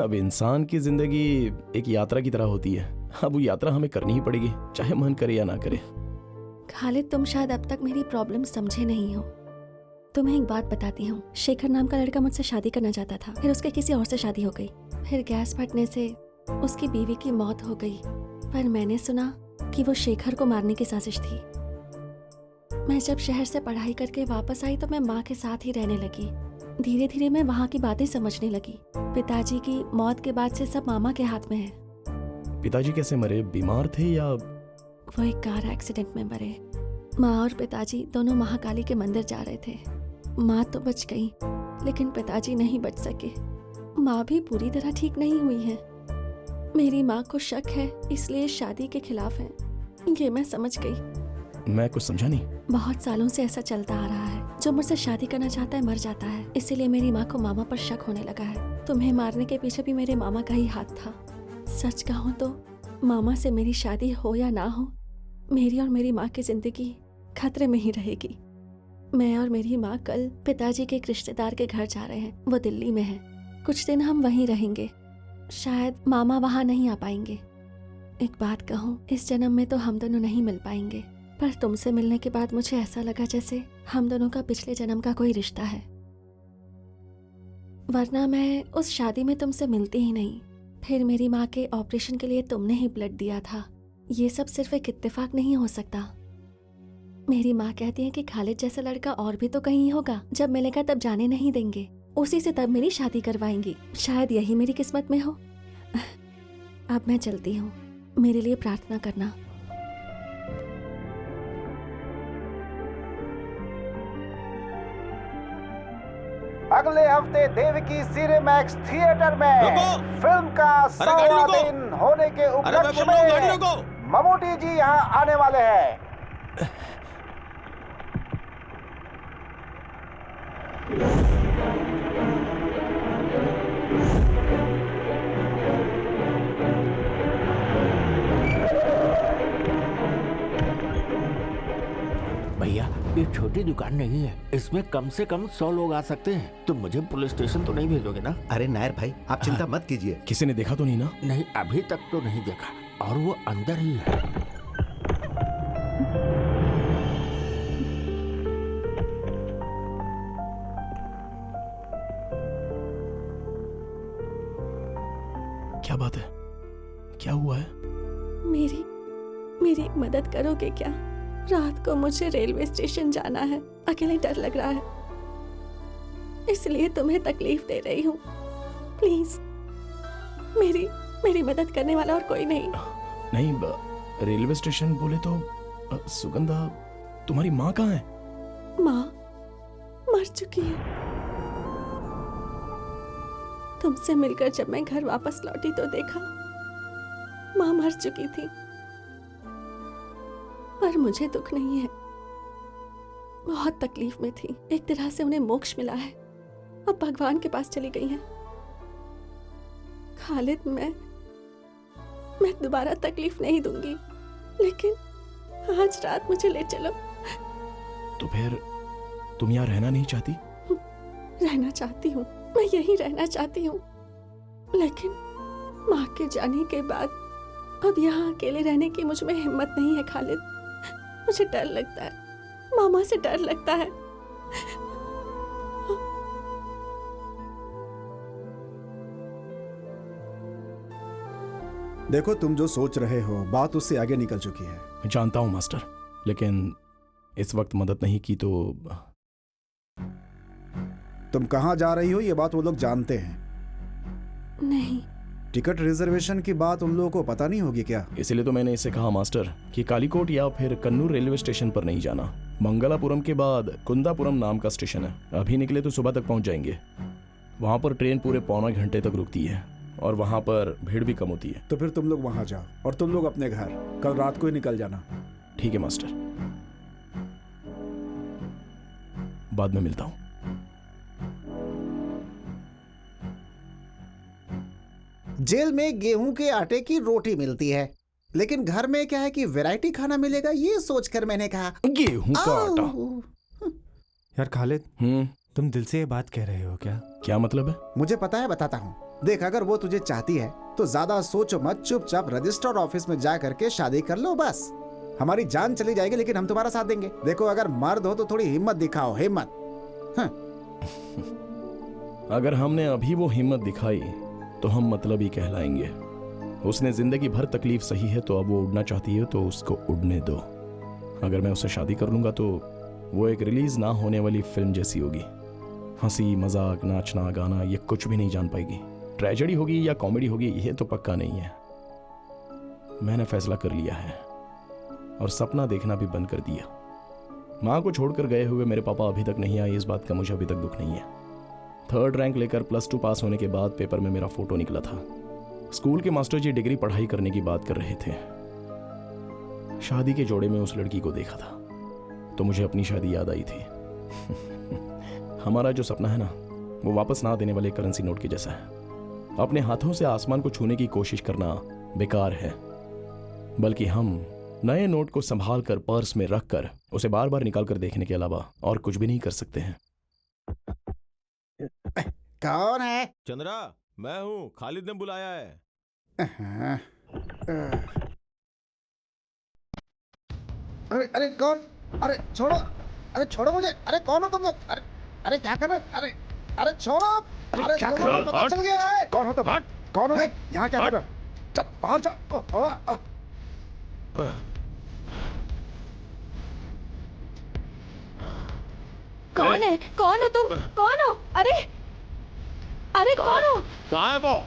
अब इंसान की जिंदगी एक यात्रा की तरह होती है। अब वो यात्रा हमें करनी ही पड़ेगी, चाहे मन करे या ना करे। खालिद, तुम शायद अब तक मेरी प्रॉब्लम समझे नहीं हो। तुम्हें एक बात बताती हूँ। शेखर नाम का लड़का मुझसे शादी करना चाहता था, फिर उसके किसी और से शादी हो गई। फिर गैस फटने से उसकी बीवी की मौत हो गई। पर मैंने सुना कि वो शेखर को मारने की साजिश थी। मैं जब शहर से पढ़ाई करके वापस आई तो मैं माँ के साथ ही रहने लगी। धीरे धीरे मैं वहाँ की बातें समझने लगी। पिताजी की मौत के बाद से सब मामा के हाथ में है। पिताजी कैसे मरे? बीमार थे या? वो एक कार एक्सीडेंट में मरे। माँ और पिताजी दोनों महाकाली के मंदिर जा रहे थे। माँ तो बच गई, लेकिन पिताजी नहीं बच सके। माँ भी पूरी तरह ठीक नहीं हुई है। मेरी माँ को शक है, इसलिए शादी के खिलाफ है। ये मैं समझ गई। मैं कुछ समझा नहीं। बहुत सालों से ऐसा चलता आ रहा है। जो मुझसे शादी करना चाहता है मर जाता है, इसीलिए मेरी माँ को मामा पर शक होने लगा है। तुम्हें मारने के पीछे भी मेरे मामा का ही हाथ था। सच कहूँ तो मामा से मेरी शादी हो या ना हो, मेरी और मेरी माँ की जिंदगी खतरे में ही रहेगी। मैं और मेरी माँ कल पिताजी के एक रिश्तेदार के घर जा रहे हैं। वो दिल्ली में है। कुछ दिन हम वहीं रहेंगे। शायद मामा वहाँ नहीं आ पाएंगे। एक बात कहूँ, इस जन्म में तो हम दोनों नहीं मिल पाएंगे, पर तुमसे मिलने के बाद मुझे ऐसा लगा जैसे हम दोनों का पिछले जन्म का कोई रिश्ता है। वरना मैं उस शादी में तुमसे मिलती ही नहीं। फिर मेरी माँ के ऑपरेशन के लिए तुमने ही ब्लड दिया था। ये सब सिर्फ एक इत्तेफाक नहीं हो सकता। मेरी माँ कहती है कि खालिद जैसा लड़का और भी तो कहीं होगा। जब मिलेगा तब जाने नहीं देंगे, उसी से तब मेरी शादी करवाएंगी। शायद यही मेरी किस्मत में हो। अब मैं चलती हूँ। मेरे लिए प्रार्थना करना। अगले हफ्ते देवकी सिनेमैक्स थिएटर में फिल्म का 100वां दिन होने के उपलक्ष्य में ममूटी जी यहाँ आने वाले हैं। भैया, ये छोटी दुकान नहीं है, इसमें कम से कम 100 लोग आ सकते हैं। तुम मुझे पुलिस स्टेशन तो नहीं भेजोगे ना? अरे नायर भाई, आप चिंता मत कीजिए। किसी ने देखा तो नहीं ना? नहीं, अभी तक तो नहीं देखा, और वो अंदर ही है। क्या बात है? क्या हुआ है? मेरी मदद करोगे क्या? रात को मुझे रेलवे स्टेशन जाना है। अकेले डर लग रहा है, इसलिए तुम्हें तकलीफ दे रही हूँ। प्लीज, मेरी मदद करने वाला और कोई नहीं। नहीं, रेलवे स्टेशन बोले तो सुगंधा, तुम्हारी माँ कहाँ है? माँ मर चुकी है। तुमसे मिलकर जब मैं घर वापस लौटी तो देखा माँ मर चुकी थी। पर मुझे दुख नहीं है। बहुत तकलीफ में थी। एक तरह से उन्हें मोक्ष मिला है। अब भगवान के पास चली गई हैं। खालिद, मैं दोबारा तकलीफ नहीं दूंगी, लेकिन आज रात मुझे ले चलो। तो फिर तुम यहाँ रहना नहीं चाहती? रहना चाहती हूँ, मैं यहीं रहना चाहती हूँ, लेकिन माँ के जाने के बाद अब यहाँ अकेले रहने की मुझ में हिम्मत नहीं है। खालिद, मुझे डर लगता है। मामा से डर लगता है। देखो, तुम जो सोच रहे हो बात उससे आगे निकल चुकी है। मैं जानता हूँ मास्टर, लेकिन इस वक्त मदद नहीं की तो। तुम कहाँ जा रही हो ये बात वो लोग जानते हैं। नहीं। टिकट रिजर्वेशन की बात उन लोगों को पता नहीं होगी क्या? इसलिए तो मैंने इसे कहा मास्टर कि कालीकोट या फिर कन्नूर रेलवे स्टेशन पर नहीं जाना। मंगलापुरम के बाद कुंदापुरम नाम का स्टेशन है, अभी निकले तो सुबह तक पहुंच जाएंगे। वहां पर ट्रेन पूरे पौने घंटे तक रुकती है और वहां पर भीड़ भी कम होती है। तो फिर तुम लोग वहां जाओ और तुम लोग अपने घर कल रात को ही निकल जाना। ठीक है मास्टर, बाद में मिलता हूं। जेल में गेहूं के आटे की रोटी मिलती है, लेकिन घर में क्या है कि वैरायटी खाना मिलेगा, ये सोचकर मैंने कहा गेहूं का आटा। यार खालिद, तुम दिल से ये बात कह रहे हो क्या? क्या मतलब है? मुझे पता है, बताता हूँ। देख, अगर वो तुझे चाहती है तो ज्यादा सोचो मत, चुपचाप रजिस्टर ऑफिस में जा करके शादी कर लो बस। हमारी जान चली जाएगी लेकिन हम तुम्हारा साथ देंगे। देखो, अगर मर्द हो तो थोड़ी हिम्मत दिखाओ, हिम्मत। हाँ। अगर हमने अभी वो हिम्मत दिखाई तो हम मतलब ही कहलाएंगे। उसने जिंदगी भर तकलीफ सही है, तो अब वो उड़ना चाहती है तो उसको उड़ने दो। अगर मैं उससे शादी कर लूंगा तो वो एक रिलीज ना होने वाली फिल्म जैसी होगी। हंसी मजाक, नाचना गाना, ये कुछ भी नहीं जान पाएगी। ट्रेजेडी होगी या कॉमेडी होगी ये तो पक्का नहीं है। मैंने फैसला कर लिया है और सपना देखना भी बंद कर दिया। माँ को छोड़कर गए हुए मेरे पापा अभी तक नहीं आए, इस बात का मुझे अभी तक दुख नहीं है। 3rd रैंक लेकर +2 पास होने के बाद पेपर में मेरा फोटो निकला था। स्कूल के मास्टर जी डिग्री पढ़ाई करने की बात कर रहे थे। शादी के जोड़े में उस लड़की को देखा था तो मुझे अपनी शादी याद आई थी। हमारा जो सपना है ना, वो वापस ना देने वाले करेंसी नोट के जैसा है। अपने हाथों से आसमान को छूने की कोशिश करना बेकार है, बल्कि हम नए नोट को संभाल कर पर्स में रखकर उसे बार बार निकाल कर देखने के अलावा और कुछ भी नहीं कर सकते हैं। कौन है? चंद्रा, मैं हूँ, खालिद ने बुलाया है। अरे कौन? अरे छोड़ो, अरे छोड़ो मुझे। अरे कौन हो तुम लोग? अरे क्या कर रहे? अरे छोड़ो। अरे क्या कर रहे हो? पता चल गया है। कौन हो तुम? कौन हो? यहाँ क्या कर रहे हो? चल बाहर चल। कौन है? कौन हो तुम? कौन हो? अरे कौन हो? कहाँ है वो?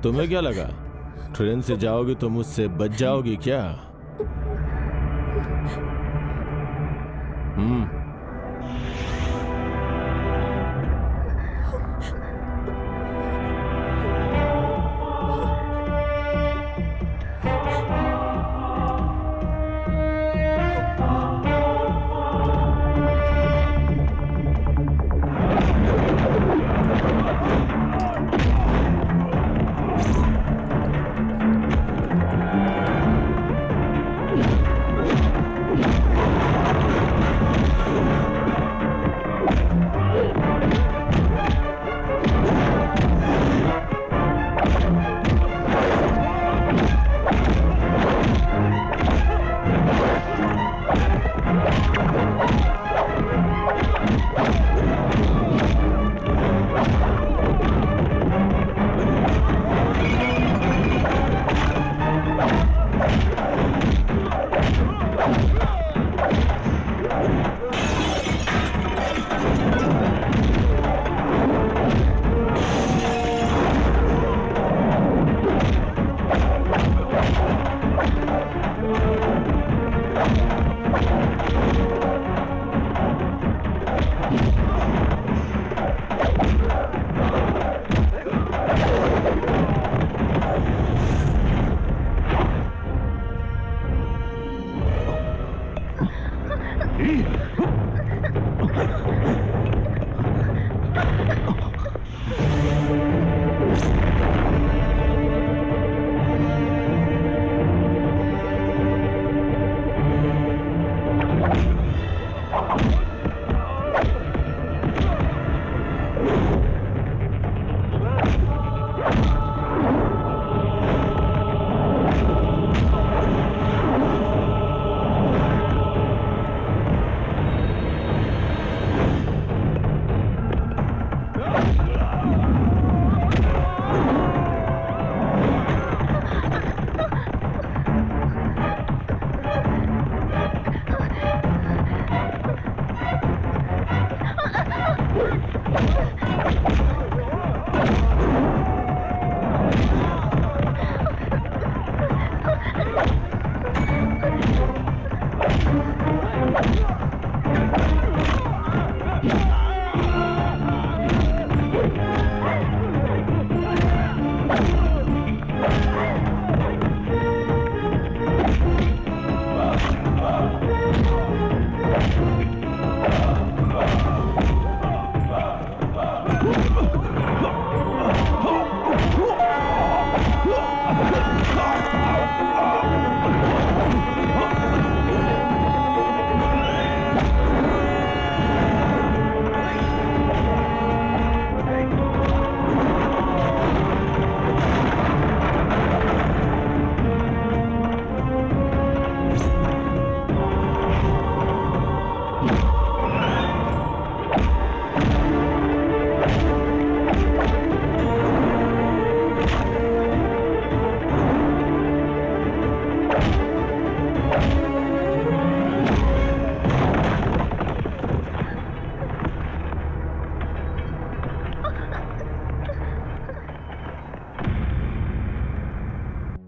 तुम्हें क्या लगा ट्रेन से जाओगी तो मुझसे बच जाओगी क्या?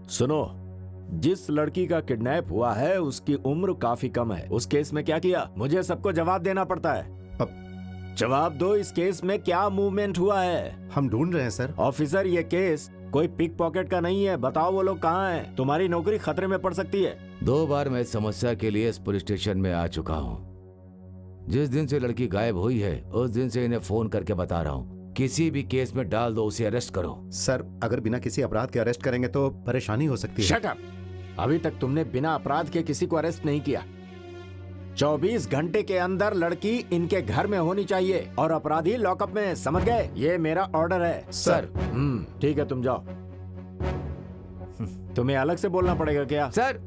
सुनो, जिस लड़की का किडनैप हुआ है उसकी उम्र काफी कम है। उस केस में क्या किया? मुझे सबको जवाब देना पड़ता है। अब जवाब दो, इस केस में क्या मूवमेंट हुआ है? हम ढूंढ रहे हैं सर। ऑफिसर, ये केस कोई पिक पॉकेट का नहीं है। बताओ वो लोग कहाँ हैं? तुम्हारी नौकरी खतरे में पड़ सकती है। 2 बार मैं इस समस्या के लिए इस पुलिस स्टेशन में आ चुका हूँ। जिस दिन से लड़की गायब हुई है उस दिन से इन्हें फोन करके बता रहा हूँ, किसी भी केस में डाल दो, उसे अरेस्ट करो। सर, अगर बिना किसी अपराध के अरेस्ट करेंगे तो परेशानी हो सकती है। Shut up! अभी तक तुमने बिना अपराध के किसी को अरेस्ट नहीं किया। 24 घंटे के अंदर लड़की इनके घर में होनी चाहिए और अपराधी लॉकअप में, समझ गए? ये मेरा ऑर्डर है। सर। ठीक है, तुम जाओ। तुम्हें अलग से बोलना पड़ेगा क्या? सर,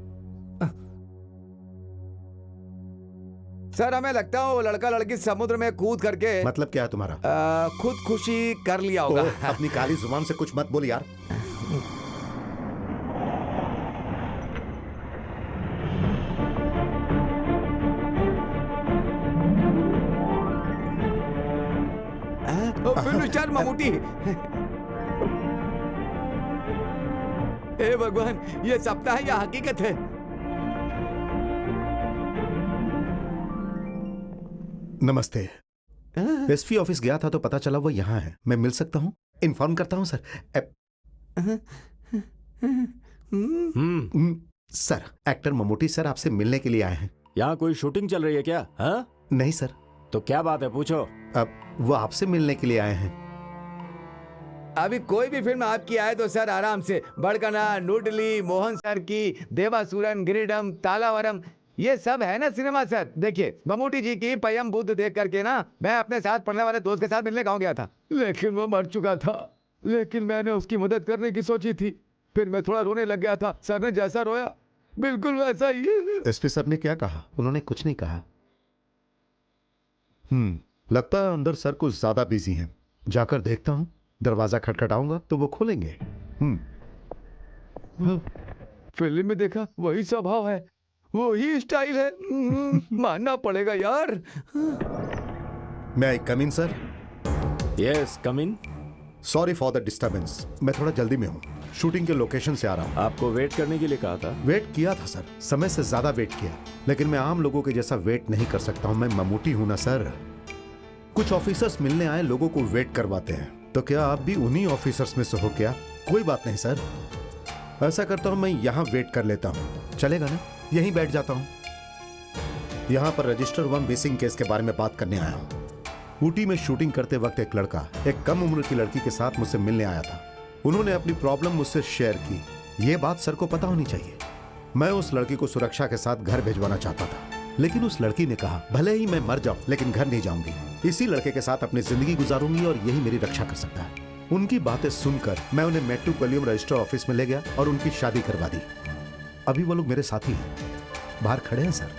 सर हमें लगता है वो लड़का लड़की समुद्र में कूद करके मतलब क्या है तुम्हारा? खुदकुशी कर लिया होगा। अपनी काली जुबान से कुछ मत बोल यार। Film star Mammootty. हे भगवान, ये सपना है या हकीकत है? नमस्ते। एसपी ऑफिस गया था तो पता चला वो यहाँ है। मैं मिल सकता हूँ? इन्फॉर्म करता हूँ sir. Sir, actor Mammootty sir आपसे मिलने के लिए आए हैं। यहाँ कोई शूटिंग चल रही है क्या? हाँ? नहीं सर। तो क्या बात है, पूछो। अब वो आपसे मिलने के लिए आए हैं। अभी कोई भी फिल्म आपकी आए तो सर आराम से, बड़कना, नूडली, मोहन सर की, देवासुरन, गिरिडम, तालावरम, ये सब है ना सिनेमा सर। देखिए ममूटी जी की पयम बुद्ध देख करके ना मैं अपने साथ पढ़ने वाले दोस्त के साथ मिलने गाँव गया था, लेकिन वो मर चुका था। लेकिन मैंने उसकी मदद करने की सोची थी, फिर मैं थोड़ा रोने लग गया था। सर ने जैसा रोया बिल्कुल वैसा ही। एसपी सर ने क्या कहा? उन्होंने कुछ नहीं कहा। लगता है अंदर सर कुछ ज्यादा बिजी हैं। जाकर देखता हूँ। दरवाजा खटखटाऊंगा तो वो खोलेंगे। फिल्म में देखा वही स्वभाव है, वही स्टाइल है। मानना पड़ेगा यार। May I come in sir? Yes come in. Sorry for the disturbance, मैं थोड़ा जल्दी में हूँ। शूटिंग के लोकेशन से आ रहा हूँ। आपको वेट करने के लिए कहा था? वेट किया था सर, समय से ज्यादा वेट किया, लेकिन मैं आम लोगों के जैसा वेट नहीं कर सकता हूँ। मैं ममूटी हूं ना सर। कुछ ऑफिसर्स मिलने आए लोगों को वेट करवाते हैं, तो क्या आप भी उन्हीं ऑफिसर्स में से हो क्या? कोई बात नहीं सर, ऐसा करता हूं मैं यहाँ वेट कर लेता हूँ। चलेगा ना? यहीं बैठ जाता हूँ। यहाँ पर रजिस्टर 1 मिसिंग केस के बारे में बात करने आया हूँ। ऊटी में शूटिंग करते वक्त एक लड़का एक कम उम्र की लड़की के साथ मुझसे मिलने आया था। उन्होंने अपनी प्रॉब्लम मुझसे शेयर की। ये बात सर को पता होनी चाहिए। मैं उस लड़की को सुरक्षा के साथ घर भिजवाना चाहता था, लेकिन उस लड़की ने कहा भले ही मैं मर जाऊं लेकिन घर नहीं जाऊंगी, इसी लड़के के साथ अपनी जिंदगी गुजारूंगी और यही मेरी रक्षा कर सकता है। उनकी बातें सुनकर मैं उन्हें मेट्रोपोलियम रजिस्टर ऑफिस में ले गया और उनकी शादी करवा दी। अभी वो लोग मेरे साथी हैं, बाहर खड़े हैं सर।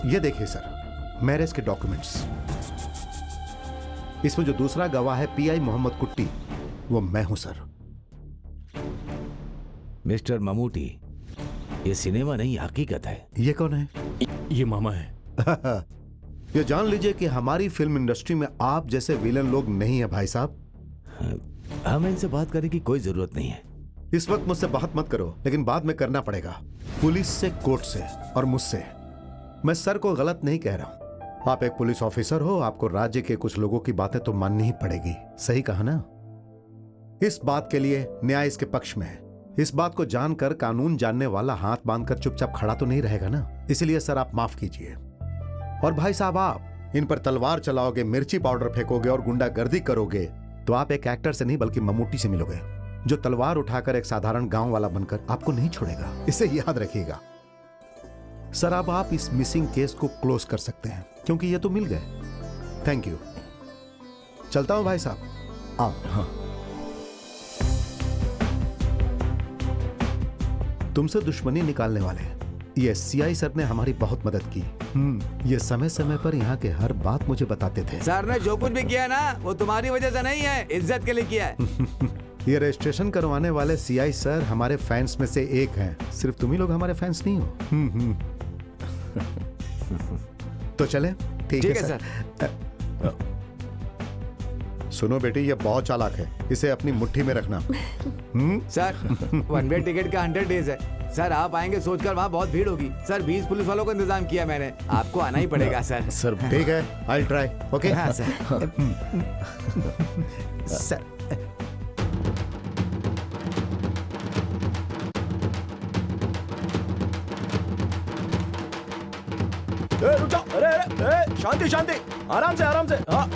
ये देखिए सर, मैरिज के डॉक्यूमेंट्स। इसमें जो दूसरा गवाह है पीआई मोहम्मद कुट्टी, वो मैं हूं सर। मिस्टर ममूटी, ये सिनेमा नहीं हकीकत है। ये कौन है? ये मामा है। ये जान लीजिए कि हमारी फिल्म इंडस्ट्री में आप जैसे विलन लोग नहीं है भाई साहब। हमें इनसे बात करने की कोई जरूरत नहीं है। इस वक्त मुझसे बात मत करो, लेकिन बाद में करना पड़ेगा। पुलिस से, कोर्ट से और मुझसे। मैं सर को गलत नहीं कह रहा हूं। आप एक पुलिस ऑफिसर हो, आपको राज्य के कुछ लोगों की बातें तो माननी ही पड़ेगी। सही कहा ना? इस बात के लिए न्याय इसके पक्ष में है। इस बात को जानकर कानून जानने वाला हाथ बांधकर चुपचाप खड़ा तो नहीं रहेगा ना। इसलिए सर आप माफ कीजिए। और भाई साहब, आप इन पर तलवार चलाओगे, मिर्ची पाउडर फेंकोगे और गुंडागर्दी करोगे तो आप एक एक्टर से नहीं बल्कि ममूटी से मिलोगे, जो तलवार उठाकर एक साधारण गांव वाला बनकर आपको नहीं छोड़ेगा। इसे याद रखिएगा सर। अब आप इस मिसिंग केस को क्लोज कर सकते हैं क्योंकि ये तो मिल गए। Thank you. चलता हूं भाई साहब। आओ। हाँ। तुमसे दुश्मनी निकालने वाले ये सीआई सर ने हमारी बहुत मदद की। ये समय समय पर यहाँ के हर बात मुझे बताते थे। सर ने जो कुछ भी किया ना वो तुम्हारी वजह से नहीं है, इज्जत के लिए किया है। ये रजिस्ट्रेशन करवाने वाले सीआई सर हमारे फैंस में से एक हैं। सिर्फ तुम ही लोग हमारे फैंस नहीं हो। तो चले? ठीक है सर। सुनो बेटी, ये बहुत चालाक है, इसे अपनी मुट्ठी में रखना। सर 1 वे टिकट का 100 डेज है। सर आप आएंगे सोचकर वहाँ बहुत भीड़ होगी। सर 20 पुलिस वालों का इंतजाम किया मैंने, आपको आना ही पड़ेगा सर। सर ठीक है, आई ट्राई। ओके। हाँ सर। सर रुक जाओ। अरे शांति शांति, आराम से आराम से। हाँ